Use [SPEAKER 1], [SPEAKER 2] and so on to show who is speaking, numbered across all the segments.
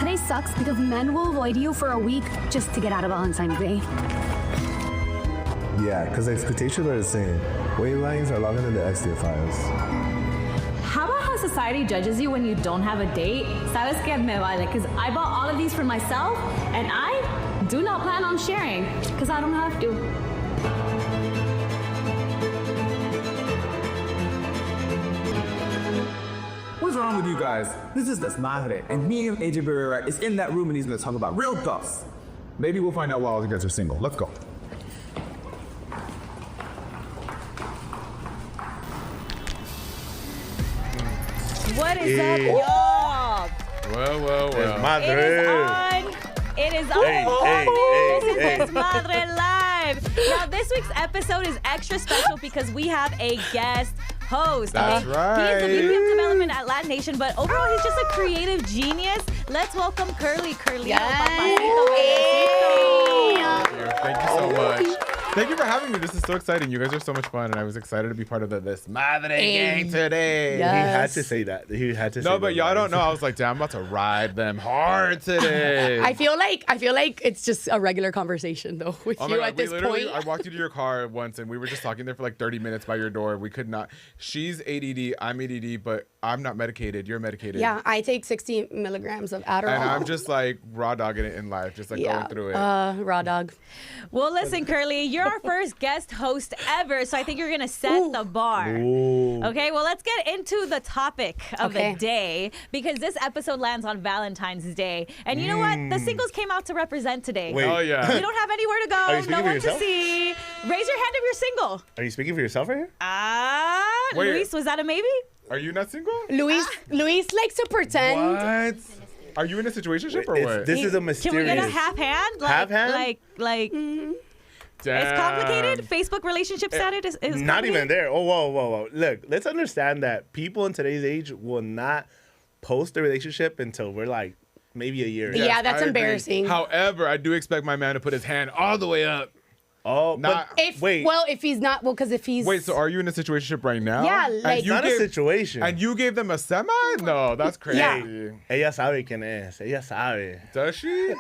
[SPEAKER 1] Today sucks because men will avoid you for a week just to get out of Valentine's Day.
[SPEAKER 2] Yeah, because the expectations are the same. Wait lines are longer than the extra files.
[SPEAKER 3] How about how society judges you when you don't have a date? Sabes que me vale, because I bought all of these for myself, and I do not plan on sharing, because I don't have to.
[SPEAKER 4] What's wrong with you guys? This is Desmadre, and me and AJ Barrera is in that room and he's gonna talk about real stuff. Maybe we'll find out why all you guys are single. Let's go.
[SPEAKER 3] What is up, y'all?
[SPEAKER 5] Well.
[SPEAKER 3] It is on. This is Desmadre Live. Now, this week's episode is extra special because we have a guest host.
[SPEAKER 5] That's right.
[SPEAKER 3] He is the VP of Development at LatiNation, but overall, he's just a creative genius. Let's welcome Curly.
[SPEAKER 5] Thank you so much. Thank you for having me. This is so exciting. You guys are so much fun, and I was excited to be part of the Desmadre gang today.
[SPEAKER 6] Yes. He had to say that.
[SPEAKER 5] No, but y'all don't know. I was like, damn, I'm about to ride them hard today.
[SPEAKER 6] I feel like it's just a regular conversation though with you at this point.
[SPEAKER 5] I walked you to your car once, and we were just talking there for like 30 minutes by your door. We could not. She's ADD, I'm ADD, but I'm not medicated. You're medicated.
[SPEAKER 6] Yeah, I take 60 milligrams of Adderall.
[SPEAKER 5] And I'm just like raw dogging it in life, just like going through it.
[SPEAKER 6] Raw dog.
[SPEAKER 3] Well, listen, Curly, you're our first guest host ever, so I think you're going to set the bar.
[SPEAKER 5] Ooh.
[SPEAKER 3] Okay, well, let's get into the topic of the day because this episode lands on Valentine's Day. And you know what? The singles came out to represent today.
[SPEAKER 5] Wait. Oh, yeah.
[SPEAKER 3] You don't have anywhere to
[SPEAKER 6] Are
[SPEAKER 3] go,
[SPEAKER 6] you speaking
[SPEAKER 3] no
[SPEAKER 6] for
[SPEAKER 3] one
[SPEAKER 6] yourself?
[SPEAKER 3] to see. Raise your hand if you're single.
[SPEAKER 6] Are you speaking for yourself right here?
[SPEAKER 5] Wait.
[SPEAKER 3] Luis, was that a maybe?
[SPEAKER 5] Are you not single?
[SPEAKER 6] Luis likes to pretend.
[SPEAKER 5] What? Are you in a situationship or what?
[SPEAKER 6] This is a mysterious.
[SPEAKER 3] Can we get a half hand?
[SPEAKER 6] Half hand?
[SPEAKER 3] Like it's complicated. Facebook relationship status is
[SPEAKER 6] not even there. Oh, whoa. Look, let's understand that people in today's age will not post a relationship until we're like maybe a year.
[SPEAKER 5] Yes,
[SPEAKER 6] yeah, that's
[SPEAKER 5] I agree.
[SPEAKER 6] embarrassing.
[SPEAKER 5] However, I do expect my man to put his hand all the way up.
[SPEAKER 6] Oh,
[SPEAKER 5] Not,
[SPEAKER 6] if he's not, because if he's...
[SPEAKER 5] Wait, so are you in a situationship right now?
[SPEAKER 6] Yeah, like...
[SPEAKER 5] It's not
[SPEAKER 6] a situation.
[SPEAKER 5] And you gave them a semi? No, that's crazy.
[SPEAKER 6] Yeah. Ella sabe quién es. Ella sabe.
[SPEAKER 5] Does she?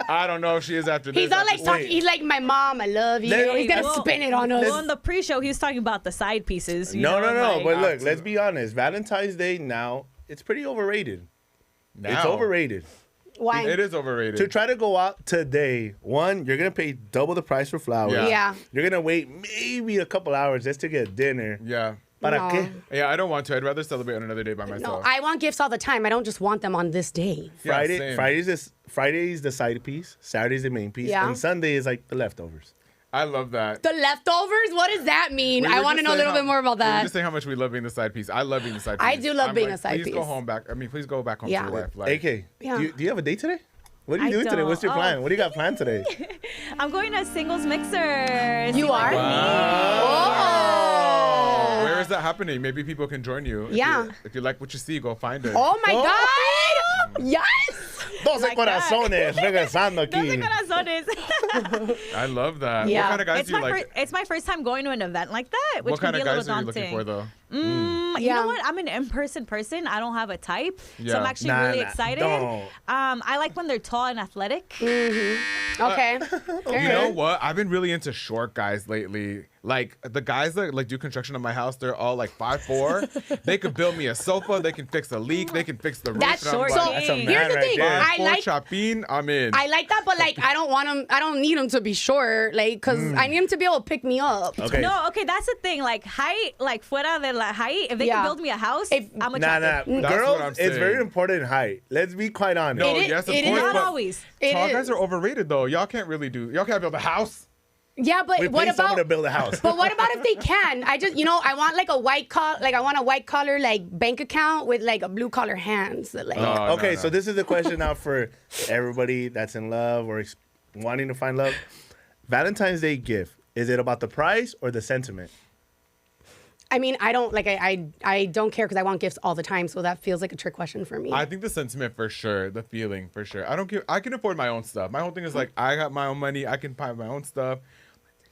[SPEAKER 5] I don't know if she is after this.
[SPEAKER 6] He's all like talking. He's like, my mom, I love you. He's going to spin it on us.
[SPEAKER 3] Well, in the pre-show, he was talking about the side pieces.
[SPEAKER 6] No. But look, let's be honest. Valentine's Day now, it's pretty overrated.
[SPEAKER 5] Now.
[SPEAKER 6] It's overrated. Why?
[SPEAKER 5] It is overrated.
[SPEAKER 6] To try to go out today, one, you're going to pay double the price for flowers.
[SPEAKER 3] Yeah.
[SPEAKER 6] You're going to wait maybe a couple hours just to get dinner.
[SPEAKER 5] Yeah.
[SPEAKER 6] ¿Para qué?
[SPEAKER 5] Yeah, I don't want to. I'd rather celebrate on another day by myself.
[SPEAKER 6] No,
[SPEAKER 7] I want gifts all the time. I don't just want them on this day.
[SPEAKER 6] Friday's the side piece. Saturday's the main piece.
[SPEAKER 7] Yeah.
[SPEAKER 6] And Sunday is like the leftovers.
[SPEAKER 5] I love that.
[SPEAKER 7] The leftovers? What does that mean?
[SPEAKER 5] We
[SPEAKER 7] I
[SPEAKER 5] were
[SPEAKER 7] want to
[SPEAKER 5] just
[SPEAKER 7] know a little
[SPEAKER 5] saying
[SPEAKER 7] bit more about
[SPEAKER 5] We were
[SPEAKER 7] that.
[SPEAKER 5] just saying how much we love being the side piece. I love being the side piece.
[SPEAKER 7] I do love being a side
[SPEAKER 5] Please go
[SPEAKER 7] piece.
[SPEAKER 5] home back. Please go back home
[SPEAKER 7] Yeah.
[SPEAKER 5] to your wife. Like,
[SPEAKER 6] AK,
[SPEAKER 7] Yeah.
[SPEAKER 6] do you have a date today? What are you
[SPEAKER 3] I
[SPEAKER 6] doing today?
[SPEAKER 3] don't.
[SPEAKER 6] What's your plan? What do you got planned today?
[SPEAKER 3] I'm going to Singles Mixer.
[SPEAKER 7] You are?
[SPEAKER 6] Oh.
[SPEAKER 5] Where is that happening? Maybe people can join you.
[SPEAKER 7] Yeah.
[SPEAKER 5] If you like what you see, go find it.
[SPEAKER 7] Oh my God! Yes!
[SPEAKER 6] 12
[SPEAKER 3] Like that.
[SPEAKER 6] corazones regresando aquí.
[SPEAKER 5] I love that.
[SPEAKER 7] Yeah.
[SPEAKER 5] What kind of guys
[SPEAKER 3] It's
[SPEAKER 5] do you
[SPEAKER 3] my,
[SPEAKER 5] like?
[SPEAKER 3] it's my first time going to an event like that, which
[SPEAKER 5] What kind
[SPEAKER 3] can
[SPEAKER 5] of
[SPEAKER 3] be a
[SPEAKER 5] guys
[SPEAKER 3] little
[SPEAKER 5] are you
[SPEAKER 3] daunting.
[SPEAKER 5] looking for, though?
[SPEAKER 3] You
[SPEAKER 7] Yeah.
[SPEAKER 3] know what? I'm an in-person person. I don't have a type, so
[SPEAKER 5] Yeah.
[SPEAKER 3] I'm actually really excited.
[SPEAKER 6] don't.
[SPEAKER 3] I like when they're tall and athletic.
[SPEAKER 7] Okay.
[SPEAKER 5] You know what? I've been really into short guys lately. Like the guys that like do construction on my house, they're all like 5'4". They could build me a sofa. They can fix a leak. They can fix the roof.
[SPEAKER 3] That's
[SPEAKER 5] and I'm
[SPEAKER 3] short
[SPEAKER 5] like,
[SPEAKER 3] game.
[SPEAKER 6] That's a man
[SPEAKER 7] Here's the
[SPEAKER 6] right
[SPEAKER 7] thing.
[SPEAKER 6] there.
[SPEAKER 7] I like
[SPEAKER 5] Chapin, I'm in.
[SPEAKER 7] I like that, but like I don't want him. I don't need him to be short, like, cause I need him to be able to pick me up.
[SPEAKER 6] Okay.
[SPEAKER 3] No, okay, that's the thing. Like height, like fuera de la height. If they
[SPEAKER 7] Yeah.
[SPEAKER 3] can build me a house, I'm a
[SPEAKER 6] Nah.
[SPEAKER 5] That's what I'm
[SPEAKER 6] Girls, it's
[SPEAKER 5] saying.
[SPEAKER 6] very important in height. Let's be quite honest.
[SPEAKER 5] No,
[SPEAKER 7] It is-
[SPEAKER 5] yes, of
[SPEAKER 7] it is
[SPEAKER 5] course.
[SPEAKER 3] Not
[SPEAKER 5] but
[SPEAKER 3] always.
[SPEAKER 5] Tall
[SPEAKER 7] It
[SPEAKER 5] guys
[SPEAKER 7] is.
[SPEAKER 5] are overrated though. Y'all can't build a house.
[SPEAKER 7] Yeah, but
[SPEAKER 6] We
[SPEAKER 7] what
[SPEAKER 6] pay someone
[SPEAKER 7] about?
[SPEAKER 6] to build a house.
[SPEAKER 7] But what about if they can? I just, I want like a white collar, like I want a white collar like bank account with like a blue collar hands. Like,
[SPEAKER 5] No,
[SPEAKER 6] Okay,
[SPEAKER 5] no.
[SPEAKER 6] so this is the question now for everybody that's in love or wanting to find love. Valentine's Day gift, is it about the price or the sentiment?
[SPEAKER 7] I mean, I don't like I don't care because I want gifts all the time, so that feels like a trick question for me.
[SPEAKER 5] I think the sentiment for sure, the feeling for sure. I don't care. I can afford my own stuff. My whole thing is like I got my own money. I can buy my own stuff.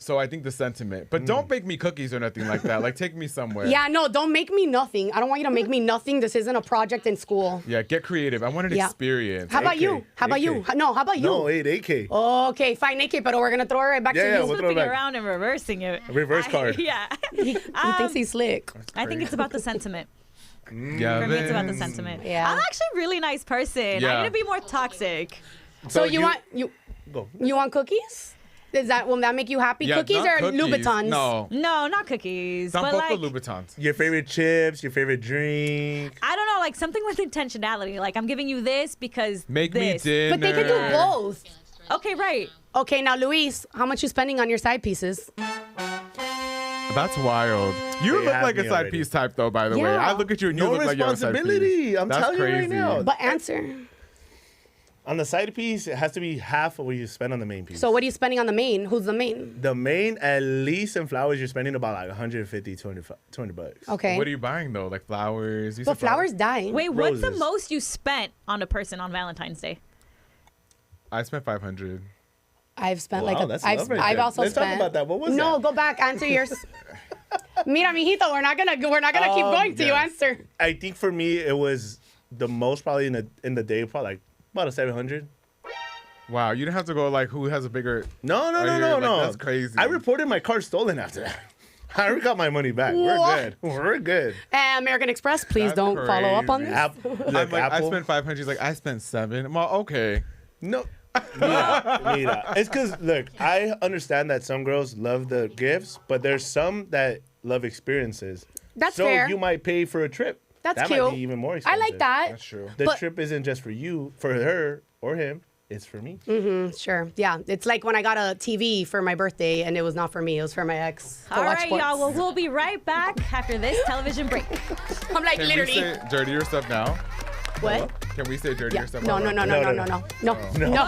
[SPEAKER 5] So I think the sentiment. But don't bake me cookies or nothing like that. Like, take me somewhere.
[SPEAKER 7] Yeah, no, don't make me nothing. I don't want you to make me nothing. This isn't a project in school.
[SPEAKER 5] Yeah, get creative. I want an experience.
[SPEAKER 7] How about you? How about you? No, how about you?
[SPEAKER 6] No, 8K.
[SPEAKER 7] Okay, fine, AK, but we're going to throw it right back to you.
[SPEAKER 6] We'll throw it
[SPEAKER 8] Flipping
[SPEAKER 6] back.
[SPEAKER 8] around and reversing it.
[SPEAKER 6] Reverse card.
[SPEAKER 8] Yeah.
[SPEAKER 7] He thinks he's slick.
[SPEAKER 8] I think it's about the sentiment.
[SPEAKER 5] Yeah,
[SPEAKER 8] For me, it's about the sentiment.
[SPEAKER 7] Yeah.
[SPEAKER 8] I'm actually a really nice person.
[SPEAKER 5] Yeah.
[SPEAKER 8] I need to be more toxic.
[SPEAKER 7] So you want
[SPEAKER 6] Go.
[SPEAKER 7] you want cookies? Will that make you happy?
[SPEAKER 5] Yeah,
[SPEAKER 7] Cookies
[SPEAKER 5] not
[SPEAKER 7] or
[SPEAKER 5] cookies.
[SPEAKER 7] Louboutins?
[SPEAKER 5] No.
[SPEAKER 8] No, not cookies. But
[SPEAKER 5] Tampoco
[SPEAKER 8] like,
[SPEAKER 5] Louboutins.
[SPEAKER 6] Your favorite chips, your favorite drink.
[SPEAKER 8] I don't know, like something with intentionality. Like I'm giving you this because
[SPEAKER 5] Make me
[SPEAKER 8] this.
[SPEAKER 5] dinner.
[SPEAKER 7] But they could do both.
[SPEAKER 8] Okay, right.
[SPEAKER 7] Okay, now Luis, how much you spending on your side pieces?
[SPEAKER 5] That's wild. You
[SPEAKER 6] They
[SPEAKER 5] look
[SPEAKER 6] have
[SPEAKER 5] like a
[SPEAKER 6] me
[SPEAKER 5] side
[SPEAKER 6] already.
[SPEAKER 5] piece type, though, by the way.
[SPEAKER 7] Yeah.
[SPEAKER 5] I look at you and you
[SPEAKER 6] No
[SPEAKER 5] look like you're a side
[SPEAKER 6] responsibility.
[SPEAKER 5] piece.
[SPEAKER 6] I'm
[SPEAKER 5] That's
[SPEAKER 6] telling you right
[SPEAKER 5] crazy.
[SPEAKER 6] now.
[SPEAKER 7] But answer.
[SPEAKER 6] On the side piece, it has to be half of what you spend on the main piece.
[SPEAKER 7] So what are you spending on the main? Who's the main?
[SPEAKER 6] The main, at least in flowers, you're spending about like 150, 200 bucks.
[SPEAKER 7] Okay.
[SPEAKER 5] What are you buying, though? Like flowers? You
[SPEAKER 7] But
[SPEAKER 5] said
[SPEAKER 7] flowers die.
[SPEAKER 8] Wait, what's the
[SPEAKER 6] Roses.
[SPEAKER 8] most you spent on a person on Valentine's Day?
[SPEAKER 5] I spent 500.
[SPEAKER 7] I've spent
[SPEAKER 6] Wow,
[SPEAKER 7] like
[SPEAKER 6] that's
[SPEAKER 7] I've
[SPEAKER 6] love right
[SPEAKER 7] I've
[SPEAKER 6] there.
[SPEAKER 7] also
[SPEAKER 6] Let's talk
[SPEAKER 7] spent.
[SPEAKER 6] about that. What was
[SPEAKER 7] no,
[SPEAKER 6] that?
[SPEAKER 7] go back. Answer yours. Mira, mijito, we're not gonna keep going till you
[SPEAKER 6] yes.
[SPEAKER 7] answer.
[SPEAKER 6] I think for me, it was the most probably in the day, probably like about a 700.
[SPEAKER 5] Wow, you didn't have to go like who has a bigger.
[SPEAKER 6] No,
[SPEAKER 5] Are you- like,
[SPEAKER 6] no.
[SPEAKER 5] that's crazy.
[SPEAKER 6] I reported my car stolen after that. I already got my money back.
[SPEAKER 7] What?
[SPEAKER 6] We're good. We're good.
[SPEAKER 7] American Express, please
[SPEAKER 5] That's
[SPEAKER 7] don't follow up on
[SPEAKER 5] crazy.
[SPEAKER 7] this.
[SPEAKER 5] I'm
[SPEAKER 6] Look,
[SPEAKER 5] like, I
[SPEAKER 6] Apple.
[SPEAKER 5] spent 500. He's like, I spent 7. I'm like, okay.
[SPEAKER 6] No. Mira. It's because, look, I understand that some girls love the gifts, but there's some that love experiences.
[SPEAKER 7] That's
[SPEAKER 6] so
[SPEAKER 7] fair.
[SPEAKER 6] you might pay for a trip.
[SPEAKER 7] That's
[SPEAKER 6] that
[SPEAKER 7] cute.
[SPEAKER 6] might be even more
[SPEAKER 7] I
[SPEAKER 6] expensive.
[SPEAKER 7] like that.
[SPEAKER 5] That's true.
[SPEAKER 6] The
[SPEAKER 7] But-
[SPEAKER 6] trip isn't just for you, for her or him. It's for me.
[SPEAKER 7] Sure. Yeah. It's like when I got a TV for my birthday and it was not for me. It was for my ex. to
[SPEAKER 8] All
[SPEAKER 7] watch
[SPEAKER 8] right,
[SPEAKER 7] sports.
[SPEAKER 8] y'all. Well, we'll be right back after this television break.
[SPEAKER 7] I'm like
[SPEAKER 5] Can
[SPEAKER 7] literally.
[SPEAKER 5] we say dirtier stuff now?
[SPEAKER 7] What?
[SPEAKER 5] Can we say dirtier
[SPEAKER 7] Yeah.
[SPEAKER 5] stuff
[SPEAKER 7] No,
[SPEAKER 5] now?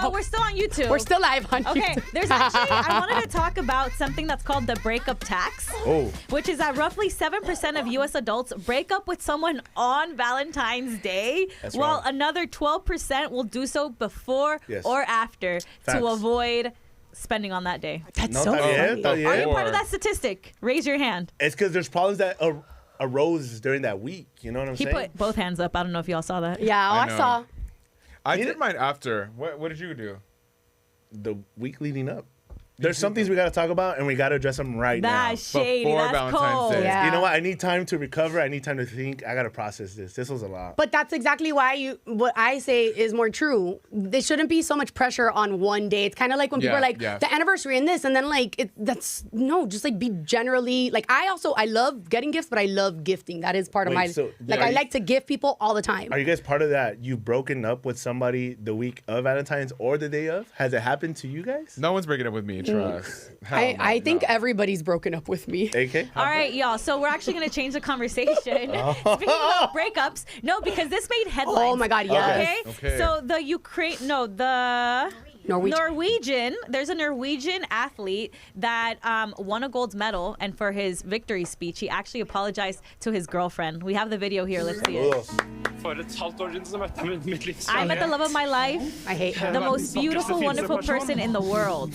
[SPEAKER 8] Oh, we're still on YouTube.
[SPEAKER 7] We're still live on
[SPEAKER 8] Okay,
[SPEAKER 7] YouTube.
[SPEAKER 8] there's actually, I wanted to talk about something that's called the breakup tax,
[SPEAKER 6] Oh.
[SPEAKER 8] which is that roughly 7% of U.S. adults break up with someone on Valentine's Day,
[SPEAKER 6] That's
[SPEAKER 8] while
[SPEAKER 6] wrong.
[SPEAKER 8] another 12% will do so before
[SPEAKER 6] Yes.
[SPEAKER 8] or after
[SPEAKER 6] Facts.
[SPEAKER 8] to avoid spending on that day.
[SPEAKER 7] That's
[SPEAKER 6] No,
[SPEAKER 7] so
[SPEAKER 6] está bien,
[SPEAKER 7] funny.
[SPEAKER 6] está
[SPEAKER 8] Are you
[SPEAKER 6] bien.
[SPEAKER 8] part of that statistic? Raise your hand.
[SPEAKER 6] It's because there's problems that arose during that week. You know what I'm
[SPEAKER 8] He
[SPEAKER 6] saying?
[SPEAKER 8] put both hands up. I don't know if y'all saw that.
[SPEAKER 7] Yeah,
[SPEAKER 5] I
[SPEAKER 7] I
[SPEAKER 5] know.
[SPEAKER 7] saw.
[SPEAKER 5] I did mine after. What did you do?
[SPEAKER 6] The week leading up. There's some things we got to talk about, and we got to address them right now.
[SPEAKER 8] That's shady.
[SPEAKER 5] Before
[SPEAKER 8] That's
[SPEAKER 5] Valentine's
[SPEAKER 8] cold.
[SPEAKER 5] Day.
[SPEAKER 7] Yeah.
[SPEAKER 6] You know what? I need time to recover. I need time to think. I got to process this. This was a lot.
[SPEAKER 7] But that's exactly why what I say is more true. There shouldn't be so much pressure on one day. It's kind of like when people
[SPEAKER 5] Yeah,
[SPEAKER 7] are like,
[SPEAKER 5] yeah.
[SPEAKER 7] the anniversary and this, and then like, just like be generally, like I love getting gifts, but I love gifting. That is part of
[SPEAKER 6] Wait,
[SPEAKER 7] my,
[SPEAKER 6] so-
[SPEAKER 7] like
[SPEAKER 6] yeah,
[SPEAKER 7] I
[SPEAKER 6] you-
[SPEAKER 7] like to gift people all the time.
[SPEAKER 6] Are you guys part of that? You've broken up with somebody the week of Valentine's or the day of? Has it happened to you guys?
[SPEAKER 5] No one's breaking up with me. Trust. Hell no,
[SPEAKER 7] I think
[SPEAKER 5] no.
[SPEAKER 7] everybody's broken up with me.
[SPEAKER 6] AK?
[SPEAKER 8] All right, y'all. So we're actually going to change the conversation. Speaking about breakups, no, because this made headlines.
[SPEAKER 7] Oh my God, yes.
[SPEAKER 8] Okay. So the Norwegian. There's a Norwegian athlete that won a gold medal, and for his victory speech, he actually apologized to his girlfriend. We have the video here. Let's see it.
[SPEAKER 9] For et halvt år siden så møtte jeg mitt livs
[SPEAKER 8] I met the love of my life,
[SPEAKER 7] I hate her.
[SPEAKER 8] the most beautiful, wonderful person in the world.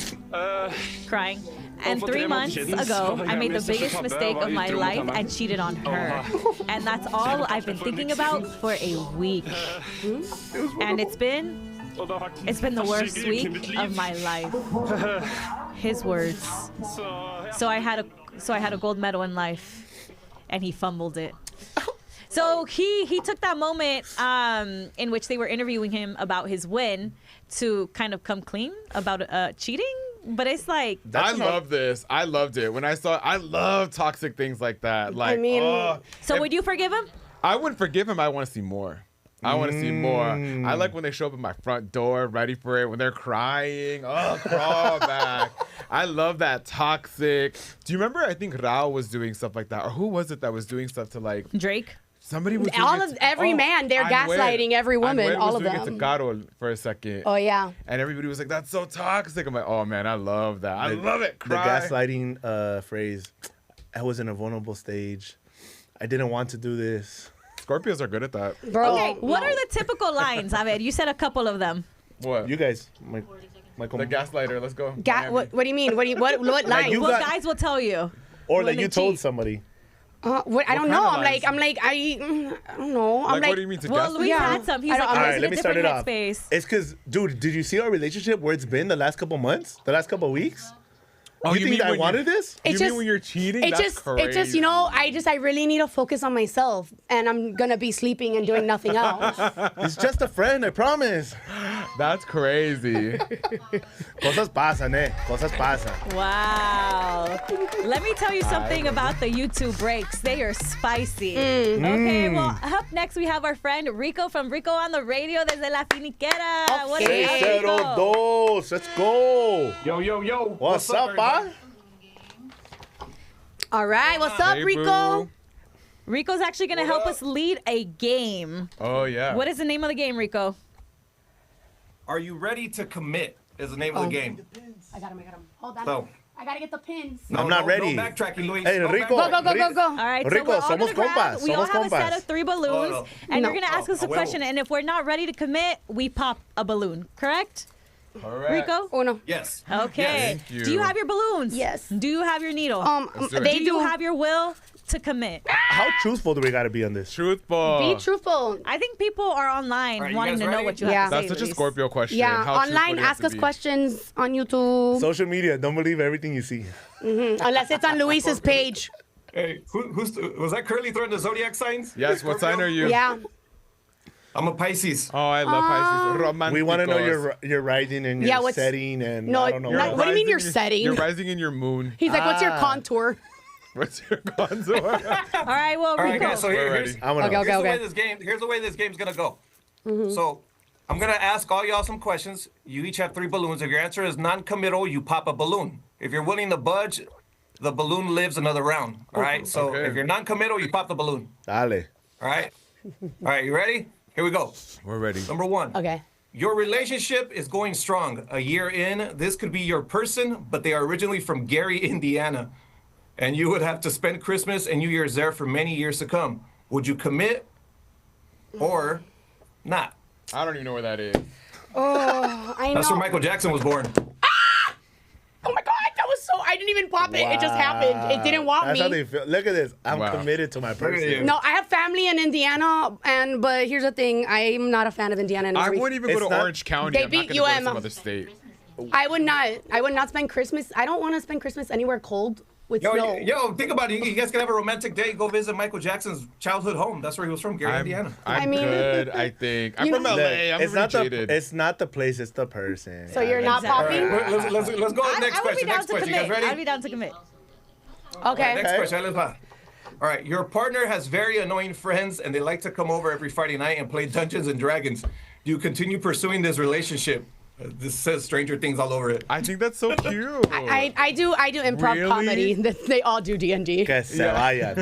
[SPEAKER 8] Crying. And 3 months ago, I made the biggest mistake of my life and cheated on her. And that's all I've been thinking about for a week. And it's been the worst week of my life. His words. So I had a gold medal in life, and he fumbled it. So he took that moment in which they were interviewing him about his win to kind of come clean about cheating. But it's like,
[SPEAKER 5] I love this. I loved it. I love toxic things like that. Like,
[SPEAKER 7] I mean-
[SPEAKER 8] so would you forgive him?
[SPEAKER 5] I wouldn't forgive him. I want to see more. I want to see more. I like when they show up at my front door, ready for it, when they're crying. Oh, crawl back. I love that toxic. Do you remember? I think Rao was doing stuff like that. Or who was it that was doing stuff to like
[SPEAKER 8] Drake?
[SPEAKER 5] somebody was doing
[SPEAKER 7] All
[SPEAKER 5] it
[SPEAKER 7] of every man, they're
[SPEAKER 5] Anuel.
[SPEAKER 7] gaslighting every woman,
[SPEAKER 5] Anuel
[SPEAKER 7] all
[SPEAKER 5] was
[SPEAKER 7] of
[SPEAKER 5] doing it to
[SPEAKER 7] them.
[SPEAKER 5] Carol for a second.
[SPEAKER 7] Oh yeah.
[SPEAKER 5] And everybody was like, that's so toxic. I'm like, oh man, I love that. I love it.
[SPEAKER 6] The
[SPEAKER 5] Cry.
[SPEAKER 6] gaslighting phrase, I was in a vulnerable stage. I didn't want to do this.
[SPEAKER 5] Scorpios are good at that.
[SPEAKER 7] Bro.
[SPEAKER 8] Okay, what are the typical lines? I mean, you said a couple of them.
[SPEAKER 5] What?
[SPEAKER 6] You guys, Michael.
[SPEAKER 5] The gaslighter. Let's go.
[SPEAKER 7] What do you mean? What line?
[SPEAKER 6] you
[SPEAKER 8] Well,
[SPEAKER 6] got-
[SPEAKER 8] guys will tell you.
[SPEAKER 6] Or
[SPEAKER 8] when
[SPEAKER 6] that you
[SPEAKER 8] they
[SPEAKER 6] told
[SPEAKER 8] cheat.
[SPEAKER 6] somebody.
[SPEAKER 7] What? I don't
[SPEAKER 5] kind
[SPEAKER 7] know.
[SPEAKER 5] of
[SPEAKER 7] I
[SPEAKER 5] lies?
[SPEAKER 7] don't know. I'm
[SPEAKER 5] Like,
[SPEAKER 7] like,
[SPEAKER 5] what do you mean to
[SPEAKER 8] Well,
[SPEAKER 5] gaslight?
[SPEAKER 8] Luis
[SPEAKER 7] Yeah.
[SPEAKER 8] had some. He's
[SPEAKER 7] I
[SPEAKER 8] like,
[SPEAKER 7] don't-
[SPEAKER 8] I'm
[SPEAKER 7] All
[SPEAKER 6] right,
[SPEAKER 8] in
[SPEAKER 6] let
[SPEAKER 8] a
[SPEAKER 6] me start
[SPEAKER 8] different
[SPEAKER 6] it off.
[SPEAKER 8] headspace.
[SPEAKER 6] It's because, dude, did you see our relationship where it's been the last couple months? The last couple weeks?
[SPEAKER 5] Oh,
[SPEAKER 6] you think
[SPEAKER 5] mean
[SPEAKER 6] that I
[SPEAKER 5] when
[SPEAKER 6] wanted this?
[SPEAKER 5] You
[SPEAKER 7] It's
[SPEAKER 5] mean
[SPEAKER 7] just-
[SPEAKER 5] when you're cheating?
[SPEAKER 7] it
[SPEAKER 5] That's
[SPEAKER 7] just,
[SPEAKER 5] crazy.
[SPEAKER 7] you know, I really need to focus on myself, and I'm gonna be sleeping and doing nothing else.
[SPEAKER 6] It's just a friend, I promise.
[SPEAKER 5] That's crazy.
[SPEAKER 6] Cosas pasan, eh? Cosas pasan.
[SPEAKER 8] Wow. Let me tell you something about the YouTube breaks. They are spicy. Okay, well, up next we have our friend Rico from Rico on the Radio desde La Finiquera. What is up, Rico?
[SPEAKER 6] 602. Let's go.
[SPEAKER 9] Yo.
[SPEAKER 6] What's up,
[SPEAKER 9] everybody?
[SPEAKER 7] All right, what's up,
[SPEAKER 5] Hey,
[SPEAKER 7] Rico?
[SPEAKER 5] boo.
[SPEAKER 8] Rico's actually going to help us lead a game.
[SPEAKER 5] Oh, yeah.
[SPEAKER 8] What is the name of the game, Rico?
[SPEAKER 10] Are you ready to commit? Is the name of the game.
[SPEAKER 7] I got him. Hold on.
[SPEAKER 10] So,
[SPEAKER 7] I gotta get the pins.
[SPEAKER 6] I'm not ready.
[SPEAKER 10] No backtracking, Luis.
[SPEAKER 6] Hey,
[SPEAKER 10] No
[SPEAKER 6] Rico.
[SPEAKER 10] backtracking.
[SPEAKER 7] Go.
[SPEAKER 8] All right,
[SPEAKER 6] Rico,
[SPEAKER 8] so we're all
[SPEAKER 6] somos
[SPEAKER 8] gonna grab,
[SPEAKER 6] compas,
[SPEAKER 8] we all
[SPEAKER 6] somos
[SPEAKER 8] have a set
[SPEAKER 6] compas.
[SPEAKER 8] of 3 balloons,
[SPEAKER 10] No.
[SPEAKER 8] and
[SPEAKER 7] No.
[SPEAKER 8] you're going to ask us a
[SPEAKER 10] huevo.
[SPEAKER 8] question, and if we're not ready to commit, we pop a balloon, correct?
[SPEAKER 5] Correct.
[SPEAKER 8] Rico?
[SPEAKER 7] Uno.
[SPEAKER 10] Yes.
[SPEAKER 8] Okay.
[SPEAKER 5] Thank you.
[SPEAKER 8] Do you have your balloons?
[SPEAKER 7] Yes.
[SPEAKER 8] Do you have your needle?
[SPEAKER 5] Let's do it.
[SPEAKER 7] They
[SPEAKER 8] do
[SPEAKER 7] do.
[SPEAKER 8] you have your will to commit?
[SPEAKER 6] How truthful do we got to be on this?
[SPEAKER 5] Truthful.
[SPEAKER 7] Be truthful.
[SPEAKER 8] I think people are online
[SPEAKER 10] All right, you
[SPEAKER 8] wanting
[SPEAKER 10] guys
[SPEAKER 8] to know
[SPEAKER 10] ready?
[SPEAKER 8] what you
[SPEAKER 7] Yeah.
[SPEAKER 8] have to say.
[SPEAKER 5] That's such a
[SPEAKER 8] Luis.
[SPEAKER 5] Scorpio question.
[SPEAKER 7] Yeah,
[SPEAKER 5] How truthful
[SPEAKER 7] online,
[SPEAKER 5] do you have
[SPEAKER 7] ask
[SPEAKER 5] to
[SPEAKER 7] us
[SPEAKER 5] be?
[SPEAKER 7] questions on YouTube,
[SPEAKER 6] Social media, don't believe everything you see.
[SPEAKER 7] unless it's on Luis's page.
[SPEAKER 10] Hey, was that Curly throwing the zodiac signs?
[SPEAKER 5] Yes, what sign are you?
[SPEAKER 7] Yeah.
[SPEAKER 10] I'm a Pisces.
[SPEAKER 5] Oh, I love Pisces. Romanticos.
[SPEAKER 6] We want to know your rising and your
[SPEAKER 7] Yeah, what's-
[SPEAKER 6] setting and
[SPEAKER 7] No,
[SPEAKER 6] I don't know.
[SPEAKER 7] not- what do you mean you're setting?
[SPEAKER 5] You're rising in your moon.
[SPEAKER 7] He's like, what's your contour?
[SPEAKER 5] What's your contour?
[SPEAKER 8] All right, well,
[SPEAKER 10] All right,
[SPEAKER 8] Rico.
[SPEAKER 10] guys. So
[SPEAKER 5] We're
[SPEAKER 10] here's,
[SPEAKER 5] ready.
[SPEAKER 6] I'm gonna
[SPEAKER 7] Okay.
[SPEAKER 10] here's the way this game's gonna go. So I'm gonna ask all y'all some questions. You each have 3 balloons. If your answer is non-committal, you pop a balloon. If you're willing to budge, the balloon lives another round. All right. So
[SPEAKER 5] Okay.
[SPEAKER 10] if you're non-committal, you pop the balloon.
[SPEAKER 6] Dale.
[SPEAKER 10] All right. All right. You ready? Here we go.
[SPEAKER 5] We're ready.
[SPEAKER 10] Number 1.
[SPEAKER 7] Okay.
[SPEAKER 10] Your relationship is going strong. A year in, this could be your person, but they are originally from Gary, Indiana. And you would have to spend Christmas and New Year's there for many years to come. Would you commit or not?
[SPEAKER 5] I don't even know where that is.
[SPEAKER 7] I
[SPEAKER 10] That's
[SPEAKER 7] know.
[SPEAKER 10] where Michael Jackson was born.
[SPEAKER 7] Oh my God, that was so. I didn't even pop it. It just happened. It didn't want
[SPEAKER 6] That's
[SPEAKER 7] me.
[SPEAKER 6] how they feel. Look at this. I'm
[SPEAKER 5] Wow.
[SPEAKER 6] committed to my
[SPEAKER 10] at
[SPEAKER 6] person.
[SPEAKER 10] you.
[SPEAKER 7] No, I have family in Indiana, but here's the thing: I'm not a fan of Indiana. And
[SPEAKER 5] I
[SPEAKER 7] everything.
[SPEAKER 5] wouldn't even go
[SPEAKER 6] It's
[SPEAKER 5] to
[SPEAKER 6] not-
[SPEAKER 5] Orange County.
[SPEAKER 7] They
[SPEAKER 5] I'm not
[SPEAKER 7] beat
[SPEAKER 5] going to go to
[SPEAKER 7] UM.
[SPEAKER 5] some other state.
[SPEAKER 7] I would not. I would not spend Christmas. I don't want to spend Christmas anywhere cold with snow.
[SPEAKER 10] Yo, think about it. You guys can have a romantic day. Go visit Michael Jackson's childhood home. That's where he was from, Gary, Indiana.
[SPEAKER 5] I'm
[SPEAKER 7] I mean-
[SPEAKER 5] good, I think. I'm
[SPEAKER 7] You-
[SPEAKER 5] from LA.
[SPEAKER 6] Look,
[SPEAKER 5] I'm
[SPEAKER 6] it's
[SPEAKER 5] really
[SPEAKER 6] not
[SPEAKER 5] jaded.
[SPEAKER 6] it's not the place, it's the person.
[SPEAKER 7] So you're not
[SPEAKER 8] Exactly.
[SPEAKER 10] All
[SPEAKER 7] popping?
[SPEAKER 10] right, let's go to the next
[SPEAKER 8] I would be
[SPEAKER 10] question.
[SPEAKER 8] down
[SPEAKER 10] Next
[SPEAKER 8] to
[SPEAKER 10] question. You guys
[SPEAKER 8] commit.
[SPEAKER 10] ready?
[SPEAKER 8] I'd be down to commit.
[SPEAKER 7] Okay.
[SPEAKER 10] Next question. Ahí les va. All right, your partner has very annoying friends and they like to come over every Friday night and play Dungeons and Dragons. Do you continue pursuing this relationship? This says Stranger Things all over it.
[SPEAKER 5] I think that's so cute.
[SPEAKER 7] I do improv
[SPEAKER 5] Really?
[SPEAKER 7] comedy. They all do D&D.
[SPEAKER 6] Que se vayan.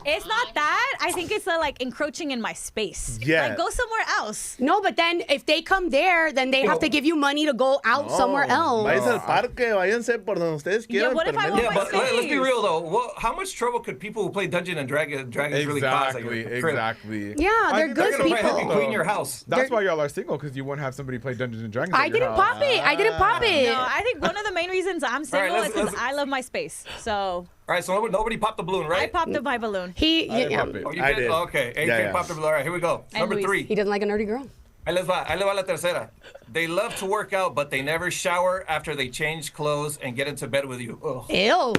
[SPEAKER 8] It's not that. I think it's like encroaching in my space.
[SPEAKER 6] Yeah.
[SPEAKER 8] Like, go somewhere else.
[SPEAKER 7] No, but then if they come there, then they have to give you money to go out somewhere else.
[SPEAKER 6] Váyanse al parque, váyanse por donde ustedes
[SPEAKER 8] Yeah,
[SPEAKER 6] quieran.
[SPEAKER 8] what if I
[SPEAKER 6] pero
[SPEAKER 8] want
[SPEAKER 10] Yeah,
[SPEAKER 8] my
[SPEAKER 10] but let's be
[SPEAKER 8] space.
[SPEAKER 10] real though. How much trouble could people who play Dungeons and Dragons really cause? at your crib?
[SPEAKER 5] Exactly.
[SPEAKER 7] Yeah,
[SPEAKER 5] I
[SPEAKER 7] they're
[SPEAKER 5] think
[SPEAKER 7] good
[SPEAKER 5] that's
[SPEAKER 10] They're gonna probably help you
[SPEAKER 7] people.
[SPEAKER 10] clean your house.
[SPEAKER 5] That's why y'all are single, because you won't have somebody play Dungeons and Dragons.
[SPEAKER 7] I
[SPEAKER 5] at your
[SPEAKER 7] didn't
[SPEAKER 5] house.
[SPEAKER 7] pop it. I didn't pop it.
[SPEAKER 8] No, I think one of the main reasons I'm single
[SPEAKER 10] let's-
[SPEAKER 8] is because
[SPEAKER 10] let's-
[SPEAKER 8] I love my space. So
[SPEAKER 10] All right, so nobody popped the balloon,
[SPEAKER 8] I
[SPEAKER 10] right?
[SPEAKER 8] popped up my balloon.
[SPEAKER 7] He
[SPEAKER 5] didn't pop it.
[SPEAKER 10] Oh, you
[SPEAKER 6] I
[SPEAKER 10] did?
[SPEAKER 6] did.
[SPEAKER 10] Okay, AJ
[SPEAKER 6] Yeah.
[SPEAKER 10] popped the balloon. All right, here we go.
[SPEAKER 8] And
[SPEAKER 10] Number
[SPEAKER 8] Luis.
[SPEAKER 10] 3.
[SPEAKER 7] he doesn't like a nerdy girl.
[SPEAKER 10] Ahí les va la tercera. They love to work out, but they never shower after they change clothes and get into bed with you. Ugh.
[SPEAKER 7] Ew.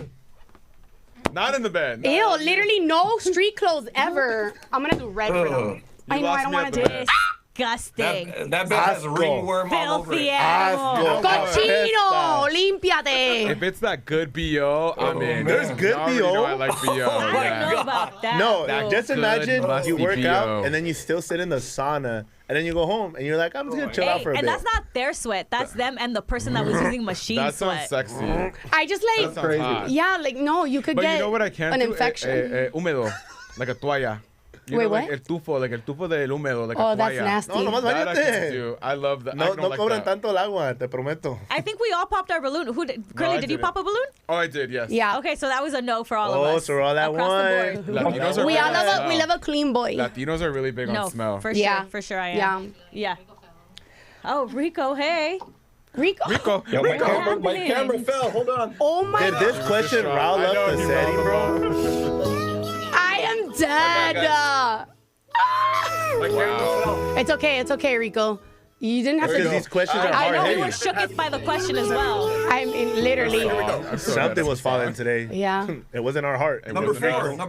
[SPEAKER 5] Not in the bed.
[SPEAKER 7] Ew, literally no street clothes ever. I'm gonna do red for
[SPEAKER 10] Ugh.
[SPEAKER 7] them. I know,
[SPEAKER 5] lost
[SPEAKER 7] I don't
[SPEAKER 5] me
[SPEAKER 7] want
[SPEAKER 5] at
[SPEAKER 7] to
[SPEAKER 5] the
[SPEAKER 7] do
[SPEAKER 5] bed.
[SPEAKER 7] it.
[SPEAKER 8] Disgusting.
[SPEAKER 10] That bed has
[SPEAKER 6] Asco.
[SPEAKER 10] ringworm all over
[SPEAKER 8] Filthy
[SPEAKER 10] it.
[SPEAKER 8] animal.
[SPEAKER 7] Cochino, límpiate.
[SPEAKER 5] If it's that good BO, I'm in.
[SPEAKER 6] There's good
[SPEAKER 5] You already know
[SPEAKER 6] BO?
[SPEAKER 5] I like BO.
[SPEAKER 8] I
[SPEAKER 5] yeah.
[SPEAKER 8] don't know about that.
[SPEAKER 6] No,
[SPEAKER 8] though.
[SPEAKER 6] just
[SPEAKER 5] good,
[SPEAKER 6] imagine
[SPEAKER 5] musty
[SPEAKER 6] you work
[SPEAKER 5] PO.
[SPEAKER 6] out and then you still sit in the sauna and then you go home and you're like, I'm just gonna chill out
[SPEAKER 8] Hey,
[SPEAKER 6] for a
[SPEAKER 8] and
[SPEAKER 6] bit.
[SPEAKER 8] that's not their sweat. That's them and the person that was using machine
[SPEAKER 5] That sounds
[SPEAKER 8] sweat.
[SPEAKER 5] sexy.
[SPEAKER 7] I just
[SPEAKER 5] That
[SPEAKER 7] like,
[SPEAKER 5] sounds hot.
[SPEAKER 7] yeah, like no, you could
[SPEAKER 5] But
[SPEAKER 7] get
[SPEAKER 5] you know what I can
[SPEAKER 7] an
[SPEAKER 5] do?
[SPEAKER 7] infection.
[SPEAKER 5] Húmedo, like a toalla. You
[SPEAKER 7] Wait,
[SPEAKER 5] know, like
[SPEAKER 7] what?
[SPEAKER 5] el tufo del húmedo, like
[SPEAKER 7] Oh,
[SPEAKER 5] a toalla.
[SPEAKER 7] that's nasty.
[SPEAKER 6] No, nomás
[SPEAKER 5] That I can
[SPEAKER 6] bañate.
[SPEAKER 5] do. I love that. I
[SPEAKER 6] No,
[SPEAKER 5] don't
[SPEAKER 6] no
[SPEAKER 5] like
[SPEAKER 6] cobran
[SPEAKER 5] that.
[SPEAKER 6] tanto el agua, te prometo.
[SPEAKER 8] I think we all popped our balloon. Who did? Curly,
[SPEAKER 5] I
[SPEAKER 8] did you
[SPEAKER 5] didn't.
[SPEAKER 8] pop a balloon?
[SPEAKER 5] Oh, I did, yes.
[SPEAKER 7] Yeah.
[SPEAKER 8] Okay, so that was a no for all
[SPEAKER 6] Oh,
[SPEAKER 8] of us.
[SPEAKER 6] so we're all at
[SPEAKER 8] Across
[SPEAKER 6] one.
[SPEAKER 8] the board.
[SPEAKER 5] Latinos are
[SPEAKER 7] We
[SPEAKER 5] big
[SPEAKER 7] all
[SPEAKER 5] on
[SPEAKER 7] love
[SPEAKER 5] smell.
[SPEAKER 7] we love a clean boy.
[SPEAKER 5] Latinos are really big
[SPEAKER 8] No,
[SPEAKER 5] on smell.
[SPEAKER 8] for
[SPEAKER 7] Yeah.
[SPEAKER 8] sure, I am.
[SPEAKER 7] Yeah.
[SPEAKER 8] Yeah. Oh, Rico, hey.
[SPEAKER 7] Rico.
[SPEAKER 10] Yo, my camera fell. Hold on.
[SPEAKER 7] Oh my
[SPEAKER 6] Did this question rile up the setting, bro?
[SPEAKER 7] I am dead.
[SPEAKER 10] My camera fell.
[SPEAKER 7] It's okay, Rico. You didn't have to
[SPEAKER 6] Because
[SPEAKER 7] go.
[SPEAKER 6] these questions are
[SPEAKER 8] I
[SPEAKER 6] hard
[SPEAKER 8] know we
[SPEAKER 6] heavy.
[SPEAKER 8] were shooketh by the question as well.
[SPEAKER 7] I mean, literally.
[SPEAKER 6] Something was falling today.
[SPEAKER 7] Yeah.
[SPEAKER 6] It wasn't our heart.
[SPEAKER 10] Number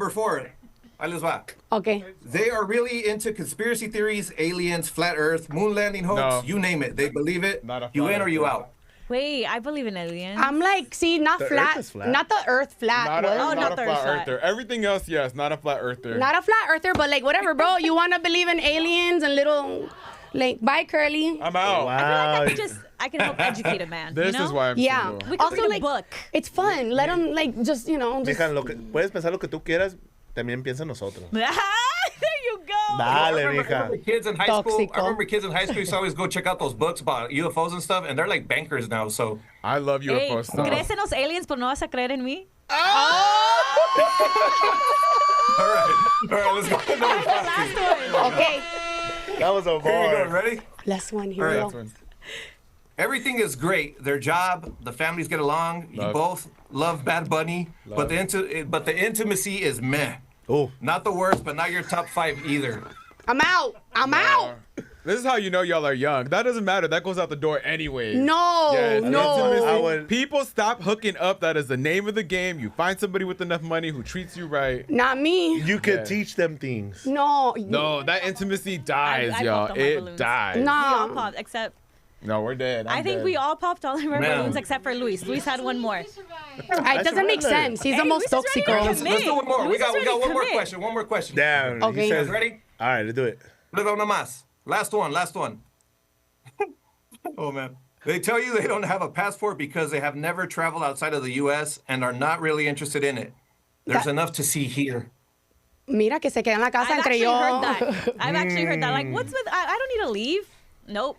[SPEAKER 10] four. Ahí les va.
[SPEAKER 7] Okay.
[SPEAKER 10] They are really into conspiracy theories, aliens, flat Earth, moon landing hoax,
[SPEAKER 5] No.
[SPEAKER 10] you name it. They believe it.
[SPEAKER 5] Not a
[SPEAKER 10] You
[SPEAKER 5] flat
[SPEAKER 10] in or you
[SPEAKER 5] earther.
[SPEAKER 10] out?
[SPEAKER 8] Wait, I believe in aliens.
[SPEAKER 7] I'm like, see, not
[SPEAKER 6] The
[SPEAKER 7] flat,
[SPEAKER 6] Earth is flat.
[SPEAKER 7] not the Earth flat.
[SPEAKER 5] Not
[SPEAKER 7] What?
[SPEAKER 5] a, not a
[SPEAKER 8] the
[SPEAKER 5] flat
[SPEAKER 8] flat.
[SPEAKER 5] earther. Everything else, yes. Not a flat earther.
[SPEAKER 7] Not a flat earther, but like whatever, bro. You want to believe in aliens and little, like, bye, Curly.
[SPEAKER 5] I'm out.
[SPEAKER 8] I feel
[SPEAKER 6] Wow.
[SPEAKER 8] like I can help educate a man.
[SPEAKER 5] This
[SPEAKER 8] you know?
[SPEAKER 5] is why I'm
[SPEAKER 7] Yeah.
[SPEAKER 5] single.
[SPEAKER 8] We can
[SPEAKER 7] Also,
[SPEAKER 8] read a
[SPEAKER 7] like,
[SPEAKER 8] book.
[SPEAKER 7] it's fun. Let them, like, just, you know, just.
[SPEAKER 6] Dejan puedes pensar lo que tú quieras, también piensa en nosotros.
[SPEAKER 8] There you go.
[SPEAKER 6] Dale,
[SPEAKER 10] I remember
[SPEAKER 6] mija.
[SPEAKER 10] kids in high school.
[SPEAKER 7] Tóxico.
[SPEAKER 10] I remember kids in high school used to always go check out those books about UFOs and stuff, and they're like bankers now. So
[SPEAKER 5] I love
[SPEAKER 8] Hey,
[SPEAKER 5] UFO stuff.
[SPEAKER 8] ¿crees en los aliens, pero no vas a creer en mí?
[SPEAKER 10] all right, let's go. to number five.
[SPEAKER 8] Last one.
[SPEAKER 7] Okay.
[SPEAKER 6] That was a
[SPEAKER 10] Here you go.
[SPEAKER 6] bar.
[SPEAKER 10] Ready?
[SPEAKER 7] Last one. Here
[SPEAKER 10] All
[SPEAKER 7] we
[SPEAKER 10] right.
[SPEAKER 7] go.
[SPEAKER 10] Everything is great. Their job, the families get along. You
[SPEAKER 5] Love.
[SPEAKER 10] both love Bad Bunny, but the intimacy is meh.
[SPEAKER 6] Oh,
[SPEAKER 10] Not the worst, but not your top 5 either.
[SPEAKER 7] I'm out. I'm out.
[SPEAKER 5] This is how you know y'all are young. That doesn't matter. That goes out the door anyway.
[SPEAKER 7] No.
[SPEAKER 5] Yes,
[SPEAKER 7] No.
[SPEAKER 5] intimacy.
[SPEAKER 6] I would-
[SPEAKER 5] People stop hooking up. That is the name of the game. You find somebody with enough money who treats you right.
[SPEAKER 7] Not me.
[SPEAKER 6] you could
[SPEAKER 5] Yeah.
[SPEAKER 6] teach them things.
[SPEAKER 7] No.
[SPEAKER 5] No, that intimacy dies,
[SPEAKER 8] I
[SPEAKER 5] y'all.
[SPEAKER 8] popped all my
[SPEAKER 5] It
[SPEAKER 8] balloons.
[SPEAKER 5] dies.
[SPEAKER 8] We all
[SPEAKER 7] No.
[SPEAKER 8] popped, except
[SPEAKER 5] No, we're dead.
[SPEAKER 8] I think we all popped all of our
[SPEAKER 10] Man.
[SPEAKER 8] balloons except for Luis. Luis had one more.
[SPEAKER 7] It doesn't make sense. He's the
[SPEAKER 8] Hey,
[SPEAKER 7] most
[SPEAKER 8] Luis is ready to
[SPEAKER 7] toxico.
[SPEAKER 8] commit.
[SPEAKER 10] Let's do one more. We
[SPEAKER 8] Luis
[SPEAKER 10] got
[SPEAKER 8] is ready to
[SPEAKER 10] one more
[SPEAKER 8] commit.
[SPEAKER 10] question. One more question.
[SPEAKER 6] Damn.
[SPEAKER 7] Okay.
[SPEAKER 6] He
[SPEAKER 10] You guys
[SPEAKER 6] says,
[SPEAKER 10] ready?
[SPEAKER 6] all right, let's do it.
[SPEAKER 10] Luego nomás. Last one. Oh, man. They tell you they don't have a passport because they have never traveled outside of the U.S. and are not really interested in it. There's enough to see here.
[SPEAKER 7] Mira que se queda en la casa
[SPEAKER 8] I've
[SPEAKER 7] entre
[SPEAKER 8] actually
[SPEAKER 7] yo.
[SPEAKER 8] heard that. I've actually heard that. Like, what's with? I don't need to leave. Nope.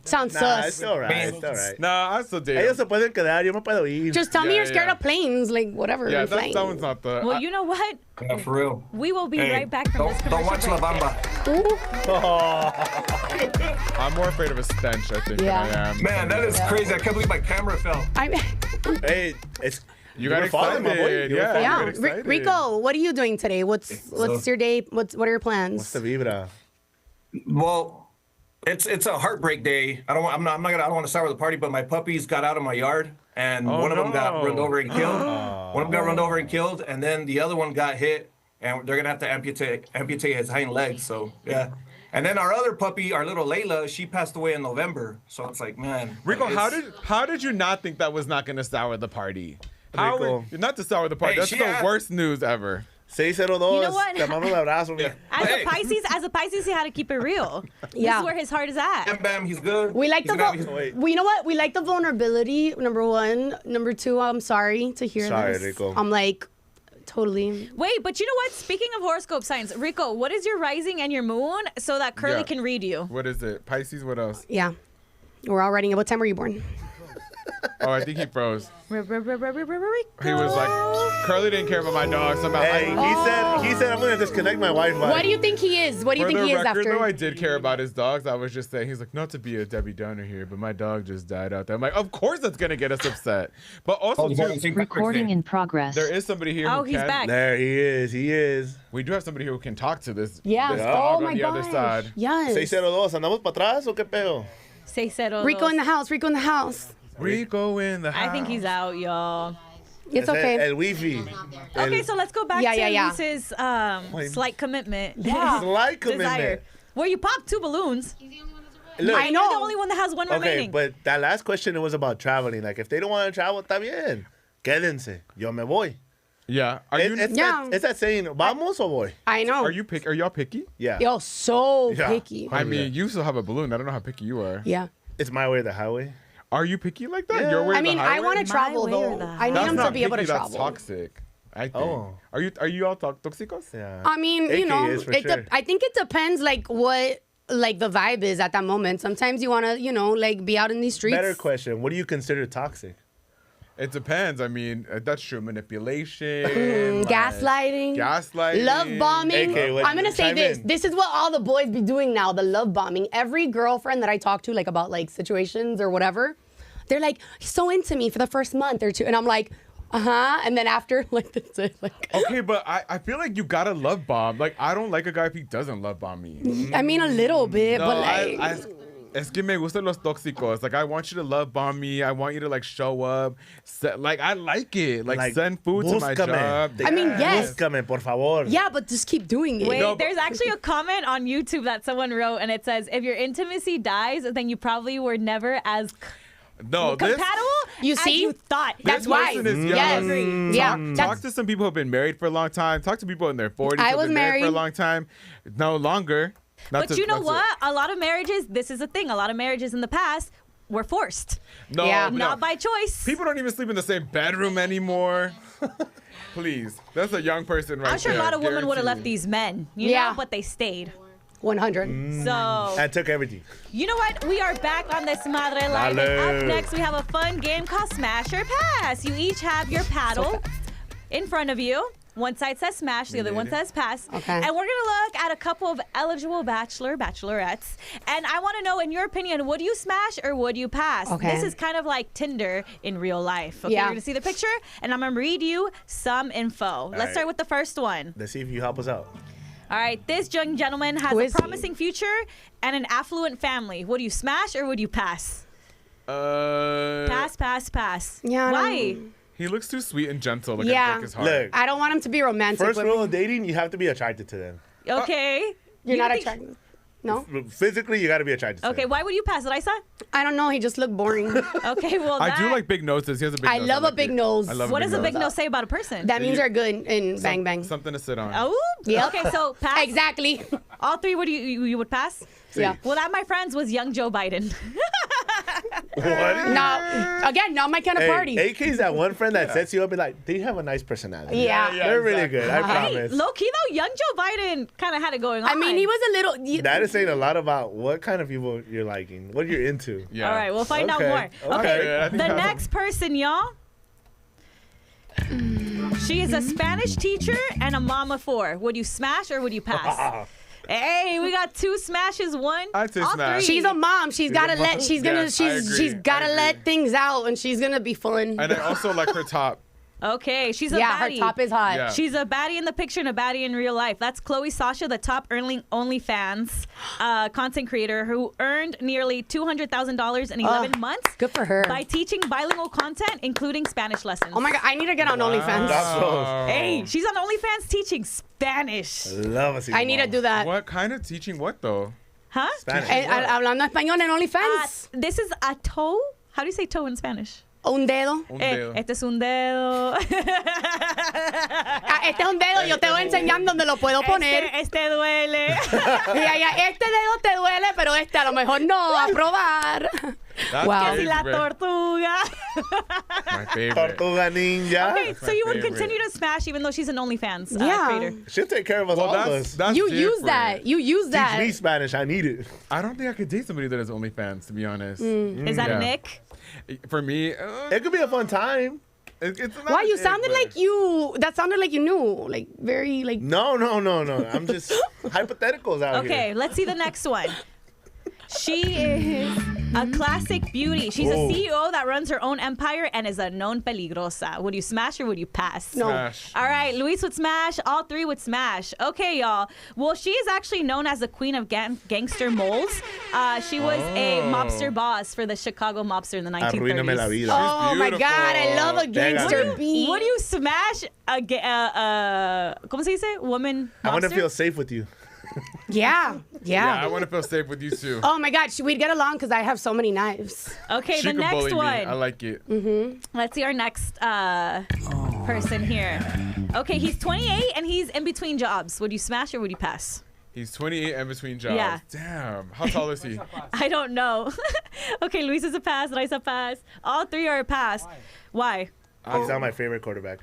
[SPEAKER 7] Sounds
[SPEAKER 6] Nah,
[SPEAKER 7] sus.
[SPEAKER 6] it's all right.
[SPEAKER 10] Man.
[SPEAKER 6] It's all right.
[SPEAKER 5] Nah, I still date.
[SPEAKER 6] Ellos se pueden quedar, yo me puedo ir.
[SPEAKER 7] Just tell me
[SPEAKER 5] Yeah,
[SPEAKER 7] you're scared
[SPEAKER 5] yeah.
[SPEAKER 7] of planes, like whatever.
[SPEAKER 5] Yeah,
[SPEAKER 7] flying.
[SPEAKER 5] that one's not the.
[SPEAKER 8] Well, you know what?
[SPEAKER 10] Yeah, for real.
[SPEAKER 8] We will be
[SPEAKER 10] Hey,
[SPEAKER 8] right back from this
[SPEAKER 10] don't watch
[SPEAKER 8] commercial
[SPEAKER 10] La
[SPEAKER 8] break.
[SPEAKER 10] Bamba.
[SPEAKER 5] I'm more afraid of a stench, I think,
[SPEAKER 7] Yeah.
[SPEAKER 5] than I am.
[SPEAKER 10] Man, that is crazy. I can't believe my camera fell.
[SPEAKER 6] Hey, it's
[SPEAKER 5] You got
[SPEAKER 6] were following, my boy.
[SPEAKER 5] excited.
[SPEAKER 6] You were
[SPEAKER 5] Yeah,
[SPEAKER 6] following.
[SPEAKER 5] you
[SPEAKER 7] yeah.
[SPEAKER 5] got excited.
[SPEAKER 7] Rico, what are you doing today? What's your day? What are your plans?
[SPEAKER 6] What's the vibra?
[SPEAKER 10] Well, it's a heartbreak day. I don't want to start with a party, but my puppies got out of my yard, and one of them got
[SPEAKER 5] no.
[SPEAKER 10] run over and killed. One of them got run over and killed, and then the other one got hit, and they're gonna have to amputate his hind legs. So yeah. And then our other puppy, our little Layla, she passed away in November. So it's like, man.
[SPEAKER 5] Rico,
[SPEAKER 10] it's-
[SPEAKER 5] how did you not think that was not going to sour the party? How
[SPEAKER 6] Rico.
[SPEAKER 5] not to sour the party.
[SPEAKER 10] Hey,
[SPEAKER 5] That's
[SPEAKER 10] she
[SPEAKER 5] the
[SPEAKER 10] had-
[SPEAKER 5] worst news ever.
[SPEAKER 6] 602.
[SPEAKER 8] You know what?
[SPEAKER 6] Te mando un abrazo.
[SPEAKER 10] Yeah.
[SPEAKER 8] As a Pisces, he had to keep it real.
[SPEAKER 7] Yeah.
[SPEAKER 8] This is where his heart is at.
[SPEAKER 10] Bam, bam, he's good.
[SPEAKER 7] We like
[SPEAKER 10] He's
[SPEAKER 7] the
[SPEAKER 10] gonna have-
[SPEAKER 6] Wait.
[SPEAKER 7] you know what? We like the vulnerability. Number one. Number two. I'm sorry to hear
[SPEAKER 6] Sorry,
[SPEAKER 7] this.
[SPEAKER 6] Rico.
[SPEAKER 7] I'm like, totally.
[SPEAKER 8] Wait, but you know what? Speaking of horoscope signs, Rico, what is your rising and your moon so that Curly
[SPEAKER 5] Yeah.
[SPEAKER 8] can read you?
[SPEAKER 5] What is it? Pisces, what else?
[SPEAKER 7] Yeah. We're all writing it. What time were you born?
[SPEAKER 5] Oh, I think he froze.
[SPEAKER 8] Rico.
[SPEAKER 5] He was like, Curly didn't care about my dog. So I'm about,
[SPEAKER 6] Hey, he said I'm gonna disconnect my Wi-Fi.
[SPEAKER 7] What do you think he is? What do you
[SPEAKER 5] for
[SPEAKER 7] think
[SPEAKER 5] the
[SPEAKER 7] he is
[SPEAKER 5] record,
[SPEAKER 7] after?
[SPEAKER 5] though, I did care about his dogs. I was just saying, he's like, not to be a Debbie Downer here, but my dog just died out there. I'm like, of course that's gonna get us upset. But also, too,
[SPEAKER 11] Recording in progress.
[SPEAKER 5] there is somebody here
[SPEAKER 8] Oh,
[SPEAKER 5] who
[SPEAKER 8] he's
[SPEAKER 5] can.
[SPEAKER 8] back.
[SPEAKER 6] There he is. He is.
[SPEAKER 5] We do have somebody here who can talk to this.
[SPEAKER 7] Yes.
[SPEAKER 5] This
[SPEAKER 7] Oh
[SPEAKER 5] dog
[SPEAKER 7] my
[SPEAKER 5] on the
[SPEAKER 7] gosh.
[SPEAKER 5] other side.
[SPEAKER 7] Yes.
[SPEAKER 6] 602. ¿Andamos para atrás o qué pedo?
[SPEAKER 8] 602.
[SPEAKER 7] Rico in the house. Rico in the house.
[SPEAKER 5] Rico in the house.
[SPEAKER 8] I think he's out, y'all.
[SPEAKER 7] It's okay.
[SPEAKER 6] El Wi-Fi.
[SPEAKER 8] Okay, so let's go back
[SPEAKER 7] Yeah,
[SPEAKER 8] to
[SPEAKER 7] yeah, yeah.
[SPEAKER 8] Luis's slight commitment.
[SPEAKER 7] Yeah.
[SPEAKER 6] Slight
[SPEAKER 8] Desire.
[SPEAKER 6] commitment.
[SPEAKER 8] Where you popped 2 balloons.
[SPEAKER 6] Look,
[SPEAKER 7] I
[SPEAKER 8] And
[SPEAKER 7] know.
[SPEAKER 8] you're the only one that has one
[SPEAKER 6] okay,
[SPEAKER 8] remaining.
[SPEAKER 6] but that last question, it was about traveling. Like, if they don't want to travel, está bien. Quédense. Yo me voy.
[SPEAKER 5] Yeah. Are you?
[SPEAKER 6] It's that saying, vamos o voy?
[SPEAKER 7] I know.
[SPEAKER 5] Are y'all picky?
[SPEAKER 6] Yeah.
[SPEAKER 7] Yo, so
[SPEAKER 6] Yeah.
[SPEAKER 7] picky.
[SPEAKER 5] I mean, you still have a balloon. I don't know how picky you are.
[SPEAKER 7] Yeah.
[SPEAKER 6] It's my way or the highway.
[SPEAKER 5] Are you picky like that?
[SPEAKER 6] Yeah.
[SPEAKER 5] Your way or
[SPEAKER 7] I mean,
[SPEAKER 5] the
[SPEAKER 7] I
[SPEAKER 5] highway?
[SPEAKER 7] want to travel
[SPEAKER 8] way or
[SPEAKER 7] though.
[SPEAKER 8] the
[SPEAKER 7] I need
[SPEAKER 5] That's
[SPEAKER 7] him to
[SPEAKER 5] not
[SPEAKER 7] be able to
[SPEAKER 5] picky, that's
[SPEAKER 7] travel.
[SPEAKER 5] toxic. I think.
[SPEAKER 6] Oh.
[SPEAKER 5] Are you all toxicos?
[SPEAKER 6] Yeah.
[SPEAKER 7] I mean, you
[SPEAKER 6] AK
[SPEAKER 7] know,
[SPEAKER 6] is for sure.
[SPEAKER 7] I think it depends like what like the vibe is at that moment. Sometimes you want to, you know, like be out in these streets.
[SPEAKER 6] Better question. What do you consider toxic?
[SPEAKER 5] It depends. I mean, that's true. Manipulation.
[SPEAKER 7] Gaslighting. Love bombing. I'm going to say this. This is what all the boys be doing now, the love bombing. Every girlfriend that I talk to, like, about, like, situations or whatever, they're like, he's so into me for the first month or two. And I'm like, and then after, like, that's it. Like,
[SPEAKER 5] okay, but I feel like you gotta love bomb. Like, I don't like a guy if he doesn't love bomb me.
[SPEAKER 7] I mean, a little bit,
[SPEAKER 5] No,
[SPEAKER 7] but like...
[SPEAKER 5] Es que me gustan los tóxicos. Like, I want you to love bomb me. I want you to, like, show up. Like, I like it. Like send food to my job.
[SPEAKER 7] I mean, yes.
[SPEAKER 6] Búscame, por favor.
[SPEAKER 7] Yeah, but just keep doing it.
[SPEAKER 8] Wait, there's actually a comment on YouTube that someone wrote, and it says, if your intimacy dies, then you probably were never as compatible as you thought.
[SPEAKER 7] That's why.
[SPEAKER 5] Yes. Talk to some people who have been married for a long time. Talk to people in their 40s who have been married for a long time. No longer.
[SPEAKER 8] But you know what? A lot of marriages, this is a thing. A lot of marriages in the past were forced. Not by choice.
[SPEAKER 5] People don't even sleep in the same bedroom anymore. Please. That's a young person right there.
[SPEAKER 8] I'm sure a lot of women would have left these men, you know, but they stayed.
[SPEAKER 7] 100.
[SPEAKER 8] So
[SPEAKER 6] I took everything.
[SPEAKER 8] You know what? We are back on Desmadre Live. And up next, we have a fun game called Smash or Pass. You each have your paddle in front of you. One side says smash, the other one says pass.
[SPEAKER 7] Okay.
[SPEAKER 8] And we're going to look at a couple of eligible bachelorettes. And I want to know, in your opinion, would you smash or would you pass?
[SPEAKER 7] Okay.
[SPEAKER 8] This is kind of like Tinder in real life. Okay,
[SPEAKER 7] Yeah.
[SPEAKER 8] you're going to see the picture, and I'm going to read you some info. Let's start with the first one.
[SPEAKER 6] Let's see if you help us out.
[SPEAKER 8] All right, this young gentleman has a promising future and an affluent family. Would you smash or would you pass? Pass.
[SPEAKER 7] Yeah.
[SPEAKER 8] Why?
[SPEAKER 5] He looks too sweet and gentle. Like, yeah. Break his heart.
[SPEAKER 6] Look,
[SPEAKER 7] I don't want him to be romantic.
[SPEAKER 6] First rule of dating, you have to be attracted to them.
[SPEAKER 8] Okay.
[SPEAKER 7] You're not attracted. No?
[SPEAKER 6] Physically, you got to be attracted to
[SPEAKER 8] Okay,
[SPEAKER 6] them.
[SPEAKER 8] why would you pass it, Raiza?
[SPEAKER 7] I don't know. He just looked boring.
[SPEAKER 8] Okay, well,
[SPEAKER 5] I do like big noses. He has a big nose.
[SPEAKER 7] I love a big nose.
[SPEAKER 8] What does a big nose say about a person?
[SPEAKER 7] That means they're good in Bang Bang.
[SPEAKER 5] Something to sit on.
[SPEAKER 8] Oh, yeah. Okay, so pass.
[SPEAKER 7] Exactly.
[SPEAKER 8] All three, would you would pass?
[SPEAKER 7] Yeah.
[SPEAKER 8] Well, that, my friends, was young Joe Biden.
[SPEAKER 6] What?
[SPEAKER 7] No, again, not my kind of party.
[SPEAKER 6] AK's that one friend that sets you up and like, they have a nice personality.
[SPEAKER 7] Yeah.
[SPEAKER 6] They're really good, I promise.
[SPEAKER 8] Low key though, young Joe Biden kind of had it going on.
[SPEAKER 7] I mean, he was a little...
[SPEAKER 6] That is saying a lot about what kind of people you're liking, what you're into.
[SPEAKER 8] Yeah. All right, we'll find out more. Okay, the next person, y'all. She is a Spanish teacher and a mom of 4. Would you smash or would you pass? Hey, we got 2 smashes, 1.
[SPEAKER 5] I'd say smash.
[SPEAKER 7] She's a mom. She's gotta let. She's gotta let things out, and she's gonna be fun.
[SPEAKER 5] And I also like her top.
[SPEAKER 8] Okay, she's a
[SPEAKER 7] baddie.
[SPEAKER 8] Her
[SPEAKER 7] top is hot.
[SPEAKER 5] Yeah.
[SPEAKER 8] She's a baddie in the picture and a baddie in real life. That's Chloe Sasha, the top earning OnlyFans content creator who earned nearly $200,000 in 11 months.
[SPEAKER 7] Good for her.
[SPEAKER 8] By teaching bilingual content, including Spanish lessons.
[SPEAKER 7] Oh my God, I need to get on OnlyFans.
[SPEAKER 8] Hey, she's on OnlyFans teaching Spanish.
[SPEAKER 7] I need to do that.
[SPEAKER 5] What kind of teaching? What though?
[SPEAKER 8] Huh?
[SPEAKER 6] Spanish.
[SPEAKER 7] Hablando español en OnlyFans.
[SPEAKER 8] This is a toe. How do you say toe in Spanish?
[SPEAKER 7] Un dedo.
[SPEAKER 8] Este es un dedo.
[SPEAKER 7] Este es un dedo, yo te voy a enseñar dónde lo puedo poner.
[SPEAKER 8] Este duele.
[SPEAKER 7] Este dedo te duele, pero este a lo mejor no, a probar.
[SPEAKER 8] Wow. Que si la tortuga.
[SPEAKER 5] My favorite.
[SPEAKER 6] Tortuga ninja.
[SPEAKER 8] Okay, so you would continue to smash even though she's an OnlyFans creator.
[SPEAKER 6] She'll take care of us all of us.
[SPEAKER 5] That's
[SPEAKER 7] You use
[SPEAKER 5] different.
[SPEAKER 7] that. You use that.
[SPEAKER 6] Teach me Spanish. I need it.
[SPEAKER 5] I don't think I could date somebody that has OnlyFans, to be honest.
[SPEAKER 8] Is that a Nick?
[SPEAKER 5] For me,
[SPEAKER 6] it could be a fun time.
[SPEAKER 5] It's not
[SPEAKER 7] Why you sounded like you? That sounded like you knew, like very like.
[SPEAKER 6] No. I'm just hypotheticals out here.
[SPEAKER 8] Okay, let's see the next one. She is a classic beauty. She's a CEO that runs her own empire and is a known peligrosa. Would you smash or would you pass?
[SPEAKER 7] No.
[SPEAKER 5] Smash.
[SPEAKER 8] All right, Luis would smash. All 3 would smash. Okay, y'all. Well, she is actually known as the queen of gangster moles. She was a mobster boss for the Chicago mobster in the 1930s.
[SPEAKER 6] Arruíname la vida.
[SPEAKER 7] Oh my God, I love a gangster beat.
[SPEAKER 8] Would you smash a ¿cómo se dice? Woman mobster?
[SPEAKER 6] I want to feel safe with you.
[SPEAKER 7] Yeah.
[SPEAKER 5] I want to feel safe with you too.
[SPEAKER 7] Oh my God, we'd get along because I have so many knives.
[SPEAKER 8] Okay,
[SPEAKER 5] She
[SPEAKER 8] the
[SPEAKER 5] could
[SPEAKER 8] next
[SPEAKER 5] bully
[SPEAKER 8] one.
[SPEAKER 5] me. I like it.
[SPEAKER 8] Let's see our next person here. Okay, he's 28 and he's in between jobs. Would you smash or would you pass?
[SPEAKER 5] He's 28 and between jobs.
[SPEAKER 8] Yeah.
[SPEAKER 5] Damn. How tall is he?
[SPEAKER 8] I don't know. Okay, Luis is a pass, Raiza a pass. All 3 are a pass. Why?
[SPEAKER 6] He's not my favorite quarterback.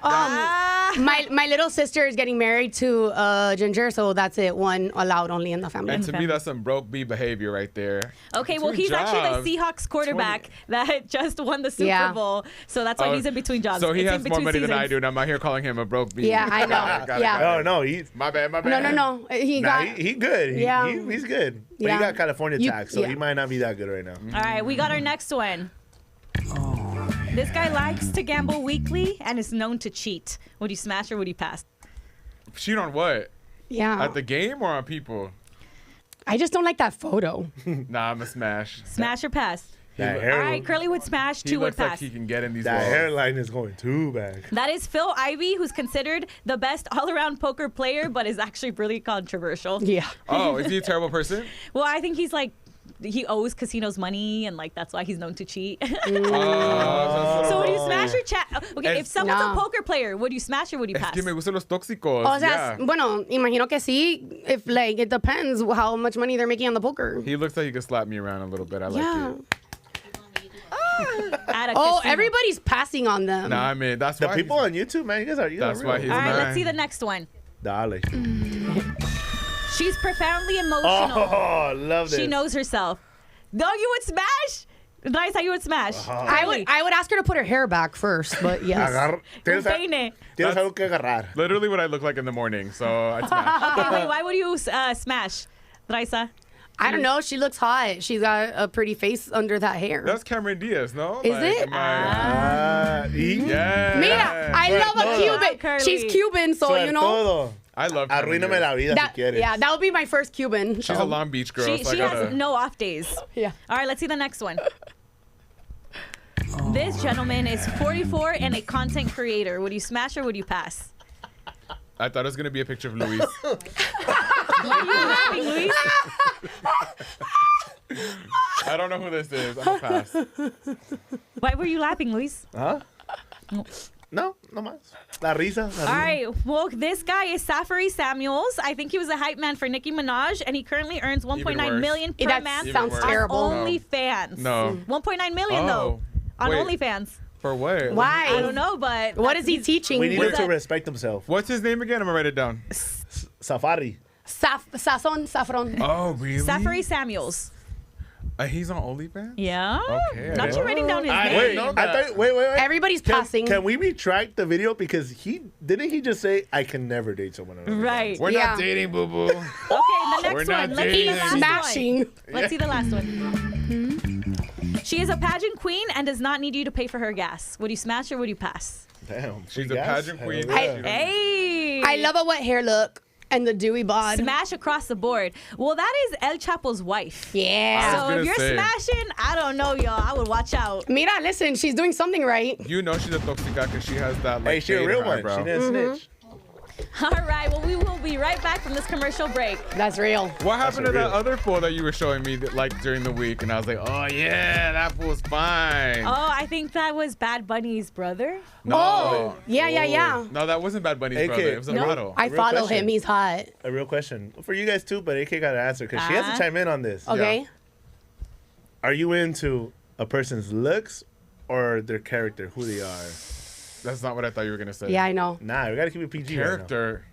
[SPEAKER 7] My little sister is getting married to Ginger, so that's it. One allowed only in the family.
[SPEAKER 5] And to me, that's some broke B behavior right there.
[SPEAKER 8] Okay, well, he's actually the Seahawks quarterback that just won the Super Bowl. So that's why he's in between jobs.
[SPEAKER 5] So he has more money than I do, and I'm out here calling him a broke B.
[SPEAKER 7] Yeah, I know.
[SPEAKER 6] No, he's...
[SPEAKER 5] My bad.
[SPEAKER 7] No. He
[SPEAKER 6] good.
[SPEAKER 7] Yeah.
[SPEAKER 6] He's good. But he got California tax, so he might not be that good right now.
[SPEAKER 8] All right, we got our next one. This guy likes to gamble weekly and is known to cheat. Would you smash or would you pass?
[SPEAKER 5] Cheat on what?
[SPEAKER 7] Yeah.
[SPEAKER 5] At the game or on people?
[SPEAKER 7] I just don't like that photo.
[SPEAKER 5] Nah, I'm a smash.
[SPEAKER 8] Smash or pass? All right, Curly would smash,
[SPEAKER 5] he
[SPEAKER 8] 2 would
[SPEAKER 5] looks like
[SPEAKER 8] pass.
[SPEAKER 5] he can get in these
[SPEAKER 6] That
[SPEAKER 5] walls.
[SPEAKER 6] hairline is going too bad.
[SPEAKER 8] That is Phil Ivey, who's considered the best all-around poker player, but is actually really controversial.
[SPEAKER 7] Yeah.
[SPEAKER 5] Oh, is he a terrible person?
[SPEAKER 8] Well, I think he's like, he owes casinos money, and like that's why he's known to cheat. So would you smash or chat? Okay, if someone's a poker player, would you smash or would you pass?
[SPEAKER 5] Es que me gustan los tóxicos.
[SPEAKER 7] O sea, bueno, imagino que sí. If like it depends how much money they're making on the poker.
[SPEAKER 5] He looks like he could slap me around a little bit. I like it.
[SPEAKER 7] Everybody's passing on them.
[SPEAKER 5] Nah, I mean that's
[SPEAKER 6] the
[SPEAKER 5] why
[SPEAKER 6] people on YouTube, man. You guys are
[SPEAKER 5] that's why he's
[SPEAKER 8] All right,
[SPEAKER 5] mine.
[SPEAKER 8] let's see the next one.
[SPEAKER 6] Dale.
[SPEAKER 8] She's profoundly emotional.
[SPEAKER 6] Oh, love this.
[SPEAKER 8] She knows herself. No, you would smash? Raiza, you would smash.
[SPEAKER 7] I would ask her to put her hair back first, but yes.
[SPEAKER 6] Tienes algo que agarrar.
[SPEAKER 5] Literally what I look like in the morning, so I'd smash.
[SPEAKER 8] Okay, wait, why would you smash, Raiza?
[SPEAKER 7] I don't know. She looks hot. She's got a pretty face under that hair.
[SPEAKER 5] That's Cameron Diaz, no?
[SPEAKER 7] Is it?
[SPEAKER 5] Yeah.
[SPEAKER 7] Mira, I love a Cuban. She's Cuban, so you know.
[SPEAKER 5] I love
[SPEAKER 6] Arruíname la vida si quieres.
[SPEAKER 7] Yeah, that would be my first Cuban.
[SPEAKER 5] She's a Long Beach girl.
[SPEAKER 8] She has no off days.
[SPEAKER 7] Yeah.
[SPEAKER 8] All right, let's see the next one. This gentleman is 44 and a content creator. Would you smash or would you pass?
[SPEAKER 5] I thought it was going to be a picture of Luis.
[SPEAKER 8] Why are you laughing, Luis?
[SPEAKER 5] I don't know who this is. I'm going to pass.
[SPEAKER 8] Why were you laughing, Luis?
[SPEAKER 6] Huh? No más. La risa.
[SPEAKER 8] All right. Well, this guy is Safari Samuels. I think he was a hype man for Nicki Minaj, and he currently earns 1.9 million per
[SPEAKER 7] that
[SPEAKER 8] man
[SPEAKER 7] sounds
[SPEAKER 8] on
[SPEAKER 7] terrible.
[SPEAKER 8] OnlyFans.
[SPEAKER 5] No.
[SPEAKER 8] 1.9 million though on OnlyFans.
[SPEAKER 5] For what?
[SPEAKER 7] Why?
[SPEAKER 8] I don't know, but
[SPEAKER 7] what is he teaching?
[SPEAKER 6] We need him to respect himself.
[SPEAKER 5] What's his name again? I'm gonna write it down.
[SPEAKER 6] Safari.
[SPEAKER 7] Saffron.
[SPEAKER 5] Oh, really?
[SPEAKER 8] Safari Samuels.
[SPEAKER 5] He's on OnlyFans?
[SPEAKER 8] Yeah.
[SPEAKER 5] Okay.
[SPEAKER 8] Not you writing down his name.
[SPEAKER 6] Wait.
[SPEAKER 7] Everybody's passing.
[SPEAKER 6] Can we retract the video because didn't he just say I can never date someone else?
[SPEAKER 8] Right.
[SPEAKER 5] We're not dating, boo boo.
[SPEAKER 8] Okay, the next one. Let's see the last
[SPEAKER 7] smashing.
[SPEAKER 8] one. Let's see the last one. She is a pageant queen and does not need you to pay for her gas. Would you smash or would you pass?
[SPEAKER 6] Damn.
[SPEAKER 5] She's a pageant queen.
[SPEAKER 8] Hey.
[SPEAKER 7] I love a wet hair look and the dewy bod.
[SPEAKER 8] Smash across the board. Well, that is El Chapo's wife.
[SPEAKER 7] Yeah.
[SPEAKER 8] So if you're smashing, I don't know, y'all. I would watch out.
[SPEAKER 7] Mira, listen, she's doing something right.
[SPEAKER 5] You know she's a toxica because she has that like.
[SPEAKER 6] Hey, she a real one.
[SPEAKER 5] Eyebrow.
[SPEAKER 6] She didn't snitch.
[SPEAKER 8] All right, well, we will be right back from this commercial break.
[SPEAKER 7] That's real.
[SPEAKER 5] What happened to that other fool that you were showing me like during the week? And I was like, oh yeah, that fool's fine.
[SPEAKER 8] Oh, I think that was Bad Bunny's brother.
[SPEAKER 5] No.
[SPEAKER 7] Oh, yeah.
[SPEAKER 5] No, that wasn't Bad Bunny's brother. It was a model.
[SPEAKER 7] I follow him. He's hot.
[SPEAKER 6] A real question for you guys too, but AK got to answer because she has to chime in on this.
[SPEAKER 7] Okay.
[SPEAKER 6] Yeah. Are you into a person's looks or their character, who they are?
[SPEAKER 5] That's not what I thought you were gonna say.
[SPEAKER 7] Yeah, I know.
[SPEAKER 6] Nah, we gotta keep it PG.
[SPEAKER 5] Character.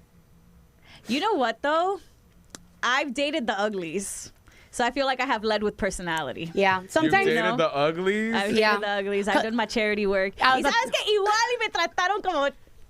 [SPEAKER 8] You know what though? I've dated the uglies. So I feel like I have led with personality.
[SPEAKER 7] Yeah. Sometimes
[SPEAKER 5] you dated the uglies?
[SPEAKER 8] I've dated the uglies. I've done my charity work. Y sabes que igual y me trataron como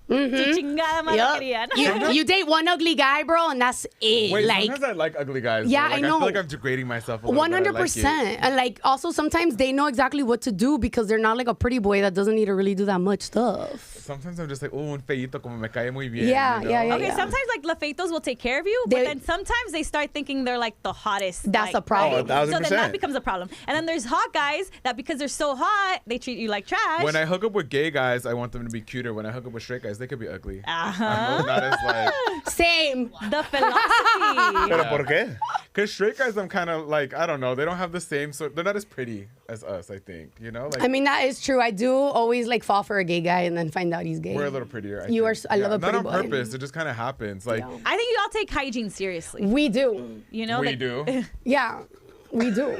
[SPEAKER 8] chingada madre querían.
[SPEAKER 7] You date one ugly guy, bro, and that's it.
[SPEAKER 5] Wait,
[SPEAKER 7] like,
[SPEAKER 5] sometimes I like ugly guys.
[SPEAKER 7] Yeah,
[SPEAKER 5] like,
[SPEAKER 7] I know.
[SPEAKER 5] I feel like I'm degrading myself a little
[SPEAKER 7] 100%. And like also sometimes they know exactly what to do because they're not like a pretty boy that doesn't need to really do that much stuff.
[SPEAKER 5] Sometimes I'm just like, oh, un feíto como me cae muy bien.
[SPEAKER 7] Yeah,
[SPEAKER 5] you know?
[SPEAKER 7] yeah.
[SPEAKER 8] Okay, sometimes like lafeitos will take care of you, but then sometimes they start thinking they're like the hottest.
[SPEAKER 7] That's
[SPEAKER 8] like,
[SPEAKER 7] a problem.
[SPEAKER 6] Oh,
[SPEAKER 8] so then that becomes a problem. And then there's hot guys that because they're so hot, they treat you like trash.
[SPEAKER 5] When I hook up with gay guys, I want them to be cuter. When I hook up with straight guys, they could be ugly.
[SPEAKER 8] Uh-huh.
[SPEAKER 5] I'm not as like...
[SPEAKER 7] Same.
[SPEAKER 8] The philosophy.
[SPEAKER 6] Pero por qué?
[SPEAKER 5] Because straight guys, I'm kind of like, I don't know. They don't have the same sort. They're not as pretty as us, I think. You know? Like,
[SPEAKER 7] I mean, that is true. I do always like fall for a gay guy and then find out he's gay.
[SPEAKER 5] we're a little prettier.
[SPEAKER 7] You are. I love a pretty
[SPEAKER 5] not on
[SPEAKER 7] boy.
[SPEAKER 5] purpose. It just kind of happens. Like
[SPEAKER 8] I think you all take hygiene seriously.
[SPEAKER 7] We do.
[SPEAKER 8] You know?
[SPEAKER 5] we
[SPEAKER 8] like,
[SPEAKER 5] do.
[SPEAKER 7] Yeah, we do.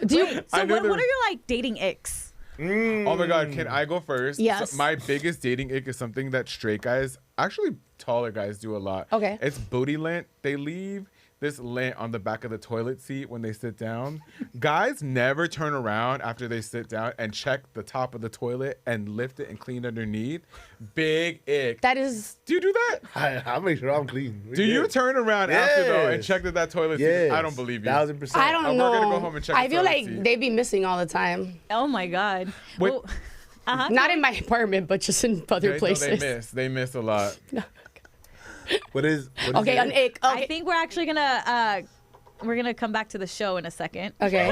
[SPEAKER 7] Do you?
[SPEAKER 8] So what are your like dating icks?
[SPEAKER 5] Oh my God, can I go first?
[SPEAKER 7] Yes.
[SPEAKER 5] So my biggest dating ick is something that straight guys, actually taller guys, do a lot.
[SPEAKER 7] Okay.
[SPEAKER 5] It's booty lint. They leave this lint on the back of the toilet seat when they sit down. Guys never turn around after they sit down and check the top of the toilet and lift it and clean underneath. Big ick.
[SPEAKER 7] That is.
[SPEAKER 5] Do you do that?
[SPEAKER 6] I'll make sure I'm clean.
[SPEAKER 5] Do you turn around after though and check that toilet seat? I don't believe you.
[SPEAKER 6] 1000%.
[SPEAKER 7] I don't know.
[SPEAKER 5] We're gonna go home and check.
[SPEAKER 7] I
[SPEAKER 5] the
[SPEAKER 7] feel
[SPEAKER 5] toilet
[SPEAKER 7] like
[SPEAKER 5] seat.
[SPEAKER 7] they be missing all the time.
[SPEAKER 8] Oh my God.
[SPEAKER 5] Wait.
[SPEAKER 8] Well,
[SPEAKER 7] Not in my apartment, but just in other places.
[SPEAKER 5] They miss a lot.
[SPEAKER 6] What is
[SPEAKER 7] Okay, an ick. Okay.
[SPEAKER 8] I think we're actually gonna come back to the show in a second.
[SPEAKER 7] Okay.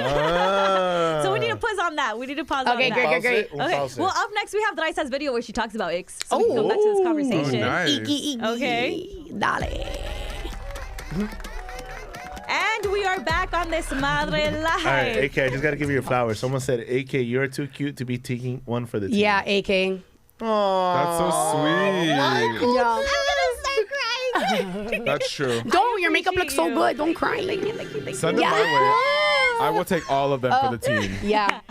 [SPEAKER 8] So we need to pause on that.
[SPEAKER 7] Okay,
[SPEAKER 8] on that.
[SPEAKER 7] great.
[SPEAKER 8] Okay. Well, up next we have Raiza's video where she talks about icks. So we can go back to this conversation.
[SPEAKER 5] Nice.
[SPEAKER 8] Okay.
[SPEAKER 7] Dale.
[SPEAKER 8] And we are back on Desmadre Live.
[SPEAKER 6] All right, AK, I just got to give you your flowers. Someone said, AK, you're too cute to be taking one for the team.
[SPEAKER 7] Yeah, AK.
[SPEAKER 6] Aww.
[SPEAKER 5] That's so sweet.
[SPEAKER 7] Yeah.
[SPEAKER 5] That's true.
[SPEAKER 7] Don't, your makeup looks so good. Don't cry.
[SPEAKER 5] Send them my way. I will take all of them for the team.
[SPEAKER 7] Yeah.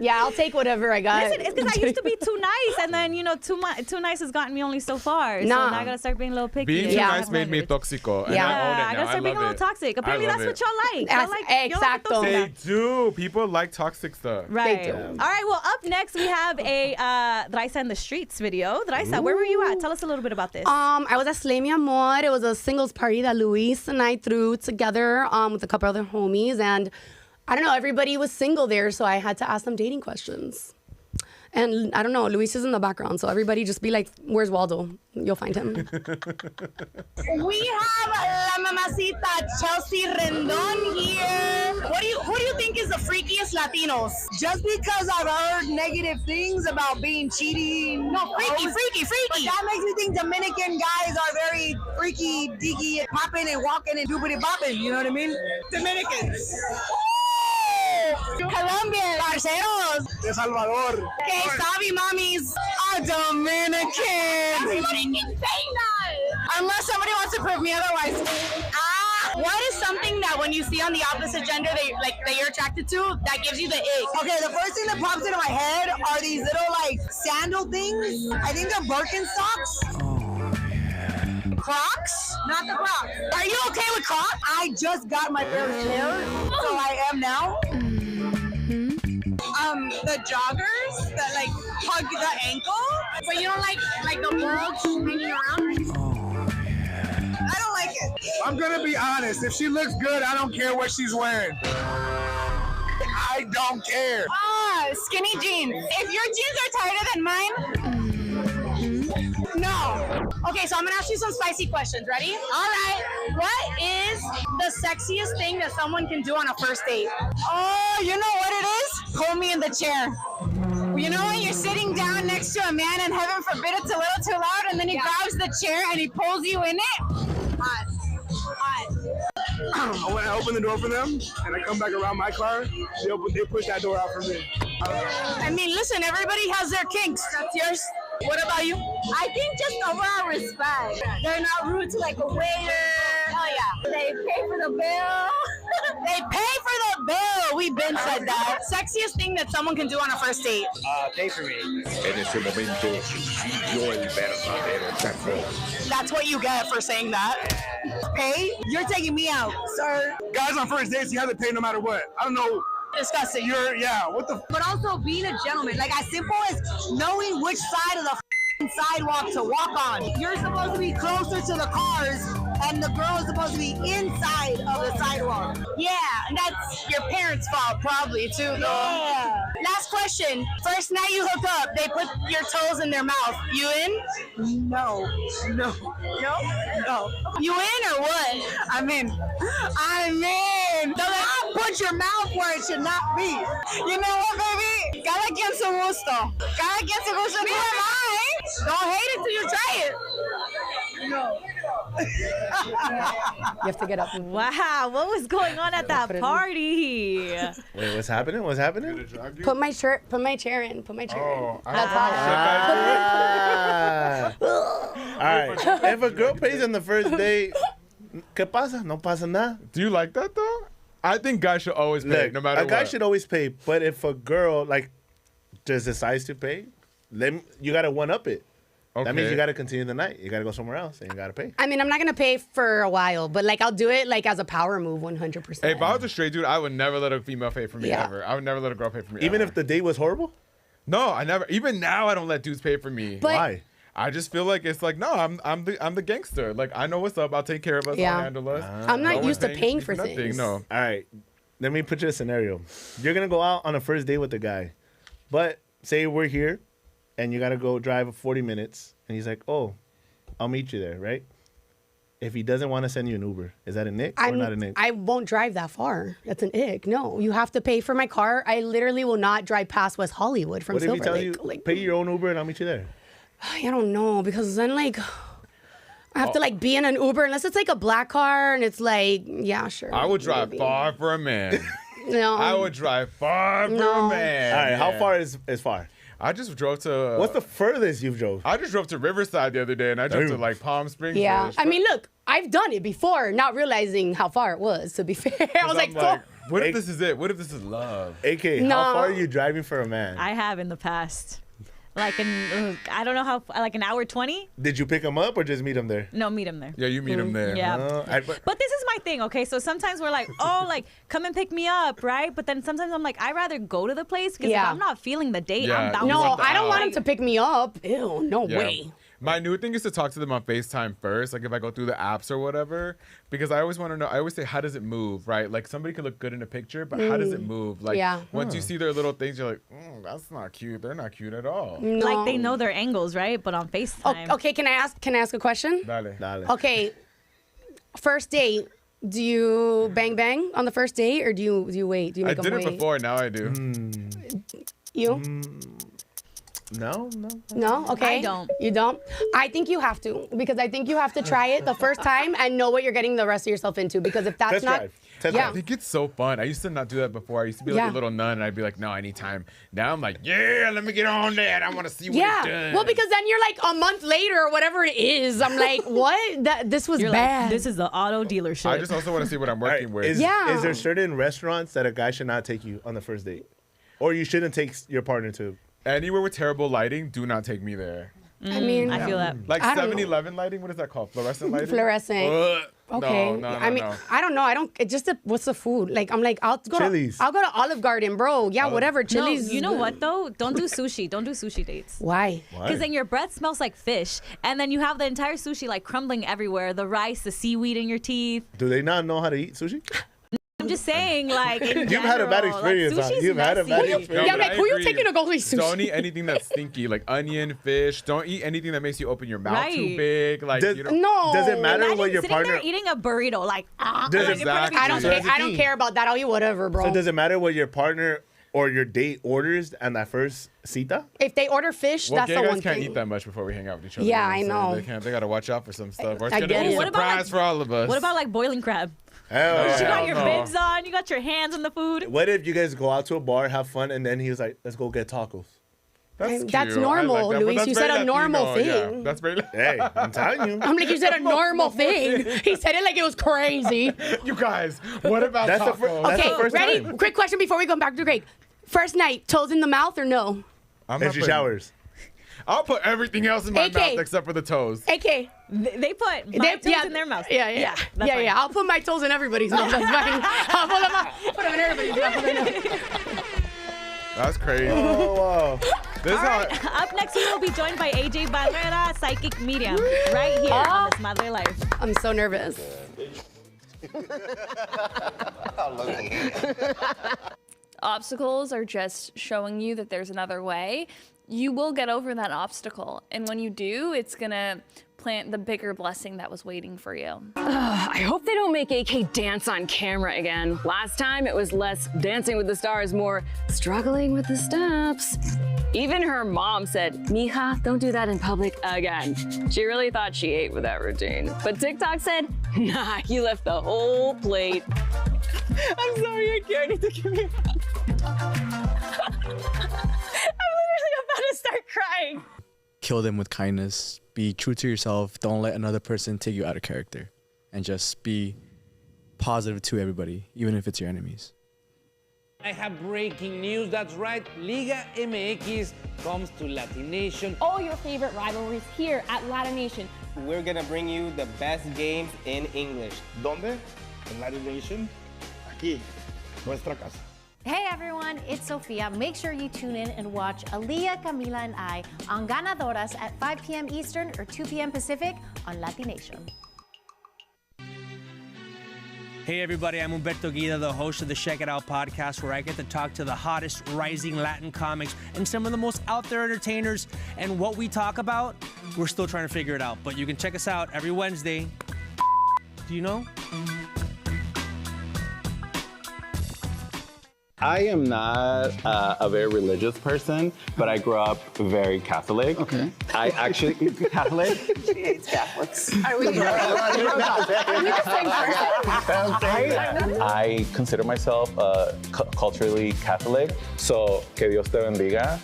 [SPEAKER 7] Yeah, I'll take whatever I got.
[SPEAKER 8] Listen, it's because I used to be too nice, and then too nice has gotten me only so far. So now I gotta start being a little picky.
[SPEAKER 5] Being too nice made me toxico. And
[SPEAKER 7] Yeah.
[SPEAKER 5] I own it now.
[SPEAKER 8] I gotta start being a little toxic. Apparently, that's what y'all like. Y'all like
[SPEAKER 7] Exacto.
[SPEAKER 5] They do. People like toxic stuff.
[SPEAKER 8] Right.
[SPEAKER 7] do.
[SPEAKER 8] All right. Well, up next we have a Raiza in the Streets video. Raiza, where were you at? Tell us a little bit about this.
[SPEAKER 7] I was at Slay Mi Amor. It was a singles party that Luis and I threw together with a couple other homies, and I don't know, everybody was single there, so I had to ask them dating questions. And I don't know, Luis is in the background, so everybody just be like, where's Waldo? You'll find him.
[SPEAKER 11] We have La Mamacita Chelsea Rendon here. Who do you think is the freakiest Latinos? Just because I've heard negative things about being cheating. No, freaky. But that makes me think Dominican guys are very freaky, diggy, popping and walking and doobity bopping. You know what I mean? Dominicans. Colombian, parceros.
[SPEAKER 12] De Salvador.
[SPEAKER 11] Okay, Savi mommies are Dominican. Everybody can say that. Unless somebody wants to prove me otherwise. What is something that when you see on the opposite gender that you're attracted to that gives you the ick? Okay, the first thing that pops into my head are these little like sandal things. I think they're Birkenstocks. Crocs? Not the Crocs. Are you okay with Crocs? I just got my fair share, so I am now. The joggers that like hug the ankle, but you don't like the bulge hanging around. I don't like it.
[SPEAKER 12] I'm gonna be honest. If she looks good, I don't care what she's wearing. I don't care.
[SPEAKER 11] Skinny jeans. If your jeans are tighter than mine, no. Okay, so I'm gonna ask you some spicy questions. Ready? All right. What is the sexiest thing that someone can do on a first date? Oh, you know what it is? Pull me in the chair. You know when you're sitting down next to a man and heaven forbid it's a little too loud and then he grabs the chair and he pulls you in it? Hot.
[SPEAKER 12] When I open the door for them and I come back around my car, they push that door out for me.
[SPEAKER 11] I mean, listen, everybody has their kinks. That's yours. What about you? I think just overall respect. They're not rude to like a waiter. Oh yeah. They pay for the bill. They pay for the bill. We've been said that. Sexiest thing that someone can do on a first date.
[SPEAKER 12] Pay for me.
[SPEAKER 11] That's what you get for saying that. Pay? You're taking me out, sir.
[SPEAKER 12] Guys on first dates, you have to pay no matter what. I don't know.
[SPEAKER 11] Disgusting.
[SPEAKER 12] What the?
[SPEAKER 11] But also being a gentleman, like as simple as knowing which side of the sidewalk to walk on. You're supposed to be closer to the cars, and the girl is supposed to be inside of the sidewalk. Yeah, and that's your parents' fault probably too, though. Yeah. Last question. First night you hook up, they put your toes in their mouth. You in?
[SPEAKER 12] No.
[SPEAKER 11] No. You in or what?
[SPEAKER 12] I'm in.
[SPEAKER 11] So then put your mouth where it should not be. You know what, baby? Cada quien su gusto. Cada quien su gusto. Who am I? Don't hate it till you try it. No.
[SPEAKER 7] You have to get up.
[SPEAKER 8] Wow, what was going on at that party?
[SPEAKER 6] Wait, what's happening? What's happening?
[SPEAKER 7] Put my chair in. That's all.
[SPEAKER 6] All right. If a girl pays on the first date, ¿qué pasa? No pasa nada.
[SPEAKER 5] Do you like that though? I think guys should always pay,
[SPEAKER 6] Look,
[SPEAKER 5] no matter what.
[SPEAKER 6] A guy should always pay, but if a girl, like, just decides to pay, then you got to one-up it.
[SPEAKER 5] Okay.
[SPEAKER 6] That means you got to continue the night. You got to go somewhere else, and you got to pay.
[SPEAKER 7] I mean, I'm not gonna pay for a while, but like I'll do it like as a power move, 100%.
[SPEAKER 5] Hey, if I was a straight dude, I would never let a female pay for me ever. I would never let a girl pay for me.
[SPEAKER 6] Even
[SPEAKER 5] ever.
[SPEAKER 6] if the date was horrible.
[SPEAKER 5] No, I never. Even now, I don't let dudes pay for me.
[SPEAKER 7] But-
[SPEAKER 6] Why?
[SPEAKER 5] I just feel like it's like no, I'm the gangster. Like I know what's up. I'll take care of us.
[SPEAKER 7] Yeah.
[SPEAKER 5] I'll handle us.
[SPEAKER 7] I'm not
[SPEAKER 5] No
[SPEAKER 7] used
[SPEAKER 5] one
[SPEAKER 7] to paying
[SPEAKER 5] me
[SPEAKER 7] for
[SPEAKER 5] nothing.
[SPEAKER 7] things.
[SPEAKER 5] No.
[SPEAKER 6] All right, let me put you a scenario. You're gonna go out on a first date with the guy, but say we're here, and you gotta go drive 40 minutes, and he's like, "Oh, I'll meet you there," right? If he doesn't want to send you an Uber, is that an ick or not an ick?
[SPEAKER 7] I won't drive that far. That's an ick. No, you have to pay for my car. I literally will not drive past West Hollywood from
[SPEAKER 6] What if
[SPEAKER 7] Silver
[SPEAKER 6] he tells
[SPEAKER 7] Lake.
[SPEAKER 6] you,
[SPEAKER 7] Like,
[SPEAKER 6] pay your own Uber and I'll meet you there?
[SPEAKER 7] I don't know because then like I have to like be in an Uber unless it's like a black car and it's like yeah sure.
[SPEAKER 5] I would drive
[SPEAKER 7] maybe.
[SPEAKER 5] far for a man.
[SPEAKER 7] No,
[SPEAKER 5] I would drive far for
[SPEAKER 7] No.
[SPEAKER 5] a man.
[SPEAKER 6] All right, how
[SPEAKER 5] Yeah.
[SPEAKER 6] far is far?
[SPEAKER 5] I just drove to.
[SPEAKER 6] What's the furthest you've drove?
[SPEAKER 5] I just drove to Riverside the other day, and I drove to
[SPEAKER 6] Damn.
[SPEAKER 5] like Palm Springs.
[SPEAKER 7] Yeah, I mean look, I've done it before, not realizing how far it was. To be fair, I was like, oh.
[SPEAKER 5] what if this is it? What if this is love?
[SPEAKER 6] AK,
[SPEAKER 7] No.
[SPEAKER 6] how far are you driving for a man?
[SPEAKER 8] I have in the past. Like I don't know how, like an hour 20?
[SPEAKER 6] Did you pick him up or just meet him there?
[SPEAKER 8] No, meet him there.
[SPEAKER 5] Yeah, you meet him there.
[SPEAKER 8] Yeah.
[SPEAKER 6] But
[SPEAKER 8] this is my thing, okay? So sometimes we're like, oh, like, come and pick me up, right? But then sometimes I'm like, I'd rather go to the place because
[SPEAKER 7] Yeah.
[SPEAKER 8] if I'm not feeling the date,
[SPEAKER 5] Yeah,
[SPEAKER 8] I'm down.
[SPEAKER 7] No,
[SPEAKER 5] want the
[SPEAKER 7] I don't want
[SPEAKER 5] out.
[SPEAKER 7] him to pick me up. Ew, no
[SPEAKER 5] Yeah.
[SPEAKER 7] way.
[SPEAKER 5] My new thing is to talk to them on FaceTime first, like if I go through the apps or whatever, because I always want to know. I always say, how does it move, right? Like somebody could look good in a picture, but how does it move? Like
[SPEAKER 7] Yeah.
[SPEAKER 5] once you see their little things, you're like, that's not cute. They're not cute at all.
[SPEAKER 7] No.
[SPEAKER 8] Like they know their angles, right? But on FaceTime.
[SPEAKER 7] Okay, can I ask a question?
[SPEAKER 5] Dale.
[SPEAKER 7] Okay, first date. Do you bang bang on the first date, or do you wait? Do you
[SPEAKER 5] I
[SPEAKER 7] make them
[SPEAKER 5] did
[SPEAKER 7] wait?
[SPEAKER 5] it before. Now I do.
[SPEAKER 7] You?
[SPEAKER 6] No.
[SPEAKER 7] No? Okay.
[SPEAKER 8] I don't.
[SPEAKER 7] You don't? I think you have to because I think you have to try it the first time and know what you're getting the rest of yourself into because if that's
[SPEAKER 6] Test
[SPEAKER 7] not
[SPEAKER 6] drive. Test
[SPEAKER 7] yeah.
[SPEAKER 5] I think it's so fun. I used to not do that before. I used to be like
[SPEAKER 7] Yeah.
[SPEAKER 5] a little nun, and I'd be like, no, I need time. Now I'm like, yeah, let me get on that. I want to see what
[SPEAKER 7] Yeah.
[SPEAKER 5] it does.
[SPEAKER 7] Well, because then you're like a month later or whatever it is. I'm like, what? This was
[SPEAKER 8] You're
[SPEAKER 7] bad.
[SPEAKER 8] like, this is the auto dealership.
[SPEAKER 5] I just also want to see what I'm working with.
[SPEAKER 6] Is
[SPEAKER 7] Yeah.
[SPEAKER 6] there certain restaurants that a guy should not take you on the first date? Or you shouldn't take your partner to?
[SPEAKER 5] Anywhere with terrible lighting, do not take me there.
[SPEAKER 7] I mean,
[SPEAKER 8] I feel that.
[SPEAKER 5] Like
[SPEAKER 7] I don't know.
[SPEAKER 5] 7-Eleven lighting, what is that called? Fluorescent lighting?
[SPEAKER 7] Fluorescent.
[SPEAKER 5] Ugh.
[SPEAKER 7] Okay.
[SPEAKER 5] No,
[SPEAKER 7] I mean,
[SPEAKER 5] no.
[SPEAKER 7] I don't know. I don't. It just what's the food? Like I'm like I'll go.
[SPEAKER 6] Chili's.
[SPEAKER 7] I'll go to Olive Garden, bro. Yeah, whatever.
[SPEAKER 8] No,
[SPEAKER 7] Chili's.
[SPEAKER 8] you know what though? Don't do sushi. Don't do sushi dates.
[SPEAKER 7] Why?
[SPEAKER 8] Because then your breath smells like fish, and then you have the entire sushi like crumbling everywhere. The rice, the seaweed in your teeth.
[SPEAKER 6] Do they not know how to eat sushi?
[SPEAKER 8] I'm just saying, like in
[SPEAKER 6] You've had a bad
[SPEAKER 8] general,
[SPEAKER 6] experience,
[SPEAKER 8] Like,
[SPEAKER 6] huh?
[SPEAKER 8] sushi's
[SPEAKER 6] You've had a bad
[SPEAKER 8] messy.
[SPEAKER 6] experience.
[SPEAKER 7] Yeah,
[SPEAKER 5] but
[SPEAKER 7] like
[SPEAKER 5] I
[SPEAKER 7] who you
[SPEAKER 5] agree.
[SPEAKER 7] taking to go eat sushi?
[SPEAKER 5] Don't eat anything that's stinky, like onion, fish. Don't eat anything that makes you open your mouth too
[SPEAKER 8] Right.
[SPEAKER 5] big. Like
[SPEAKER 6] Does-
[SPEAKER 5] you don't.
[SPEAKER 7] No.
[SPEAKER 6] Does it matter
[SPEAKER 8] Imagine
[SPEAKER 6] what your
[SPEAKER 8] sitting
[SPEAKER 6] partner?
[SPEAKER 8] there eating a burrito, like
[SPEAKER 6] Does
[SPEAKER 8] like,
[SPEAKER 6] it
[SPEAKER 8] in front of
[SPEAKER 5] exactly-
[SPEAKER 8] each
[SPEAKER 7] I don't
[SPEAKER 8] other.
[SPEAKER 7] care. I don't care about that. I'll eat whatever, bro.
[SPEAKER 6] So does it matter what your partner or your date orders on that first cita?
[SPEAKER 7] If they order fish,
[SPEAKER 5] Well,
[SPEAKER 7] that's
[SPEAKER 5] gay
[SPEAKER 7] the
[SPEAKER 5] guys
[SPEAKER 7] one
[SPEAKER 5] can't
[SPEAKER 7] thing.
[SPEAKER 5] eat that much before we hang out with each other.
[SPEAKER 7] Yeah,
[SPEAKER 5] you
[SPEAKER 7] I
[SPEAKER 5] what I'm
[SPEAKER 7] know.
[SPEAKER 5] saying? They can't. They gotta watch out for some stuff. Or it's
[SPEAKER 7] I
[SPEAKER 5] gonna
[SPEAKER 7] get
[SPEAKER 5] be
[SPEAKER 7] it.
[SPEAKER 5] a
[SPEAKER 8] What about, like-
[SPEAKER 5] surprise for all of us.
[SPEAKER 8] What about like boiling crab?
[SPEAKER 6] Hell
[SPEAKER 5] No.
[SPEAKER 8] You
[SPEAKER 6] yeah.
[SPEAKER 8] got your
[SPEAKER 5] no.
[SPEAKER 8] bibs on, you got your hands on the food.
[SPEAKER 6] What if you guys go out to a bar, have fun, and then he was like, "Let's go get tacos."
[SPEAKER 5] That's
[SPEAKER 7] That's
[SPEAKER 5] cute.
[SPEAKER 7] normal,
[SPEAKER 5] I like that, but
[SPEAKER 7] Luis.
[SPEAKER 5] that's
[SPEAKER 7] You said
[SPEAKER 5] very
[SPEAKER 7] a normal
[SPEAKER 5] Latino, yeah.
[SPEAKER 7] thing.
[SPEAKER 5] That's very.
[SPEAKER 6] Hey, I'm telling you.
[SPEAKER 7] I'm like, you said a normal thing. He said it like it was crazy.
[SPEAKER 5] You guys, what about
[SPEAKER 6] That's the
[SPEAKER 5] tacos?
[SPEAKER 6] fir- that's
[SPEAKER 7] Okay,
[SPEAKER 6] the first
[SPEAKER 7] ready?
[SPEAKER 6] time.
[SPEAKER 7] Quick question before we go back to Greg. First night, toes in the mouth or no?
[SPEAKER 5] I'm
[SPEAKER 6] If
[SPEAKER 5] not
[SPEAKER 6] she
[SPEAKER 5] putting-
[SPEAKER 6] showers.
[SPEAKER 5] I'll put everything else in my
[SPEAKER 7] AK.
[SPEAKER 5] mouth except for the toes.
[SPEAKER 7] AK.
[SPEAKER 8] They put my toes in their mouth.
[SPEAKER 7] Yeah.
[SPEAKER 8] that's fine.
[SPEAKER 7] I'll put my toes in everybody's mouth. That's fine. I'll put them in everybody's mouth.
[SPEAKER 5] That's crazy.
[SPEAKER 6] Oh wow.
[SPEAKER 5] This is how.
[SPEAKER 8] Up next, we will be joined by AJ Barrera, psychic medium, right here on Desmadre Life.
[SPEAKER 7] I'm so nervous.
[SPEAKER 13] Obstacles are just showing you that there's another way. You will get over that obstacle. And when you do, it's gonna plant the bigger blessing that was waiting for you.
[SPEAKER 14] I hope they don't make AK dance on camera again. Last time it was less dancing with the stars, more struggling with the steps. Even her mom said, Mija, don't do that in public again. She really thought she ate with that routine. But TikTok said, nah, you left the whole plate. I'm sorry, I can't. I need to give me I'm literally about to start crying.
[SPEAKER 15] Kill them with kindness. Be true to yourself. Don't let another person take you out of character. And just be positive to everybody, even if it's your enemies.
[SPEAKER 16] I have breaking news. That's right. Liga MX comes to LatiNation.
[SPEAKER 17] All your favorite rivalries here at LatiNation.
[SPEAKER 18] We're gonna bring you the best games in English.
[SPEAKER 19] ¿Dónde? En LatiNation. Aquí, nuestra casa.
[SPEAKER 20] Hey everyone, it's Sophia. Make sure you tune in and watch Aaliyah, Camila, and I on Ganadoras at 5 p.m. Eastern or 2 p.m. Pacific on LatiNation.
[SPEAKER 16] Hey everybody, I'm Humberto Guida, the host of the Check It Out podcast, where I get to talk to the hottest rising Latin comics and some of the most out there entertainers. And what we talk about, we're still trying to figure it out. But you can check us out every Wednesday. Do you know?
[SPEAKER 21] I am not a very religious person, but I grew up very Catholic. Okay. I actually Catholic.
[SPEAKER 22] She hates Catholics.
[SPEAKER 7] Are we the same person?
[SPEAKER 21] I consider myself culturally Catholic. So que Dios te bendiga.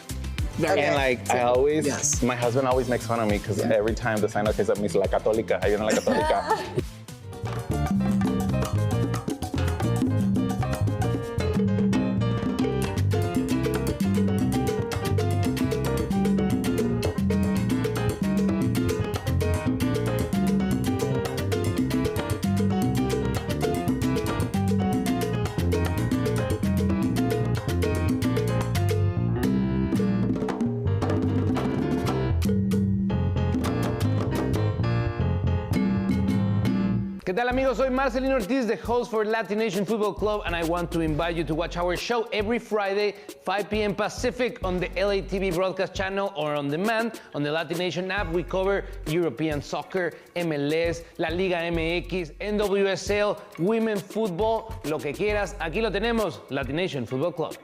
[SPEAKER 21] And like I always, my husband always makes fun of me because every time the sign says me la católica, ayúdame la católica.
[SPEAKER 16] ¿Qué tal amigos? Soy Marcelino Ortiz, the host for LatiNation Football Club, and I want to invite you to watch our show every Friday, 5 p.m. Pacific on the LA TV broadcast channel or on demand on the LatiNation app. We cover European soccer, MLS, La Liga MX, NWSL, women football, lo que quieras. Aquí lo tenemos, LatiNation Football Club.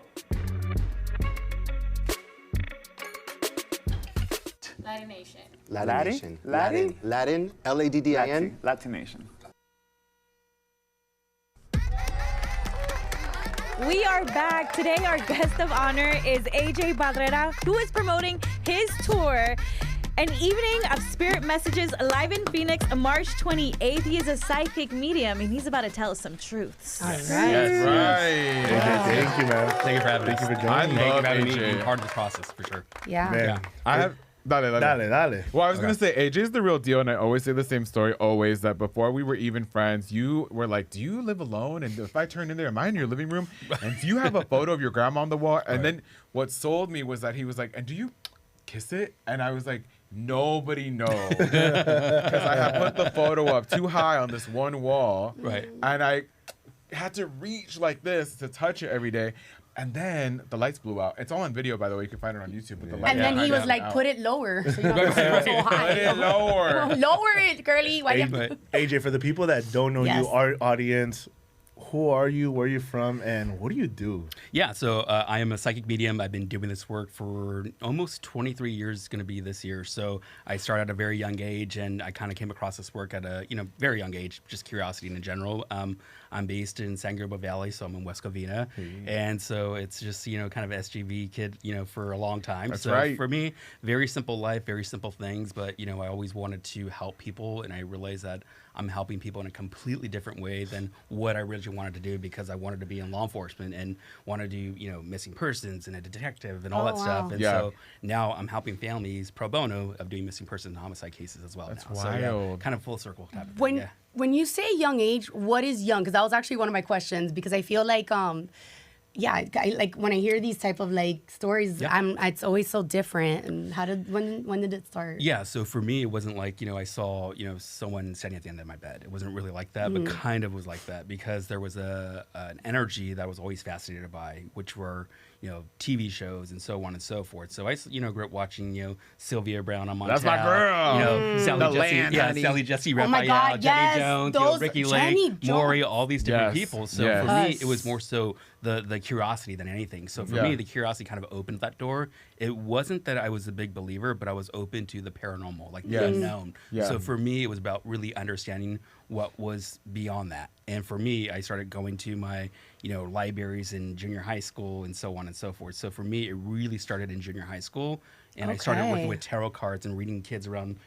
[SPEAKER 13] LatiNation.
[SPEAKER 23] LatiNation.
[SPEAKER 22] Latin?
[SPEAKER 23] Latin. LADDIN.
[SPEAKER 22] LatiNation.
[SPEAKER 8] We are back. Today, our guest of honor is AJ Barrera, who is promoting his tour, An Evening of Spirit Messages, live in Phoenix, March 28th. He is a psychic medium, and he's about to tell us some truths.
[SPEAKER 7] All right.
[SPEAKER 5] That's right.
[SPEAKER 6] AJ, thank you, man.
[SPEAKER 24] Thank you for having me.
[SPEAKER 6] Thank you for joining
[SPEAKER 5] I
[SPEAKER 6] me.
[SPEAKER 24] Thank you
[SPEAKER 5] love
[SPEAKER 24] for having me.
[SPEAKER 5] AJ.
[SPEAKER 24] Being part of the process, for sure.
[SPEAKER 7] Yeah.
[SPEAKER 6] Man.
[SPEAKER 5] I have. Dale.
[SPEAKER 6] Dale.
[SPEAKER 5] Well, I was gonna say AJ's the real deal, and I always say the same story. Always that before we were even friends, you were like, "Do you live alone?" And if I turn in there, am I in your living room? And do you have a photo of your grandma on the wall? And then what sold me was that he was like, "And do you kiss it?" And I was like, "Nobody knows," because I had put the photo up too high on this one wall,
[SPEAKER 24] Right.
[SPEAKER 5] and I had to reach like this to touch it every day. And then the lights blew out. It's all on video, by the way. You can find it on YouTube. But the lights
[SPEAKER 7] And then he was like,
[SPEAKER 5] out.
[SPEAKER 7] put it lower. So you don't have to so high.
[SPEAKER 5] Put it lower.
[SPEAKER 7] Lower it, Curly. Why
[SPEAKER 6] AJ, for the people that don't know
[SPEAKER 7] Yes.
[SPEAKER 6] you, our audience, who are you, where are you from, and what do you do?
[SPEAKER 24] Yeah, so I am a psychic medium. I've been doing this work for almost 23 years. It's going to be this year. So I started at a very young age, and I kind of came across this work at a very young age, just curiosity in general. I'm based in San Gabriel Valley, so I'm in West Covina. And so it's just, kind of SGV kid, for a long time.
[SPEAKER 5] That's
[SPEAKER 24] so
[SPEAKER 5] right.
[SPEAKER 24] For me, very simple life, very simple things. But, I always wanted to help people, and I realized that I'm helping people in a completely different way than what I originally wanted to do, because I wanted to be in law enforcement and wanted to do, missing persons and a detective and all that stuff. And so now I'm helping families pro bono of doing missing persons and homicide cases as well.
[SPEAKER 5] That's
[SPEAKER 24] now.
[SPEAKER 5] wild.
[SPEAKER 24] So, yeah, kind of full circle type of thing.
[SPEAKER 7] When you say young age, what is young? Because that was actually one of my questions. Because I feel like, like when I hear these type of like stories, it's always so different. And when did it start?
[SPEAKER 24] Yeah, so for me, it wasn't like, I saw, someone standing at the end of my bed. It wasn't really like that, but kind of was like that, because there was an energy that I was always fascinated by, which were, TV shows and so on and so forth. So I, grew up watching, Sylvia Brown on Montel.
[SPEAKER 5] That's my girl.
[SPEAKER 24] Sally Jesse,
[SPEAKER 7] Oh my
[SPEAKER 24] Raphael,
[SPEAKER 7] God,
[SPEAKER 24] Jenny
[SPEAKER 7] yes,
[SPEAKER 24] Jones,
[SPEAKER 7] those
[SPEAKER 24] Ricky
[SPEAKER 7] Jenny
[SPEAKER 24] Lake,
[SPEAKER 7] Jones.
[SPEAKER 24] Maury, all these different people. So for me, it was more so the curiosity than anything. So for me, the curiosity kind of opened that door. It wasn't that I was a big believer, but I was open to the paranormal, like the unknown. So for me, it was about really understanding what was beyond that. And for me, I started going to my, libraries in junior high school and so on and so forth. So for me, it really started in junior high school. And I started working with tarot cards and reading kids around,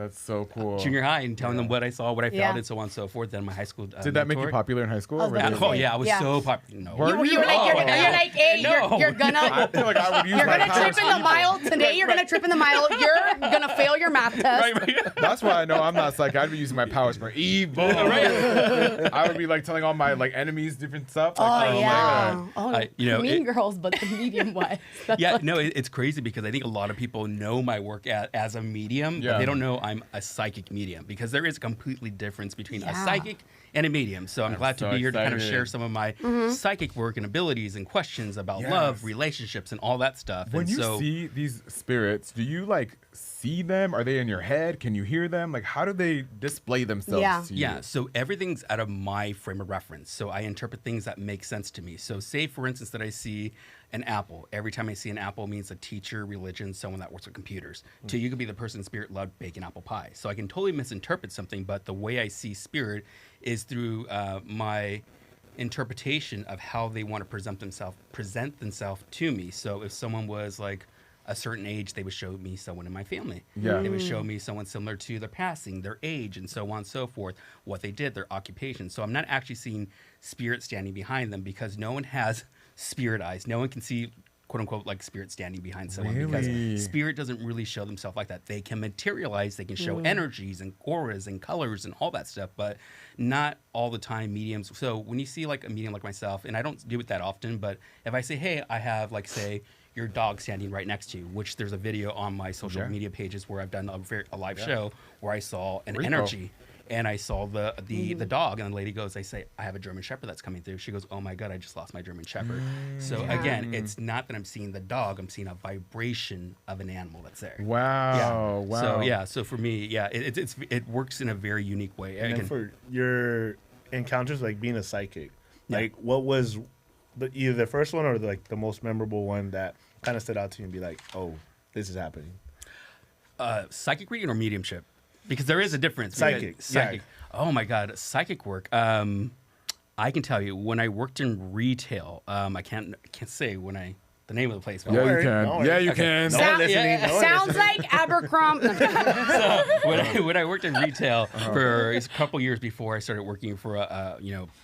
[SPEAKER 5] That's so cool.
[SPEAKER 24] Junior high and telling them what I saw, what I felt, and so on and so forth. Then my high school.
[SPEAKER 5] Did that make you popular in high school?
[SPEAKER 24] Oh yeah, I was so popular. No,
[SPEAKER 7] you were like, hey, you're gonna,
[SPEAKER 5] I feel like I would use
[SPEAKER 7] you're
[SPEAKER 5] my
[SPEAKER 7] gonna
[SPEAKER 5] powers
[SPEAKER 7] trip in the mile today. You're gonna trip in the mile. You're gonna fail your math test.
[SPEAKER 5] That's why I know I'm not psychic. I'd be using my powers for evil. I would be like telling all my like enemies different stuff. Like,
[SPEAKER 7] Mean Girls, but the medium wise.
[SPEAKER 24] It's crazy because I think a lot of people know my work as a medium, but they don't know I'm a psychic medium because there is a completely difference between a psychic and a medium. So I'm glad to be here to kind of share some of my psychic work and abilities and questions about love, relationships, and all that stuff.
[SPEAKER 5] When you see these spirits, do you like see them? Are they in your head? Can you hear them? Like, how do they display themselves to you?
[SPEAKER 24] Yeah, so everything's out of my frame of reference. So I interpret things that make sense to me. So say, for instance, that I see an apple. Every time I see an apple means a teacher, religion, someone that works with computers. So you could be the person in spirit loved baking apple pie. So I can totally misinterpret something, but the way I see spirit is through my interpretation of how they want to present themselves to me. So if someone was like a certain age, they would show me someone in my family. They would show me someone similar to their passing, their age, and so on and so forth, what they did, their occupation. So I'm not actually seeing spirit standing behind them because no one has spirit eyes. No one can see, quote unquote, like spirit standing behind someone because spirit doesn't really show themselves like that. They can materialize, they can show energies and auras and colors and all that stuff, but not all the time mediums. So when you see like a medium like myself, and I don't do it that often, but if I say, hey, I have like, say, your dog standing right next to you, which there's a video on my social media pages where I've done a live show where I saw an energy and I saw the dog, and the lady goes, I say, I have a German Shepherd that's coming through. She goes, oh my God, I just lost my German Shepherd. So again, it's not that I'm seeing the dog, I'm seeing a vibration of an animal that's there.
[SPEAKER 5] Wow.
[SPEAKER 24] So for me, it works in a very unique way.
[SPEAKER 6] And then for your encounters, like being a psychic, like what was either the first one or the most memorable one that kind of stood out to you and be like, oh, this is happening?
[SPEAKER 24] Psychic reading or mediumship? Because there is a difference.
[SPEAKER 6] Psychic.
[SPEAKER 24] Yeah. Oh my God, psychic work. I can tell you when I worked in retail. I can't say the name of the place.
[SPEAKER 5] Yeah, you can. Yeah, you can.
[SPEAKER 7] Sounds like Abercrombie.
[SPEAKER 24] So when I worked in retail for a couple years before I started working for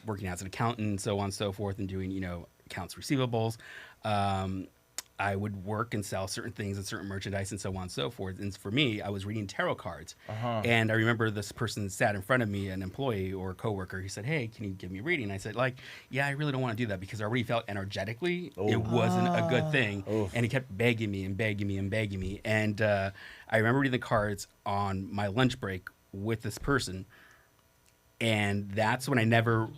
[SPEAKER 24] working as an accountant and so on and so forth and doing accounts receivables. I would work and sell certain things and certain merchandise and so on and so forth. And for me, I was reading tarot cards. And I remember this person sat in front of me, an employee or a coworker. He said, hey, can you give me a reading? And I said, I really don't want to do that because I already felt energetically it wasn't a good thing. And he kept begging me and begging me and begging me. And I remember reading the cards on my lunch break with this person. And that's when I never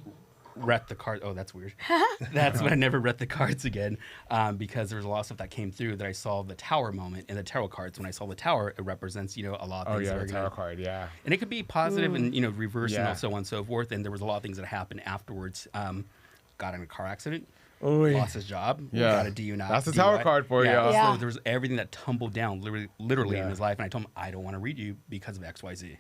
[SPEAKER 24] read the card. Oh, that's weird. That's when I never read the cards again because there was a lot of stuff that came through that I saw the tower moment in the tarot cards. When I saw the tower, it represents, a lot of things.
[SPEAKER 5] Oh, yeah, the tarot card, yeah.
[SPEAKER 24] And it could be positive and, reverse and so on and so forth. And there was a lot of things that happened afterwards. Got in a car accident. Lost his job. Got a DUI.
[SPEAKER 5] That's the tower card for you.
[SPEAKER 24] So there was everything that tumbled down literally in his life. And I told him, I don't want to read you because of XYZ.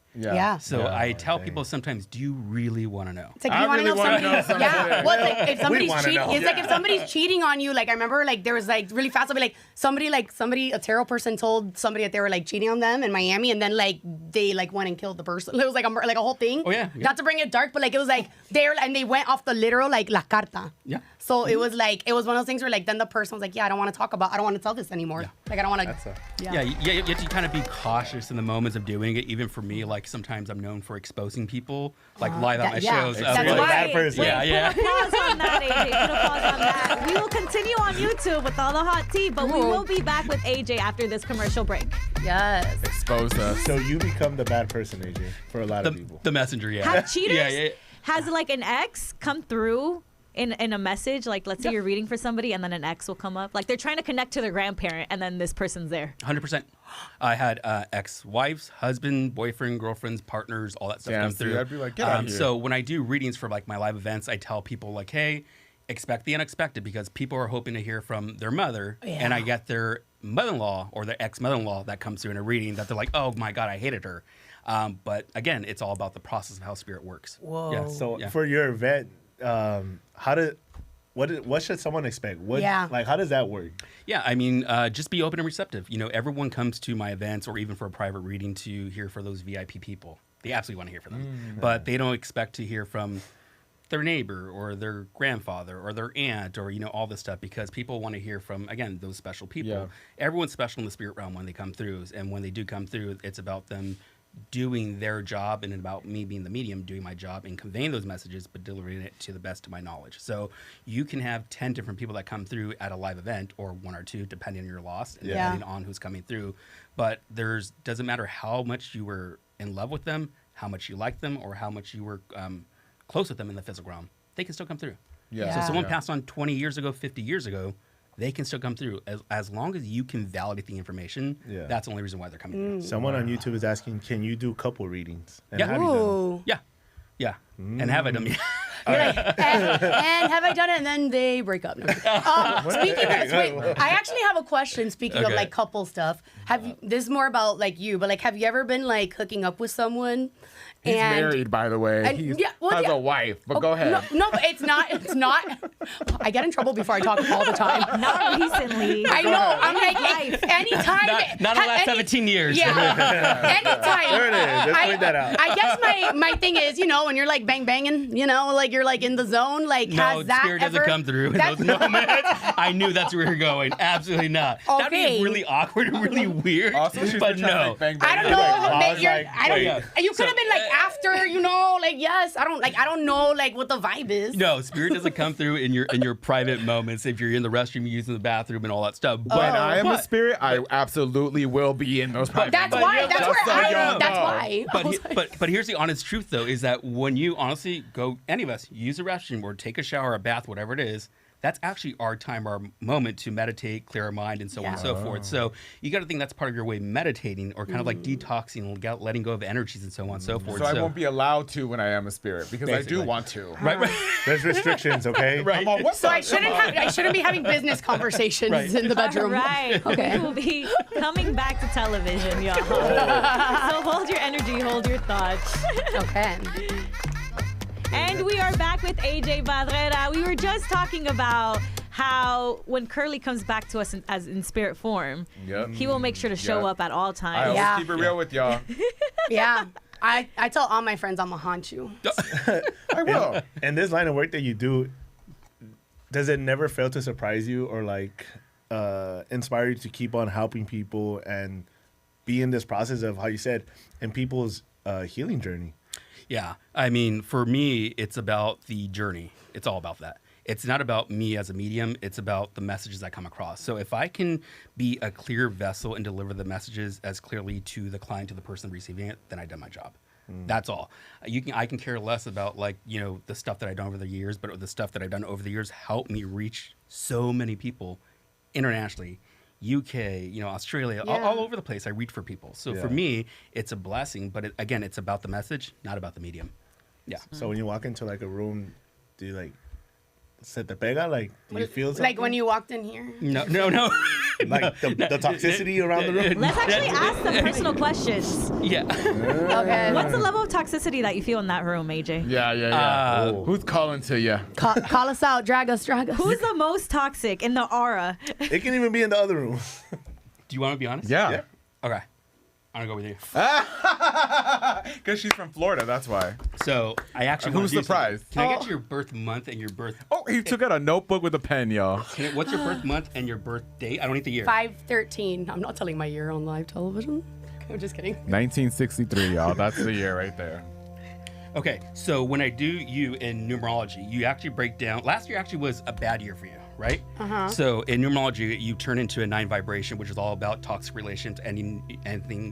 [SPEAKER 24] So I tell people sometimes, do you really want to know?
[SPEAKER 7] It's like, you want to know somebody. Well, if somebody's cheating, it's like if somebody's cheating on you. Like I remember, there was really fast. I'll be somebody, a tarot person told somebody that they were cheating on them in Miami, and then they went and killed the person. It was like a whole thing.
[SPEAKER 24] Oh yeah.
[SPEAKER 7] Not to bring it dark, but it was they went off the literal la carta.
[SPEAKER 24] Yeah.
[SPEAKER 7] So it was one of those things where then the person was like, I don't want to I don't want to tell this anymore. I don't want to.
[SPEAKER 24] You have to kind of be cautious in the moments of doing it. Even for me, sometimes I'm known for exposing people, live at my shows.
[SPEAKER 7] That's why.
[SPEAKER 24] Bad person.
[SPEAKER 8] Put a pause on that, AJ. Put a pause on that. We will continue on YouTube with all the hot tea, but we will be back with AJ after this commercial break.
[SPEAKER 7] Yes.
[SPEAKER 5] Expose us.
[SPEAKER 6] So you become the bad person, AJ, for a lot of people.
[SPEAKER 24] The messenger,
[SPEAKER 8] Have cheaters? Has an ex come through in a message? Let's say you're reading for somebody and then an ex will come up. They're trying to connect to their grandparent and then this person's there.
[SPEAKER 24] 100%. I had ex-wives, husband, boyfriend, girlfriends, partners, all that stuff come through.
[SPEAKER 5] I'd be like, get out here.
[SPEAKER 24] So when I do readings for my live events, I tell people hey, expect the unexpected because people are hoping to hear from their mother and I get their mother-in-law or their ex-mother-in-law that comes through in a reading that they're like, oh my God, I hated her. But again, it's all about the process of how spirit works.
[SPEAKER 7] Whoa.
[SPEAKER 24] Yeah.
[SPEAKER 6] So for your event, what should someone expect? How does that work?
[SPEAKER 24] Yeah, I mean, just be open and receptive. You know, everyone comes to my events or even for a private reading to hear for those VIP people. They absolutely want to hear from them, but they don't expect to hear from their neighbor or their grandfather or their aunt or, you know, all this stuff, because people want to hear from, again, those special people. Yeah. Everyone's special in the spirit realm when they come through. And when they do come through, it's about them doing their job and about me being the medium, doing my job and conveying those messages, but delivering it to the best of my knowledge. So you can have 10 different people that come through at a live event, or 1 or 2, depending on your loss and depending on who's coming through. But doesn't matter how much you were in love with them, how much you liked them, or how much you were close with them in the physical realm, they can still come through. Yeah. So if someone passed on 20 years ago, 50 years ago, they can still come through. As long as you can validate the information, that's the only reason why they're coming through.
[SPEAKER 6] Someone on YouTube is asking, can you do couple readings? And
[SPEAKER 24] yeah.
[SPEAKER 6] have you done it?
[SPEAKER 24] Yeah. Yeah. And have I done it?
[SPEAKER 7] And have I done it? And then they break up. No. Speaking of, I actually have a question. Speaking of like couple stuff, this is more about like you, but like, have you ever been like hooking up with someone?
[SPEAKER 5] He's married, by the way. He has a wife, but go ahead.
[SPEAKER 7] No, but it's not. I get in trouble before I talk all the time.
[SPEAKER 8] Not recently.
[SPEAKER 7] I know. I'm like, anytime.
[SPEAKER 24] Not in the last 17 years.
[SPEAKER 7] Yeah. Anytime.
[SPEAKER 6] There it is. Let's point that out.
[SPEAKER 7] I guess my thing is, you know, when you're like banging, you know, like you're like in the zone, like has that
[SPEAKER 24] spirit doesn't come through in those moments. I knew that's where you're going. Absolutely not.
[SPEAKER 7] Okay.
[SPEAKER 24] That'd be really awkward and really weird.
[SPEAKER 5] Also,
[SPEAKER 24] but no.
[SPEAKER 7] I don't know. You could have been like after, you know, like yes. I don't know like what the vibe is.
[SPEAKER 24] No, spirit doesn't come through in your private moments if you're in the restroom, using the bathroom and all that stuff.
[SPEAKER 5] But when I am a spirit, I absolutely will be in those private moments.
[SPEAKER 24] But here's the honest truth though, is that when you honestly go, any of us, use a restroom or take a shower, a bath, whatever it is, that's actually our time, our moment to meditate, clear our mind, and so on and so forth. So you got to think that's part of your way of meditating, or kind of like detoxing, letting go of energies, and so on and so forth.
[SPEAKER 5] So I won't be allowed to when I am a spirit, because I do want to.
[SPEAKER 24] Right.
[SPEAKER 6] There's restrictions, okay?
[SPEAKER 24] Right.
[SPEAKER 7] So I shouldn't be having business conversations in the bedroom.
[SPEAKER 8] Right.
[SPEAKER 7] Okay.
[SPEAKER 8] We'll be coming back to television, y'all. So hold your energy, hold your thoughts.
[SPEAKER 7] Okay.
[SPEAKER 8] And we are back with AJ Barrera. We were just talking about how when Curly comes back to us in spirit form, he will make sure to show up at all times.
[SPEAKER 5] I always keep it real with y'all.
[SPEAKER 7] Yeah. I tell all my friends I'm going to haunt you.
[SPEAKER 5] I will.
[SPEAKER 6] And this line of work that you do, does it never fail to surprise you or like inspire you to keep on helping people and be in this process of, how you said, in people's healing journey?
[SPEAKER 24] Yeah. I mean, for me, it's about the journey. It's all about that. It's not about me as a medium. It's about the messages I come across. So if I can be a clear vessel and deliver the messages as clearly to the client, to the person receiving it, then I've done my job. That's all. I can care less about, like, you know, the stuff that I've done over the years, but the stuff that I've done over the years helped me reach so many people internationally. UK, you know, Australia, all over the place. I reach for people. So for me, it's a blessing. But again, it's about the message, not about the medium. Yeah.
[SPEAKER 6] So when you walk into like a room, do you like se te pega? Like, do you feel something?
[SPEAKER 7] Like when you walked in here?
[SPEAKER 24] No.
[SPEAKER 6] Like the toxicity around the room?
[SPEAKER 8] Let's actually ask some personal questions.
[SPEAKER 24] Yeah.
[SPEAKER 7] Okay.
[SPEAKER 8] What's the level of toxicity that you feel in that room, AJ?
[SPEAKER 5] Yeah. Who's calling to you?
[SPEAKER 7] Call us out. Drag us.
[SPEAKER 8] Who's the most toxic in the aura?
[SPEAKER 6] It can even be in the other room.
[SPEAKER 24] Do you want to be honest?
[SPEAKER 5] Yeah.
[SPEAKER 24] Okay. I'm going to go with you.
[SPEAKER 5] Because she's from Florida, that's why.
[SPEAKER 24] So I actually
[SPEAKER 5] Who's surprised?
[SPEAKER 24] Can I get your birth month and your birth?
[SPEAKER 5] Oh, he took out a notebook with a pen, y'all.
[SPEAKER 24] What's your birth month and your birth date? I don't need the year.
[SPEAKER 7] 5/13. I'm not telling my year on live television. I'm just kidding.
[SPEAKER 5] 1963, y'all. That's the year right there.
[SPEAKER 24] Okay, so when I do you in numerology, you actually break down. Last year actually was a bad year for you, right? So in numerology, you turn into a 9 vibration, which is all about toxic relations, anything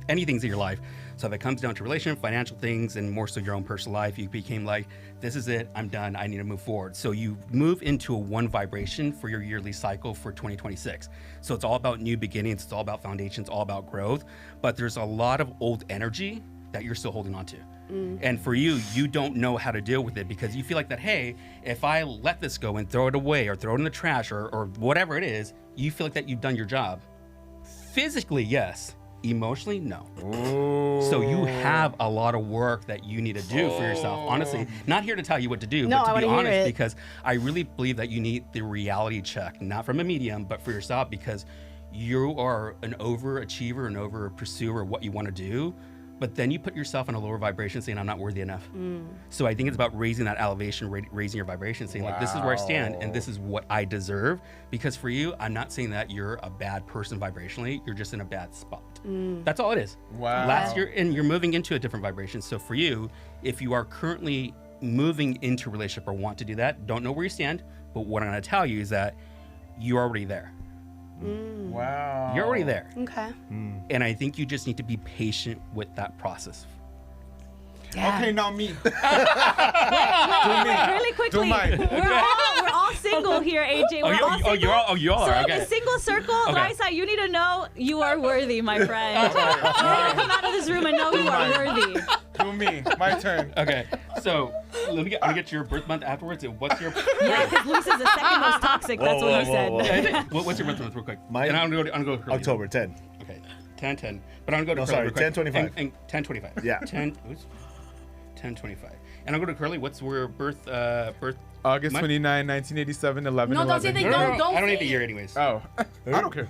[SPEAKER 24] in your life. So if it comes down to relation, financial things, and more so your own personal life, you became like, this is it, I'm done, I need to move forward. So you move into a 1 vibration for your yearly cycle for 2026. So it's all about new beginnings, it's all about foundations, all about growth, but there's a lot of old energy that you're still holding on to. And for you don't know how to deal with it because you feel like that, hey, if I let this go and throw it away or throw it in the trash or whatever it is, you feel like that you've done your job. Physically, yes, Emotionally, no. So you have a lot of work that you need to do for yourself. Honestly, not here to tell you what to do,
[SPEAKER 7] No,
[SPEAKER 24] but
[SPEAKER 7] I
[SPEAKER 24] to be
[SPEAKER 7] wanna hear
[SPEAKER 24] honest,
[SPEAKER 7] it.
[SPEAKER 24] because I really believe that you need the reality check, not from a medium, but for yourself, because you are an overachiever and over pursuer of what you want to do. But then you put yourself in a lower vibration saying, I'm not worthy enough. So I think it's about raising that elevation, raising your vibration, saying like, this is where I stand and this is what I deserve. Because for you, I'm not saying that you're a bad person vibrationally, you're just in a bad spot. That's all it is.
[SPEAKER 5] Wow.
[SPEAKER 24] Last year, and you're moving into a different vibration. So for you, if you are currently moving into a relationship or want to do that, don't know where you stand, but what I'm gonna tell you is that you're already there.
[SPEAKER 5] Wow.
[SPEAKER 24] You're already there.
[SPEAKER 7] Okay.
[SPEAKER 24] And I think you just need to be patient with that process.
[SPEAKER 5] Okay, now me.
[SPEAKER 8] Wait, really quickly.
[SPEAKER 5] Do mine.
[SPEAKER 8] We're all single here, AJ. We're all single.
[SPEAKER 24] You all
[SPEAKER 8] So
[SPEAKER 24] are.
[SPEAKER 8] in
[SPEAKER 24] Okay.
[SPEAKER 8] the single circle,
[SPEAKER 24] Okay.
[SPEAKER 8] Raiza, you need to know you are worthy, my friend. You're gonna come out of this room and know you are worthy.
[SPEAKER 5] Do me. My turn.
[SPEAKER 24] Okay, so I'm gonna get your birth month afterwards. And what's your
[SPEAKER 8] Yeah, because Luis is the second most toxic. That's what he said.
[SPEAKER 24] What's your birth month, real quick?
[SPEAKER 6] Mine?
[SPEAKER 24] And I'm gonna go Curly.
[SPEAKER 6] October 10.
[SPEAKER 24] Okay, 10. But I'm gonna go to
[SPEAKER 6] No,
[SPEAKER 24] Curly.
[SPEAKER 6] sorry,
[SPEAKER 24] real quick.
[SPEAKER 6] 10/25.
[SPEAKER 24] And 10/25.
[SPEAKER 6] Yeah.
[SPEAKER 24] 10/25. And I'll go to Curly. What's your birth?
[SPEAKER 5] August
[SPEAKER 24] month?
[SPEAKER 5] 29, 1987, 11.
[SPEAKER 7] No, don't say
[SPEAKER 5] 11.
[SPEAKER 7] they
[SPEAKER 24] No,
[SPEAKER 7] don't. Don't
[SPEAKER 24] I don't need
[SPEAKER 7] say
[SPEAKER 24] the year
[SPEAKER 7] it.
[SPEAKER 24] anyways.
[SPEAKER 5] Oh, I don't care.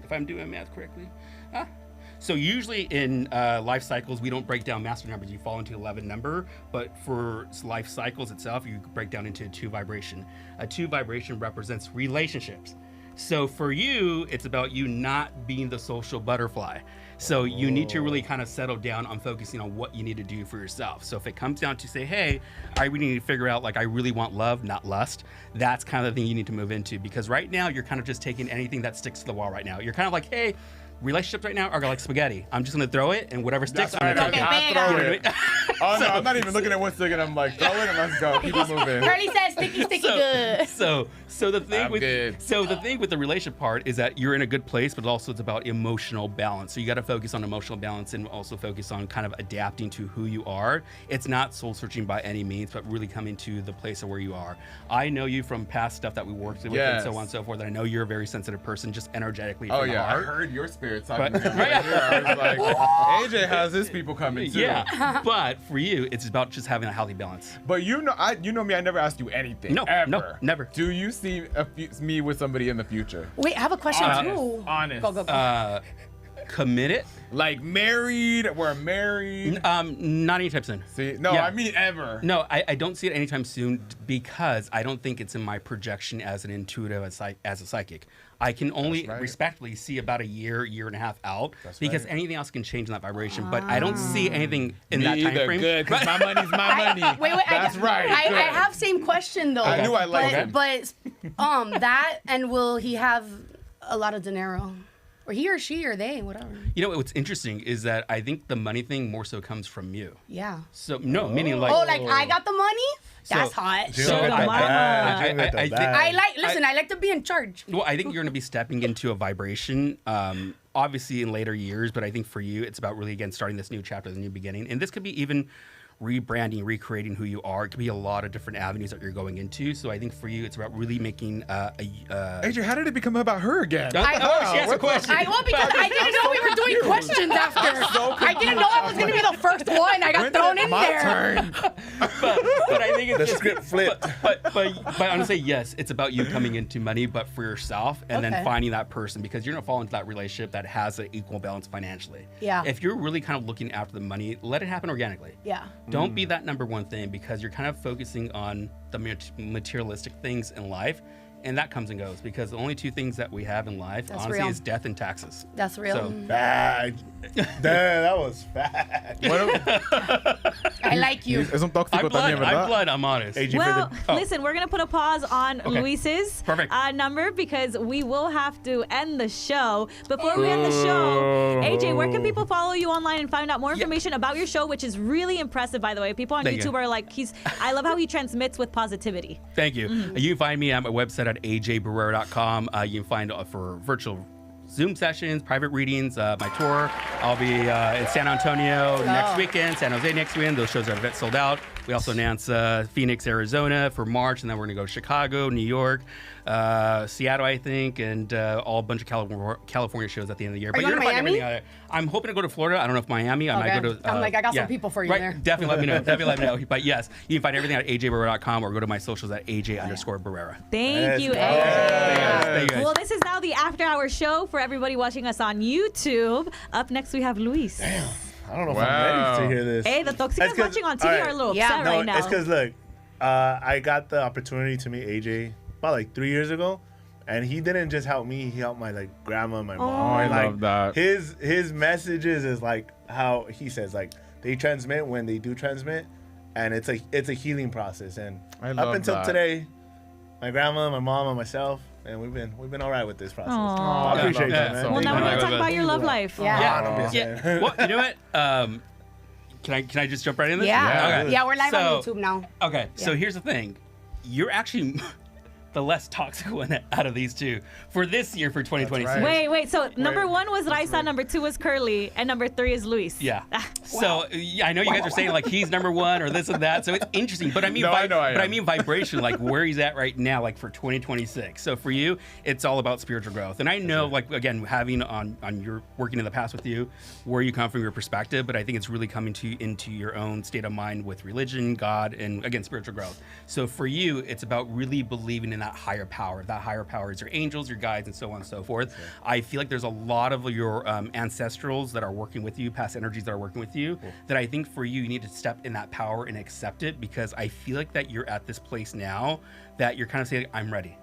[SPEAKER 24] If I'm doing math correctly. So usually in life cycles, we don't break down master numbers. You fall into 11 number, but for life cycles itself, you break down into a 2 vibration. A 2 vibration represents relationships. So for you, it's about you not being the social butterfly. So you need to really kind of settle down on focusing on what you need to do for yourself. So if it comes down to say, hey, I really need to figure out like I really want love, not lust, that's kind of the thing you need to move into, because right now you're kind of just taking anything that sticks to the wall right now. You're kind of like, hey, relationships right now are like spaghetti. I'm just gonna throw it, and whatever sticks,
[SPEAKER 5] That's
[SPEAKER 24] I'm
[SPEAKER 5] right.
[SPEAKER 24] gonna
[SPEAKER 5] I
[SPEAKER 24] take
[SPEAKER 5] throw
[SPEAKER 24] it.
[SPEAKER 5] it. Oh no, I'm not even looking at what's sticking. I'm like, throw it and let's go. Keep it moving.
[SPEAKER 7] Curly says sticky good.
[SPEAKER 24] So the thing
[SPEAKER 5] I'm
[SPEAKER 24] with
[SPEAKER 5] good.
[SPEAKER 24] the thing with the relationship part is that you're in a good place, but also it's about emotional balance. So you got to focus on emotional balance and also focus on kind of adapting to who you are. It's not soul searching by any means, but really coming to the place of where you are. I know you from past stuff that we worked with and so on and so forth. And I know you're a very sensitive person, just energetically.
[SPEAKER 5] Oh
[SPEAKER 24] from the
[SPEAKER 5] yeah, I
[SPEAKER 24] heart.
[SPEAKER 5] heard your spirit talking
[SPEAKER 24] But-
[SPEAKER 5] to me right here. I was like, AJ has his people coming too.
[SPEAKER 24] Yeah, but for you, it's about just having a healthy balance.
[SPEAKER 5] But you know me. I never asked you anything.
[SPEAKER 24] No,
[SPEAKER 5] ever.
[SPEAKER 24] no, never.
[SPEAKER 5] Do you see me with somebody in the future?
[SPEAKER 7] Wait, I have a question too.
[SPEAKER 5] Honest.
[SPEAKER 7] Go.
[SPEAKER 24] Committed?
[SPEAKER 5] Like married? We're married.
[SPEAKER 24] Not anytime soon.
[SPEAKER 5] See, no,
[SPEAKER 24] Yeah.
[SPEAKER 5] I mean ever.
[SPEAKER 24] No, I don't see it anytime soon because I don't think it's in my projection as an intuitive, as a psychic. I can only respectfully see about a year and a half out because anything else can change in that vibration. But I don't see anything in that time frame.
[SPEAKER 5] Good, because my money's my money.
[SPEAKER 7] Wait,
[SPEAKER 5] That's right.
[SPEAKER 7] I
[SPEAKER 5] good.
[SPEAKER 7] have same question though.
[SPEAKER 5] I knew I liked him.
[SPEAKER 7] But that, and will he have a lot of dinero? Or he or she or they, whatever.
[SPEAKER 24] You know what's interesting is that I think the money thing more so comes from you.
[SPEAKER 7] Yeah.
[SPEAKER 24] So no, meaning like
[SPEAKER 7] like I got the money? That's hot.
[SPEAKER 24] So
[SPEAKER 7] I like to be in charge.
[SPEAKER 24] Well, I think you're going to be stepping into a vibration, obviously in later years, but I think for you, it's about really, again, starting this new chapter, the new beginning. And this could be even rebranding, recreating who you are. It could be a lot of different avenues that you're going into. So I think for you, it's about really making
[SPEAKER 5] AJ, how did it become about her again?
[SPEAKER 24] She asked a question.
[SPEAKER 7] Because I didn't know we were doing questions after. I didn't know I was going to be the first one. I got thrown in there.
[SPEAKER 5] Turn.
[SPEAKER 24] But I think it's
[SPEAKER 6] The
[SPEAKER 24] just,
[SPEAKER 6] script flipped.
[SPEAKER 24] But honestly, yes, it's about you coming into money, but for yourself, and then finding that person, because you're gonna fall into that relationship that has an equal balance financially.
[SPEAKER 7] Yeah.
[SPEAKER 24] If you're really kind of looking after the money, let it happen organically.
[SPEAKER 7] Yeah.
[SPEAKER 24] Don't be that number one thing, because you're kind of focusing on the materialistic things in life. And that comes and goes, because the only two things that we have in life,
[SPEAKER 7] That's
[SPEAKER 24] honestly,
[SPEAKER 7] real.
[SPEAKER 24] is death and taxes.
[SPEAKER 7] That's real.
[SPEAKER 24] So,
[SPEAKER 6] Bad. Damn, that was bad.
[SPEAKER 7] I like you.
[SPEAKER 5] Es un tóxico
[SPEAKER 24] I'm
[SPEAKER 5] también, ¿verdad?
[SPEAKER 24] blood, I'm honest.
[SPEAKER 8] Well, listen, we're going to put a pause on
[SPEAKER 24] Okay.
[SPEAKER 8] Luis's
[SPEAKER 24] Perfect.
[SPEAKER 8] number because we will have to end the show. Before we end the show, AJ, where can people follow you online and find out more information about your show, which is really impressive, by the way. People on
[SPEAKER 24] Thank
[SPEAKER 8] YouTube
[SPEAKER 24] you.
[SPEAKER 8] are like, I love how he transmits with positivity.
[SPEAKER 24] Thank you. You can find me at my website at ajbarrera.com. You can find for virtual Zoom sessions, private readings, my tour. I'll be in San Antonio next weekend, San Jose next weekend. Those shows are sold out. We also announced Phoenix, Arizona for March, and then we're going to go to Chicago, New York, Seattle, I think, and all a bunch of California shows at the end of the year.
[SPEAKER 7] Are you going to Miami?
[SPEAKER 24] I'm hoping to go to Florida. I don't know if Miami. I might go to.
[SPEAKER 7] I'm like, I got some people for you there.
[SPEAKER 24] Definitely let me know. Definitely let me know. But yes, you can find everything at ajbarrera.com or go to my socials at AJ_Barrera.
[SPEAKER 8] Thank you, AJ. Well, this is now the After Hours show for everybody watching us on YouTube. Up next, we have Luis.
[SPEAKER 6] Damn. I don't know if I'm ready to hear this.
[SPEAKER 8] Hey, the Toxicas watching on TV are a little upset right now.
[SPEAKER 6] It's because, look, I got the opportunity to meet AJ about like 3 years ago. And he didn't just help me; he helped my grandma, and my mom.
[SPEAKER 5] Oh, I love that.
[SPEAKER 6] His messages is like how he says they transmit when they do transmit, and it's a healing process. And up until today, my grandma, my mom, and myself, and we've been all right with this process. I appreciate that, man.
[SPEAKER 8] Well, now we're gonna talk about your love life.
[SPEAKER 24] Yeah. Well, you know what? Can I just jump right in this?
[SPEAKER 7] Yeah.
[SPEAKER 24] Okay.
[SPEAKER 7] Yeah, we're live on YouTube now.
[SPEAKER 24] Okay. So here's the thing, you're actually the less toxic one out of these two for this year, for 2026.
[SPEAKER 8] Right. Wait. So number 1 was Raiza, number 2 was Curly, and number 3 is Luis.
[SPEAKER 24] Yeah. So I know you guys are saying he's number 1 or this and that. So it's interesting, but I mean, I mean vibration, where he's at right now, for 2026. So for you, it's all about spiritual growth. And I know, again, having on your working in the past with you, where you come from, your perspective, but I think it's really coming into your own state of mind with religion, God, and again, spiritual growth. So for you, it's about really believing in that higher power. That higher power is your angels, your guides, and so on and so forth. I feel like there's a lot of your ancestrals that are working with you, past energies that are working with you, that I think for you need to step in that power and accept it, because I feel like that you're at this place now that you're kind of saying, I'm ready.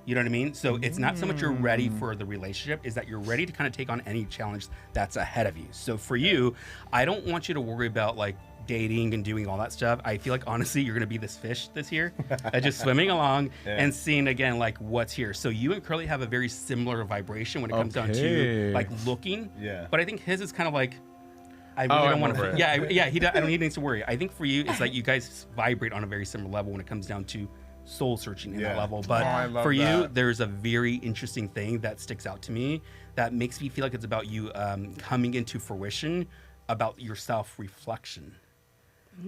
[SPEAKER 24] You know what I mean? So it's not so much you're ready for the relationship, is that you're ready to kind of take on any challenge that's ahead of you. So for you, I don't want you to worry about dating and doing all that stuff. I feel like honestly you're gonna be this fish this year, just swimming along and seeing again what's here. So you and Curly have a very similar vibration when it comes down to looking. Yeah. But I think his is kind of I really don't want to. Yeah. I don't need anything to worry. I think for you it's you guys vibrate on a very similar level when it comes down to soul searching in that level. But for you, there's a very interesting thing that sticks out to me that makes me feel like it's about you coming into fruition, about your self-reflection.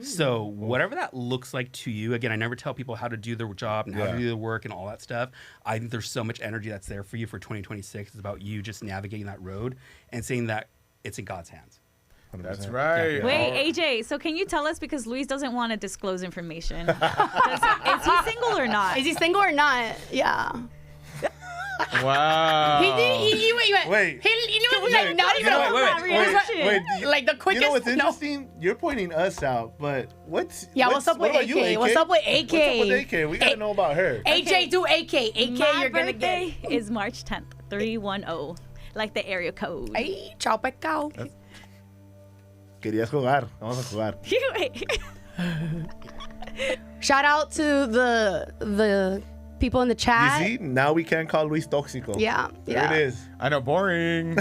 [SPEAKER 24] So whatever that looks like to you, again, I never tell people how to do their job and how to do the work and all that stuff. I think there's so much energy that's there for you for 2026. It's about you just navigating that road and saying that it's in God's hands.
[SPEAKER 5] 100%. That's right.
[SPEAKER 8] Wait, AJ, so can you tell us, because Luis doesn't want to disclose information, is he single or not?
[SPEAKER 7] Is he single or not? Yeah.
[SPEAKER 5] Wow.
[SPEAKER 7] He wait. He was not even
[SPEAKER 6] wait.
[SPEAKER 7] The quickest.
[SPEAKER 6] You know what's interesting? You're pointing us out, but what's
[SPEAKER 7] up with AK?
[SPEAKER 6] You, AK?
[SPEAKER 7] What's up with AK?
[SPEAKER 6] What's up with AK? We gotta know about her.
[SPEAKER 7] AJ, do AK. AK,
[SPEAKER 8] My
[SPEAKER 7] you're gonna
[SPEAKER 8] birthday is March 10th, 310, like the area code.
[SPEAKER 7] Ay, chao pecado.
[SPEAKER 6] Querías jugar. Vamos a jugar.
[SPEAKER 7] Shout out to the people in the chat.
[SPEAKER 6] You see, now we can't call Luis Tóxico.
[SPEAKER 7] Yeah.
[SPEAKER 6] There it is.
[SPEAKER 5] I know, boring.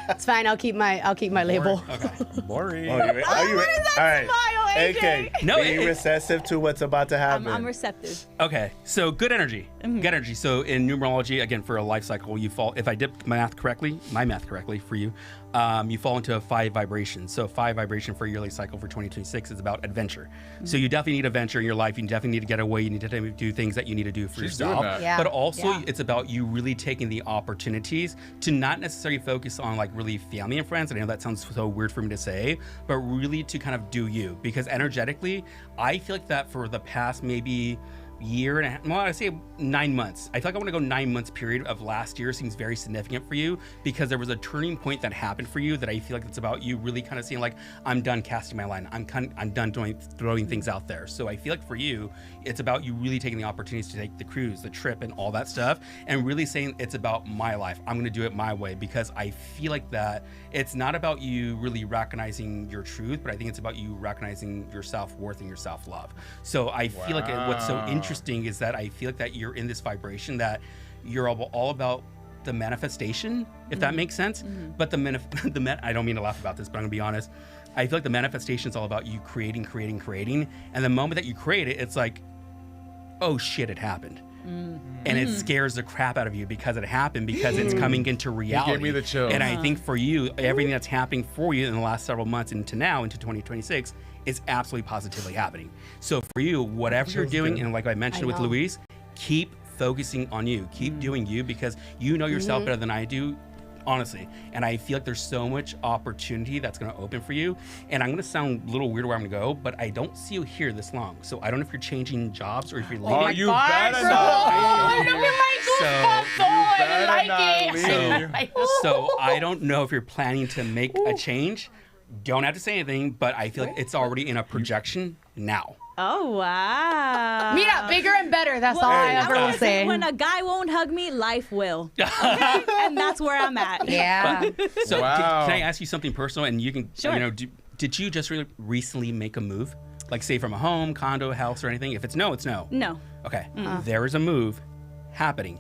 [SPEAKER 7] It's fine. I'll keep my label.
[SPEAKER 5] Okay. Boring.
[SPEAKER 6] Are you ready? All right. AK.
[SPEAKER 24] No,
[SPEAKER 6] be receptive to what's about to happen.
[SPEAKER 8] I'm receptive.
[SPEAKER 24] Okay, so good energy. Good energy. So in numerology, again, for a life cycle, you fall, if I did my math correctly for you, you fall into a 5 vibration. So 5 vibration for a yearly cycle for 2026 is about adventure. So you definitely need adventure in your life. You definitely need to get away. You need to do things that you need to do for yourself.
[SPEAKER 7] Yeah.
[SPEAKER 24] But also it's about you really taking the opportunities to not necessarily focus on really family and friends. And I know that sounds so weird for me to say, but really to kind of do you. Because energetically, I feel like that for the past maybe year and a half, well, I say 9 months. I feel like I want to go 9 months period of last year seems very significant for you, because there was a turning point that happened for you that I feel like it's about you really kind of saying I'm done casting my line. I'm done throwing things out there. So I feel like for you, it's about you really taking the opportunities to take the cruise, the trip, and all that stuff, and really saying it's about my life. I'm going to do it my way, because I feel like that it's not about you really recognizing your truth, but I think it's about you recognizing your self-worth and your self-love. So I feel like what's so interesting is that I feel like that you're in this vibration that you're all about the manifestation, if that makes sense. But I don't mean to laugh about this, but I'm gonna be honest. I feel like the manifestation is all about you creating. And the moment that you create it, it's like, oh shit, it happened. And it scares the crap out of you because it happened, because it's coming into reality.
[SPEAKER 5] It gave me the chills.
[SPEAKER 24] And I think for you, everything that's happening for you in the last several months into now, into 2026, is absolutely positively happening. So for you, whatever you're doing, and like I mentioned with Luis, keep focusing on you. Keep doing you, because you know yourself better than I do, honestly. And I feel like there's so much opportunity that's going to open for you. And I'm going to sound a little weird where I'm going to go, but I don't see you here this long. So I don't know if you're changing jobs or if you're leaving.
[SPEAKER 5] Oh, you better not leave.
[SPEAKER 24] So I don't know if you're planning to make a change. Don't have to say anything, but I feel like it's already in a projection now.
[SPEAKER 8] Oh, wow.
[SPEAKER 7] Mira, bigger and better. That's all I ever will say.
[SPEAKER 8] When a guy won't hug me, life will. Okay? And that's where I'm at.
[SPEAKER 7] Yeah.
[SPEAKER 24] So can I ask you something personal? And you can,
[SPEAKER 8] Sure.
[SPEAKER 24] you know, did you just recently make a move? Like say from a home, condo, house, or anything? If it's no, it's no.
[SPEAKER 8] No.
[SPEAKER 24] Okay. There is a move happening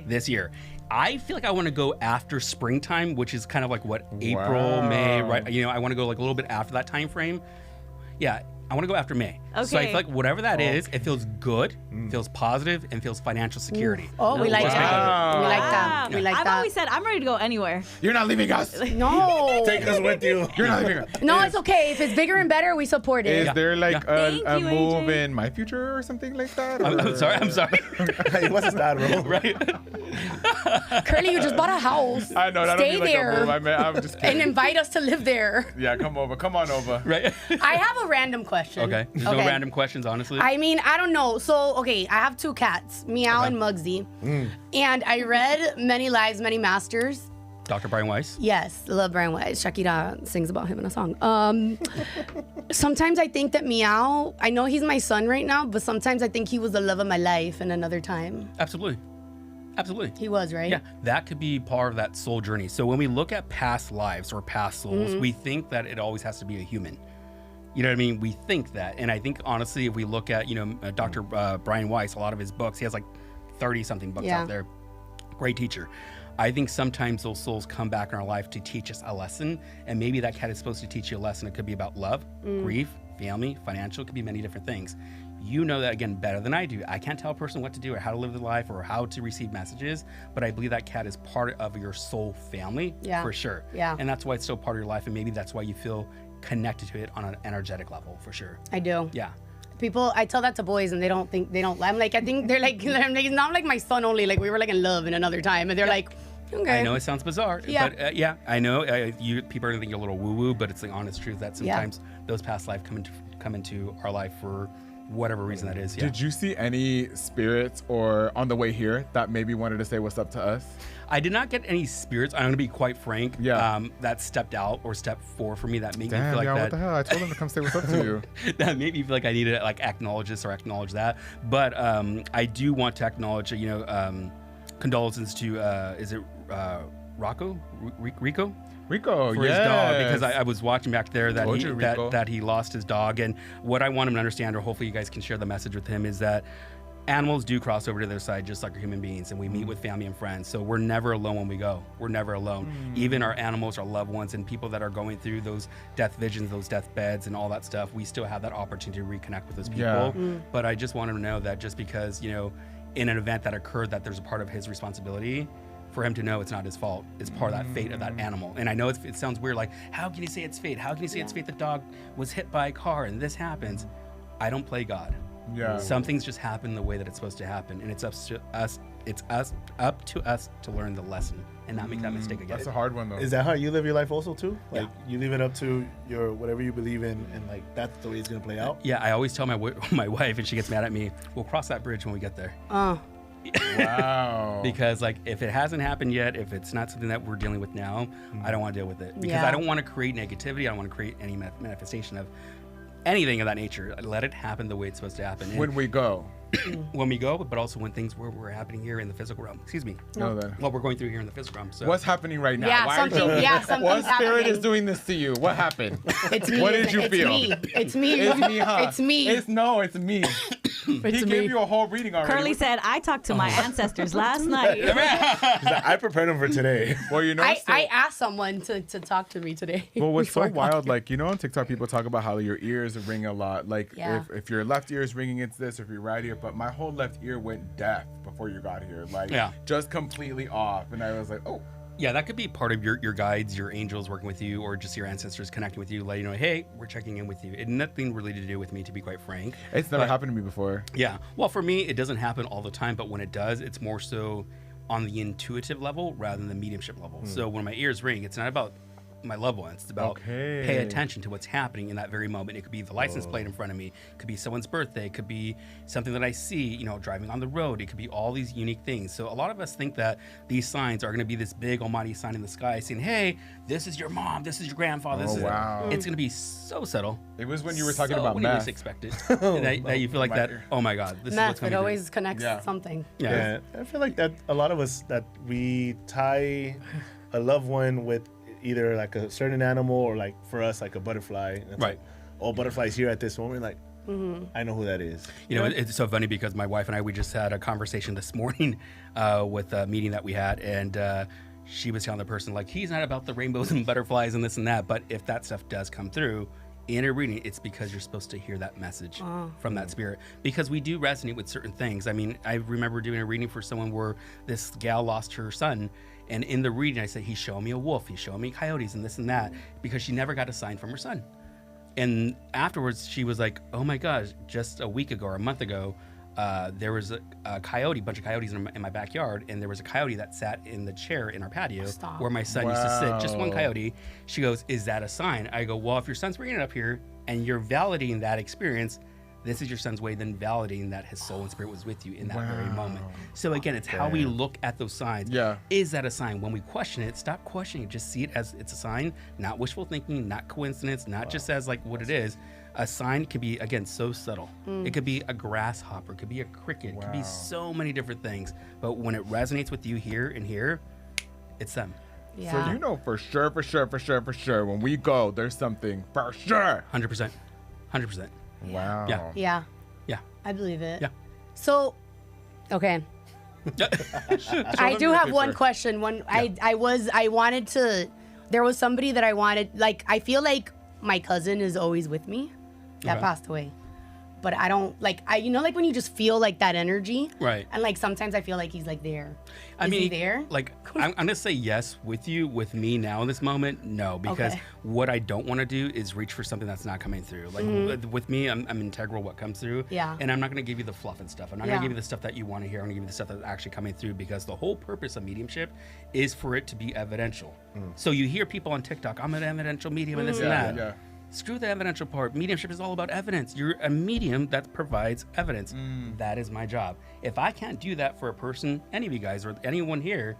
[SPEAKER 24] this year. I feel like I want to go after springtime, which is kind of like what, April, May, right? You know, I want to go like a little bit after that time frame. Yeah. I want to go after May.
[SPEAKER 8] Okay.
[SPEAKER 24] So I feel like whatever that is, it feels good, feels positive, and feels financial security.
[SPEAKER 7] Oh, we like that. We like that. We like
[SPEAKER 8] I've
[SPEAKER 7] that.
[SPEAKER 8] always said I'm ready to go anywhere.
[SPEAKER 5] You're not leaving us.
[SPEAKER 7] No.
[SPEAKER 6] Take us with you.
[SPEAKER 5] You're not leaving us.
[SPEAKER 7] No, it's okay. If it's bigger and better, we support it.
[SPEAKER 5] Is there like
[SPEAKER 8] Thank
[SPEAKER 5] a
[SPEAKER 8] you,
[SPEAKER 5] move
[SPEAKER 8] AJ.
[SPEAKER 5] in my future or something like that?
[SPEAKER 24] I'm sorry.
[SPEAKER 6] What's that, bro?
[SPEAKER 24] Right?
[SPEAKER 7] Curly, you just bought a house.
[SPEAKER 5] I know. That
[SPEAKER 7] Stay
[SPEAKER 5] don't mean
[SPEAKER 7] there.
[SPEAKER 5] like a move. I'm just kidding.
[SPEAKER 7] And invite us to live there.
[SPEAKER 5] Yeah, come over. Come on over.
[SPEAKER 24] Right?
[SPEAKER 7] I have a random question.
[SPEAKER 24] Okay. There's no random questions, honestly.
[SPEAKER 7] I mean, I don't know. So, okay, I have two cats, Meow and Muggsy. And I read Many Lives, Many Masters.
[SPEAKER 24] Dr. Brian Weiss?
[SPEAKER 7] Yes, love Brian Weiss. Shakira sings about him in a song. Sometimes I think that Meow, I know he's my son right now, but sometimes I think he was the love of my life in another time.
[SPEAKER 24] Absolutely. Absolutely.
[SPEAKER 7] He was, right?
[SPEAKER 24] Yeah, that could be part of that soul journey. So when we look at past lives or past souls, we think that it always has to be a human. You know what I mean? We think that. And I think, honestly, if we look at, Dr. Brian Weiss, a lot of his books, he has like 30-something books out there. Great teacher. I think sometimes those souls come back in our life to teach us a lesson. And maybe that cat is supposed to teach you a lesson. It could be about love, grief, family, financial. It could be many different things. You know that, again, better than I do. I can't tell a person what to do or how to live their life or how to receive messages, but I believe that cat is part of your soul family for sure.
[SPEAKER 7] Yeah.
[SPEAKER 24] And that's why it's still part of your life, and maybe that's why you feel connected to it on an energetic level for sure.
[SPEAKER 7] I do.
[SPEAKER 24] Yeah.
[SPEAKER 7] People, I tell that to boys and they don't. I'm like, I think they're like, it's not like my son only. Like we were like in love in another time, and they're like, okay.
[SPEAKER 24] I know it sounds bizarre, but I know people are gonna think you're a little woo-woo, but it's the honest truth that sometimes those past life come into our life for whatever reason that is. Yeah.
[SPEAKER 5] Did you see any spirits or on the way here that maybe wanted to say what's up to us?
[SPEAKER 24] I did not get any spirits. I'm going to be quite frank.
[SPEAKER 5] Yeah.
[SPEAKER 24] That stepped out or stepped forward for me. That made me
[SPEAKER 5] Damn,
[SPEAKER 24] feel like that.
[SPEAKER 5] what the hell? I told them to come say what's up to you.
[SPEAKER 24] That made me feel like I needed to like acknowledge this or acknowledge that. But I do want to acknowledge, condolences to is it Rico?
[SPEAKER 5] Rico,
[SPEAKER 24] for his dog, because I was watching back there that he lost his dog. And what I want him to understand, or hopefully you guys can share the message with him, is that animals do cross over to their side just like human beings, and we meet with family and friends. So we're never alone when we go. We're never alone. Even our animals, our loved ones, and people that are going through those death visions, those death beds and all that stuff, we still have that opportunity to reconnect with those people. But I just want him to know that just because, in an event that occurred, that there's a part of his responsibility, for him to know it's not his fault. It's part of that fate of that animal. And I know it sounds weird, like, how can you say it's fate? How can you say it's fate? The dog was hit by a car and this happens. I don't play God.
[SPEAKER 5] Yeah.
[SPEAKER 24] Some things just happen the way that it's supposed to happen, and it's up to us to learn the lesson and not make that mistake again.
[SPEAKER 5] That's a hard one though.
[SPEAKER 6] Is that how you live your life also too? Like you leave it up to your whatever you believe in, and like that's the way it's gonna play out.
[SPEAKER 24] Yeah, I always tell my wife, and she gets mad at me, we'll cross that bridge when we get there.
[SPEAKER 5] Wow.
[SPEAKER 24] Because like if it hasn't happened yet, if it's not something that we're dealing with now, I don't want to deal with it, because I don't want to create negativity. I don't want to create any manifestation of anything of that nature. Let it happen the way it's supposed to happen.
[SPEAKER 5] When we go.
[SPEAKER 24] When we go, but also when things were happening here in the physical realm. Excuse me. What we're going through here in the physical realm. So
[SPEAKER 5] what's happening right now?
[SPEAKER 7] Yeah, something's
[SPEAKER 5] what spirit
[SPEAKER 7] happening.
[SPEAKER 5] is doing this to you? What happened?
[SPEAKER 7] It's me.
[SPEAKER 5] What did you feel?
[SPEAKER 7] It's me.
[SPEAKER 5] It's me, huh?
[SPEAKER 7] It's me.
[SPEAKER 5] It's me. He gave you a whole reading already.
[SPEAKER 8] Curly said, I talked to my ancestors last night.
[SPEAKER 6] I prepared him for today.
[SPEAKER 5] Well, you know,
[SPEAKER 7] I asked someone to talk to me today.
[SPEAKER 5] Well, what's so
[SPEAKER 7] before I got
[SPEAKER 5] wild,
[SPEAKER 7] here.
[SPEAKER 5] like, you know, on TikTok, people talk about how your ears ring a lot. Like,
[SPEAKER 7] Yeah.
[SPEAKER 5] if your left ear is ringing, it's this, or if your right ear. But my whole left ear went deaf before you got here. Like,
[SPEAKER 24] Yeah.
[SPEAKER 5] just completely off. And I was like, oh.
[SPEAKER 24] Yeah, that could be part of your guides, your angels working with you, or just your ancestors connecting with you, letting you know, hey, we're checking in with you. It had nothing really to do with me, to be quite frank.
[SPEAKER 5] It's never happened to me before.
[SPEAKER 24] Yeah. Well, for me, it doesn't happen all the time, but when it does, it's more so on the intuitive level rather than the mediumship level. So when my ears ring, it's not about my loved ones. It's about pay attention to what's happening in that very moment. It could be the license plate in front of me. It could be someone's birthday. It could be something that I see, you know, driving on the road. It could be all these unique things. So a lot of us think that these signs are going to be this big almighty sign in the sky saying, hey, this is your mom, this is your grandfather. This is It's going to be so subtle.
[SPEAKER 5] It was when you were talking about
[SPEAKER 24] when you
[SPEAKER 5] meth.
[SPEAKER 24] least expect it. that you feel like that, oh my God, this is what's
[SPEAKER 7] Meth,
[SPEAKER 24] coming
[SPEAKER 7] it
[SPEAKER 24] through.
[SPEAKER 7] always connects something.
[SPEAKER 6] Yeah, I feel like that a lot of us that we tie a loved one with either like a certain animal or like for us like a butterfly. And it's
[SPEAKER 24] Right.
[SPEAKER 6] Like, oh, butterfly's here at this moment. Like, I know who that is.
[SPEAKER 24] You know, it's so funny because my wife and I, we just had a conversation this morning with a meeting that we had, and she was telling the person, like, he's not about the rainbows and butterflies and this and that, but if that stuff does come through in a reading, it's because you're supposed to hear that message from that spirit, because we do resonate with certain things. I mean, I remember doing a reading for someone where this gal lost her son, and in the reading I said, he's showing me a wolf, he's showing me coyotes and this and that, because she never got a sign from her son. And afterwards she was like, oh my gosh, just a week ago or a month ago, there was a coyote, bunch of coyotes in my backyard, and there was a coyote that sat in the chair in our patio where my son used to sit, just one coyote. She goes, is that a sign? I go, well, if your son's bringing it up here and you're validating that experience, this is your son's way then validating that his soul and spirit was with you in that very moment. So again, it's how we look at those signs.
[SPEAKER 5] Yeah.
[SPEAKER 24] Is that a sign? When we question it, stop questioning it. Just see it as it's a sign, not wishful thinking, not coincidence, not just as like what it is. A sign could be, again, so subtle. It could be a grasshopper, it could be a cricket, it could be so many different things. But when it resonates with you here and here, it's them.
[SPEAKER 7] Yeah.
[SPEAKER 5] So you know for sure, when we go, there's something for sure.
[SPEAKER 24] 100%. 100%.
[SPEAKER 5] Wow.
[SPEAKER 24] Yeah.
[SPEAKER 7] Yeah.
[SPEAKER 24] Yeah.
[SPEAKER 7] I believe it.
[SPEAKER 24] Yeah.
[SPEAKER 7] So, okay. I do have one question. There was somebody that I wanted, like, I feel like my cousin is always with me that passed away. But I don't, like, you know, like when you just feel like that energy?
[SPEAKER 24] Right.
[SPEAKER 7] And like sometimes I feel like he's like there.
[SPEAKER 24] I
[SPEAKER 7] Is
[SPEAKER 24] mean,
[SPEAKER 7] he there?
[SPEAKER 24] Like, I'm gonna say yes with you. With me now in this moment, no, because what I don't want to do is reach for something that's not coming through. Like with me, I'm integral what comes through.
[SPEAKER 7] Yeah.
[SPEAKER 24] And I'm not gonna give you the fluff and stuff. I'm not gonna give you the stuff that you want to hear. I'm gonna give you the stuff that's actually coming through, because the whole purpose of mediumship is for it to be evidential. So you hear people on TikTok, I'm an evidential medium and this and that.
[SPEAKER 5] Yeah.
[SPEAKER 24] Screw the evidential part. Mediumship is all about evidence. You're a medium that provides evidence. That is my job. If I can't do that for a person, any of you guys or anyone here,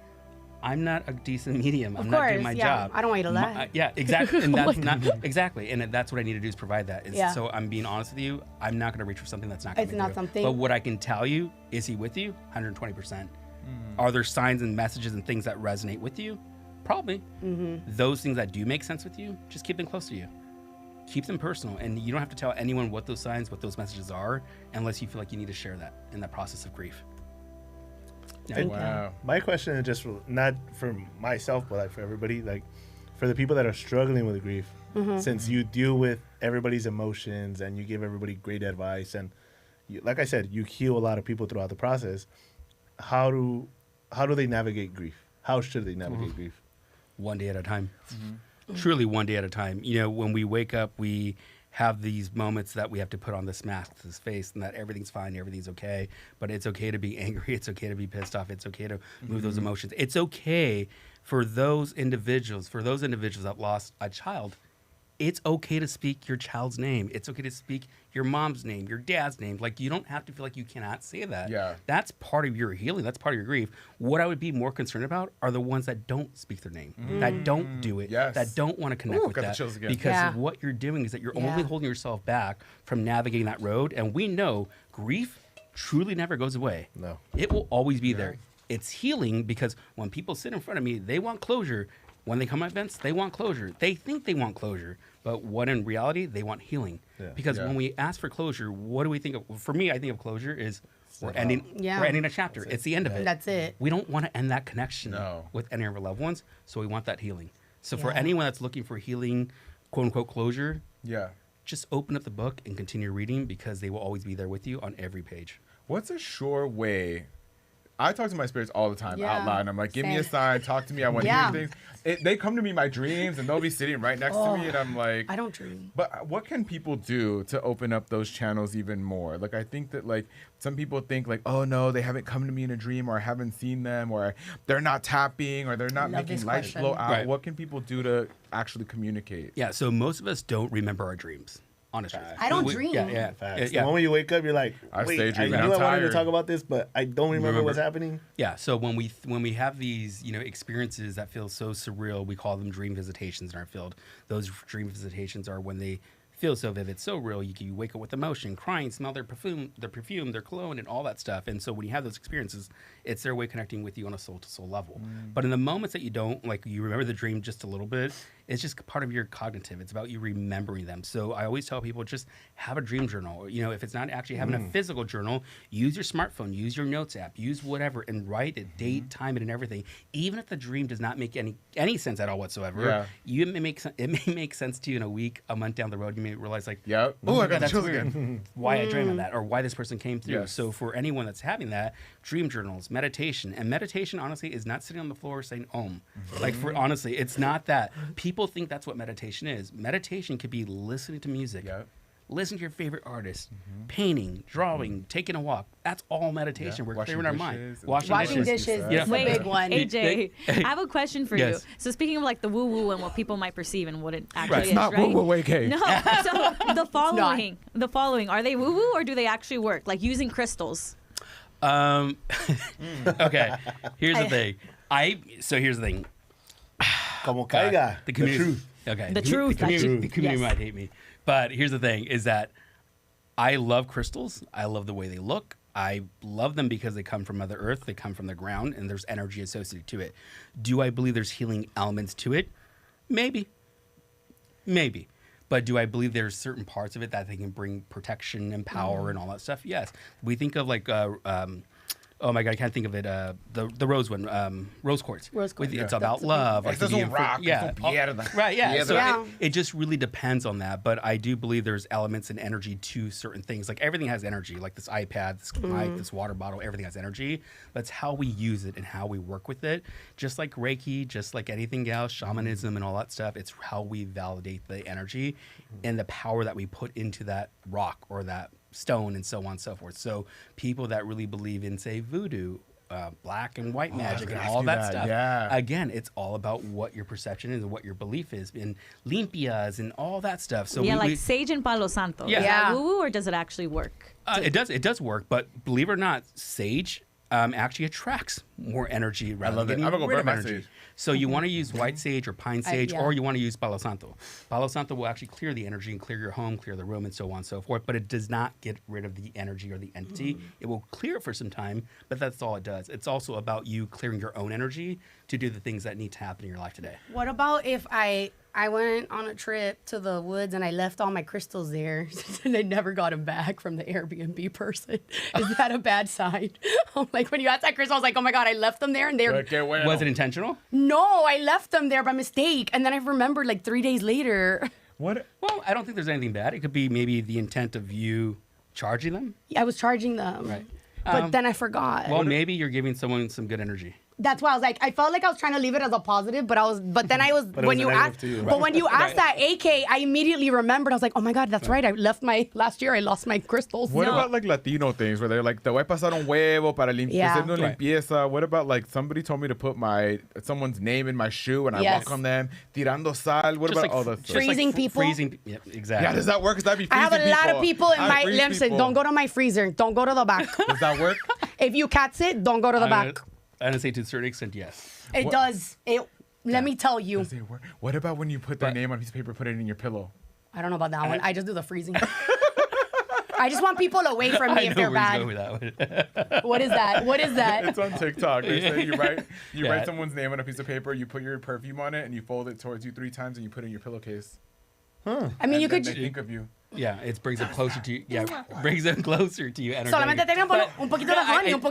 [SPEAKER 24] I'm not a decent medium. I'm not doing my job.
[SPEAKER 7] I don't want you to lie.
[SPEAKER 24] Yeah, exactly. And that's not exactly. And that's what I need to do is provide that. So I'm being honest with you. I'm not going to reach for something that's not coming
[SPEAKER 7] It's not
[SPEAKER 24] through.
[SPEAKER 7] something.
[SPEAKER 24] But what I can tell you, is he with you? 120%. Are there signs and messages and things that resonate with you? Probably. Those things that do make sense with you, just keep them close to you. Keep them personal, and you don't have to tell anyone what those signs, what those messages are, unless you feel like you need to share that in that process of grief. Yeah.
[SPEAKER 5] Wow.
[SPEAKER 6] My question is just not for myself, but like for everybody, like for the people that are struggling with grief, since you deal with everybody's emotions and you give everybody great advice, and you, like I said, you heal a lot of people throughout the process. How do they navigate grief? How should they navigate grief?
[SPEAKER 24] One day at a time. Truly one day at a time. You know, when we wake up, we have these moments that we have to put on this mask, this face, and that everything's fine, everything's okay. But it's okay to be angry. It's okay to be pissed off. It's okay to move those emotions. It's okay for those individuals that lost a child. It's okay to speak your child's name. It's okay to speak your mom's name, your dad's name. Like, you don't have to feel like you cannot say that.
[SPEAKER 5] Yeah.
[SPEAKER 24] That's part of your healing. That's part of your grief. What I would be more concerned about are the ones that don't speak their name, that don't do it, that don't want to connect with
[SPEAKER 5] got the
[SPEAKER 24] that.
[SPEAKER 5] chills again.
[SPEAKER 24] Because what you're doing is that you're only holding yourself back from navigating that road. And we know grief truly never goes away.
[SPEAKER 6] No.
[SPEAKER 24] It will always be there. It's healing, because when people sit in front of me, they want closure. When they come at events, they want closure. They think they want closure, but what in reality, they want healing. Because when we ask for closure, what do we think of? For me, I think of closure is we're ending a chapter. It's the end of it.
[SPEAKER 7] That's it.
[SPEAKER 24] We don't want to end that connection with any of our loved ones, so we want that healing. So for anyone that's looking for healing, quote unquote closure, just open up the book and continue reading because they will always be there with you on every page.
[SPEAKER 5] What's a sure way? I talk to my spirits all the time out loud. And I'm like, give me a sign, talk to me. I want to hear things. They come to me in my dreams, and they'll be sitting right next to me, and I'm like,
[SPEAKER 7] I don't dream.
[SPEAKER 5] But what can people do to open up those channels even more? Like, I think that like some people think like, oh no, they haven't come to me in a dream, or I haven't seen them, or they're not tapping, or they're not making lights blow out. Right. What can people do to actually communicate?
[SPEAKER 24] Yeah, so most of us don't remember our dreams. Honestly,
[SPEAKER 7] I don't dream.
[SPEAKER 6] The moment you wake up, you're like, wait, I knew I wanted to talk about this, but I don't remember what's happening.
[SPEAKER 24] Yeah, so when we have these experiences that feel so surreal, we call them dream visitations in our field. Those dream visitations are when they feel so vivid, so real. You wake up with emotion, crying, smell their perfume, their cologne, and all that stuff. And so when you have those experiences, it's their way of connecting with you on a soul-to-soul level. But in the moments that you don't, like you remember the dream just a little bit, it's just part of your cognitive. It's about you remembering them. So I always tell people just have a dream journal. If it's not actually having a physical journal, use your smartphone, use your notes app, use whatever, and write it, date, time it, and everything. Even if the dream does not make any sense at all whatsoever, it may make sense to you in a week, a month down the road. You may realize like,
[SPEAKER 5] I got
[SPEAKER 24] that's
[SPEAKER 5] chills
[SPEAKER 24] weird.
[SPEAKER 5] again.
[SPEAKER 24] Why I dream of that, or why this person came through. So for anyone that's having that, dream journals, meditation, and meditation honestly is not sitting on the floor saying Om. Like honestly, it's not that. People think that's what meditation is. Meditation could be listening to music. Listen to your favorite artist, painting, drawing, taking a walk. That's all meditation. We're clearing our mind.
[SPEAKER 7] Washing dishes. That's a big one.
[SPEAKER 8] AJ, I have a question for you. So speaking of like the woo-woo and what people might perceive and what it actually is,
[SPEAKER 5] it's not woo-woo, AK.
[SPEAKER 8] No. So the following, are they woo-woo or do they actually work? Like using crystals?
[SPEAKER 24] Okay. Here's the thing. Here's the thing.
[SPEAKER 6] Como caiga.
[SPEAKER 24] The community.
[SPEAKER 6] The truth.
[SPEAKER 24] Okay.
[SPEAKER 8] The truth.
[SPEAKER 24] The community might hate me. But here's the thing, is that I love crystals. I love the way they look. I love them because they come from Mother Earth. They come from the ground, and there's energy associated to it. Do I believe there's healing elements to it? Maybe. But do I believe there's certain parts of it that they can bring protection and power and all that stuff? Yes. We think of like... oh my God, I can't think of it. The rose one, rose quartz.
[SPEAKER 7] Rose quartz.
[SPEAKER 24] It's about love.
[SPEAKER 5] Like right, yeah.
[SPEAKER 24] So it just really depends on that. But I do believe there's elements and energy to certain things. Like everything has energy. Like this iPad, this mic, this water bottle, everything has energy. But it's how we use it and how we work with it. Just like Reiki, just like anything else, shamanism and all that stuff. It's how we validate the energy and the power that we put into that rock or that stone and so on and so forth. So people that really believe in, say, voodoo, black and white magic and all that stuff. Again, it's all about what your perception is and what your belief is, and limpias and all that stuff. So
[SPEAKER 8] like sage and palo santo. Is that woo-woo or does it actually work?
[SPEAKER 24] It does work, but believe it or not, sage actually attracts more energy rather than getting rid of energy. So you want to use white sage or pine sage, or you want to use Palo Santo. Palo Santo will actually clear the energy and clear your home, clear the room, and so on and so forth. But it does not get rid of the energy or the entity. It will clear it for some time, but that's all it does. It's also about you clearing your own energy to do the things that need to happen in your life today.
[SPEAKER 7] What about if I went on a trip to the woods and I left all my crystals there and I never got them back from the Airbnb person? Is that a bad sign? Like when you asked that crystal, I was like, oh my God, I left them there and they're...
[SPEAKER 24] Was it intentional?
[SPEAKER 7] No, I left them there by mistake. And then I remembered like 3 days later.
[SPEAKER 24] What? Well, I don't think there's anything bad. It could be maybe the intent of you charging them.
[SPEAKER 7] I was charging them.
[SPEAKER 24] Right.
[SPEAKER 7] But then I forgot.
[SPEAKER 24] Well, maybe you're giving someone some good energy.
[SPEAKER 7] That's why I was like, I felt like I was trying to leave it as a positive, but then I was, when you asked that AK, I immediately remembered. I was like, oh my God, that's right. I left last year I lost my crystals.
[SPEAKER 5] What about like Latino things where they're like, te voy a pasar un huevo para haciendo limpieza? What about like somebody told me to put someone's name in my shoe and I walk on them, tirando sal? What about all that?
[SPEAKER 7] Freezing people?
[SPEAKER 24] Yep, exactly.
[SPEAKER 5] Yeah, does that work? Because that'd be freezing
[SPEAKER 7] I have a lot of people in my lips that don't go to my freezer. Don't go to the back.
[SPEAKER 5] Does that work?
[SPEAKER 7] If you catch it, don't go to the back.
[SPEAKER 24] I would say to a certain extent, yes.
[SPEAKER 7] It does. Let me tell you.
[SPEAKER 5] Does it work? What about when you put their name on a piece of paper, put it in your pillow?
[SPEAKER 7] I don't know about that one. I just do the freezing. I just want people away from me if they're bad. What is that? What is that?
[SPEAKER 5] It's on TikTok. They say you write someone's name on a piece of paper, you put your perfume on it, and you fold it towards you 3 times, and you put it in your pillowcase.
[SPEAKER 6] Huh.
[SPEAKER 7] I mean, you could
[SPEAKER 5] they think of you.
[SPEAKER 24] Yeah, it brings them closer to you. Yeah, brings them closer to you.
[SPEAKER 7] Solamente tengan un poquito de honey, un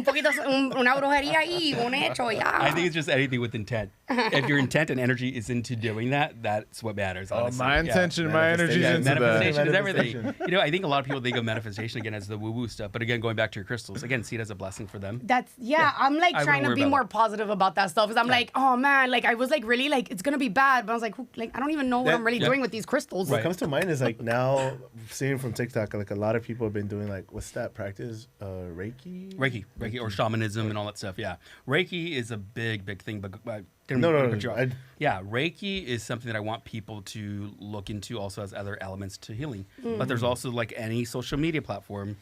[SPEAKER 7] poquito una brujería ahí, un hecho, ya.
[SPEAKER 24] I think it's just anything with intent. If your intent and energy is into doing that, that's what matters. Honestly.
[SPEAKER 5] My intention, my energy is into
[SPEAKER 24] manifestation
[SPEAKER 5] that.
[SPEAKER 24] is everything. You know, I think a lot of people think of manifestation again as the woo-woo stuff, but again, going back to your crystals, again, see it as a blessing for them.
[SPEAKER 7] I'm like trying to be more positive about that stuff, because I'm like, oh man, like I was like really like it's gonna be bad, but I was like, I don't even know what I'm really doing with these crystals.
[SPEAKER 6] What comes to mind is like now seeing from TikTok, like a lot of people have been doing like what's that practice? Reiki
[SPEAKER 24] or shamanism and all that stuff. Yeah, Reiki is a big thing, but yeah, Reiki is something that I want people to look into also as other elements to healing. But there's also like any social media platform.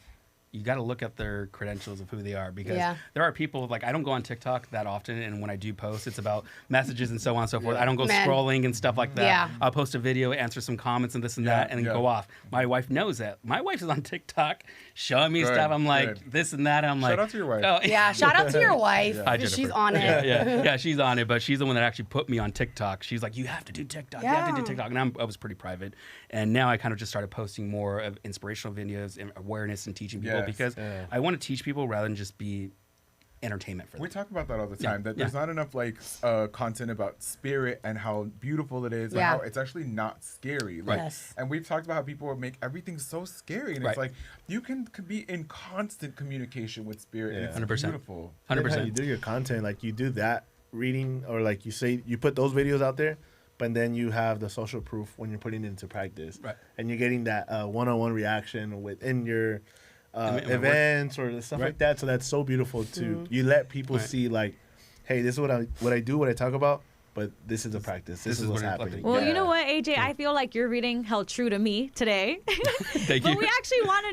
[SPEAKER 24] You got to look at their credentials of who they are, because there are people like I don't go on TikTok that often, and when I do post, it's about messages and so on and so forth. I don't go scrolling and stuff like that.
[SPEAKER 7] Yeah.
[SPEAKER 24] I'll post a video, answer some comments and this and that, and then go off. My wife knows that. My wife is on TikTok showing me stuff. I'm like this and that. And I'm like,
[SPEAKER 5] shout out to your wife.
[SPEAKER 24] Oh,
[SPEAKER 7] yeah, shout out to your wife.
[SPEAKER 24] Hi,
[SPEAKER 7] she's on it.
[SPEAKER 24] Yeah, she's on it, but she's the one that actually put me on TikTok. She's like, you have to do TikTok. You have to do TikTok. And I was pretty private. And now I kind of just started posting more of inspirational videos and awareness and teaching people because I want to teach people rather than just be entertainment for them.
[SPEAKER 5] We talk about that all the time, that there's not enough like content about spirit and how beautiful it is and how it's actually not scary. Like, and we've talked about how people make everything so scary, and it's like you can be in constant communication with spirit, and it's
[SPEAKER 24] 100%.
[SPEAKER 5] Beautiful.
[SPEAKER 24] 100%.
[SPEAKER 6] You do your content, like you do that reading, or like you say you put those videos out there, but then you have the social proof when you're putting it into practice, and you're getting that one-on-one reaction within your events or stuff like that. So that's so beautiful too. You let people see like, hey, this is what I do, what I talk about, but this is a practice. This is what's happening.
[SPEAKER 8] Well, you know what, AJ? I feel like your reading held true to me today.
[SPEAKER 24] Thank you.
[SPEAKER 8] But we actually want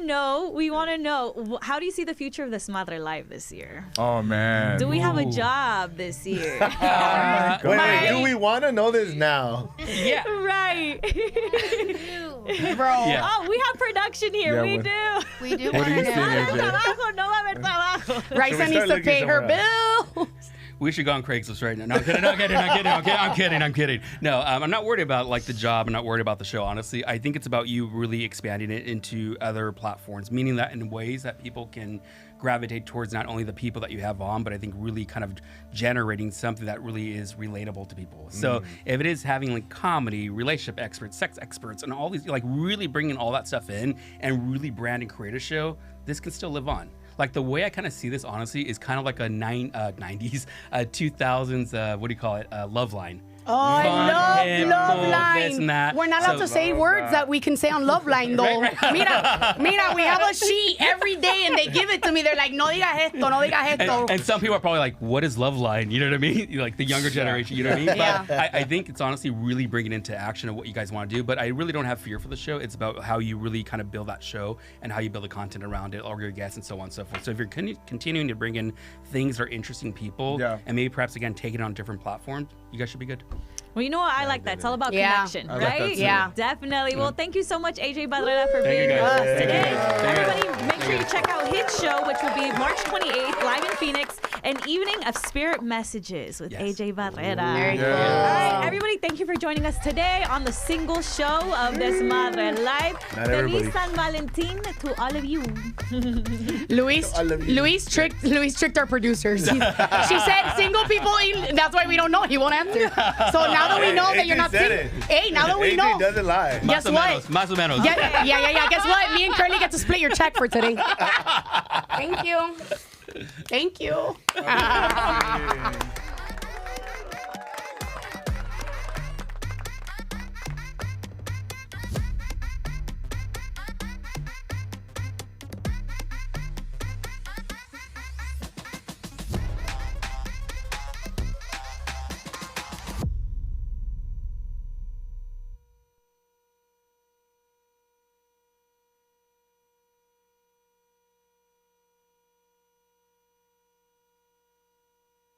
[SPEAKER 8] to know, how do you see the future of Desmadre Live this year?
[SPEAKER 5] Oh, man.
[SPEAKER 8] Do we have a job this year?
[SPEAKER 6] Wait, do we want to know this now?
[SPEAKER 24] Yeah.
[SPEAKER 8] Right.
[SPEAKER 7] Bro.
[SPEAKER 8] Yeah. Oh, we have production here. We do.
[SPEAKER 7] We do.
[SPEAKER 5] What are you seeing, AJ?
[SPEAKER 7] Raiza needs to pay her bill.
[SPEAKER 24] We should go on Craigslist right now. No, I'm kidding. No, I'm not worried about like the job. I'm not worried about the show. Honestly, I think it's about you really expanding it into other platforms, meaning that in ways that people can gravitate towards not only the people that you have on, but I think really kind of generating something that really is relatable to people. So if it is having like comedy, relationship experts, sex experts, and all these, like really bringing all that stuff in and really brand and create a show, this can still live on. Like the way I kind of see this, honestly, is kind of like a 90s, 2000s, what do you call it? Love Line.
[SPEAKER 7] Oh, I love Love Line.
[SPEAKER 24] This and that.
[SPEAKER 7] We're not allowed to say words that we can say on Love Line, though. Mira, we have a sheet every day, and they give it to me. They're like, no digas esto, no digas esto.
[SPEAKER 24] And some people are probably like, what is Love Line? You know what I mean? Like the younger generation, you know what I mean? But I think it's honestly really bringing into action of what you guys want to do. But I really don't have fear for the show. It's about how you really kind of build that show and how you build the content around it, or your guests, and so on and so forth. So if you're continuing to bring in things that are interesting people, and maybe perhaps, again, take it on different platforms, you guys should be good.
[SPEAKER 8] Well, you know what? I like that. It's all about connection, right?
[SPEAKER 24] Yeah.
[SPEAKER 8] Definitely. Well, thank you so much, AJ Barrera, for being with us today. Everybody, make sure you check out his show, which will be March 28th, live in Phoenix, an evening of spirit messages with AJ Barrera.
[SPEAKER 7] Very cool.
[SPEAKER 8] All right, everybody, thank you for joining us today on the single show of Desmadre Live. Feliz San Valentine to all of you.
[SPEAKER 7] Luis tricked our producers. She said single people, that's why we don't know. He won't answer. So now that we know that you're not single. Hey, now that we know.
[SPEAKER 6] doesn't lie.
[SPEAKER 7] Guess what?
[SPEAKER 24] Más o menos.
[SPEAKER 7] Yeah. Guess what? Me and Curly get to split your check for today. Thank you.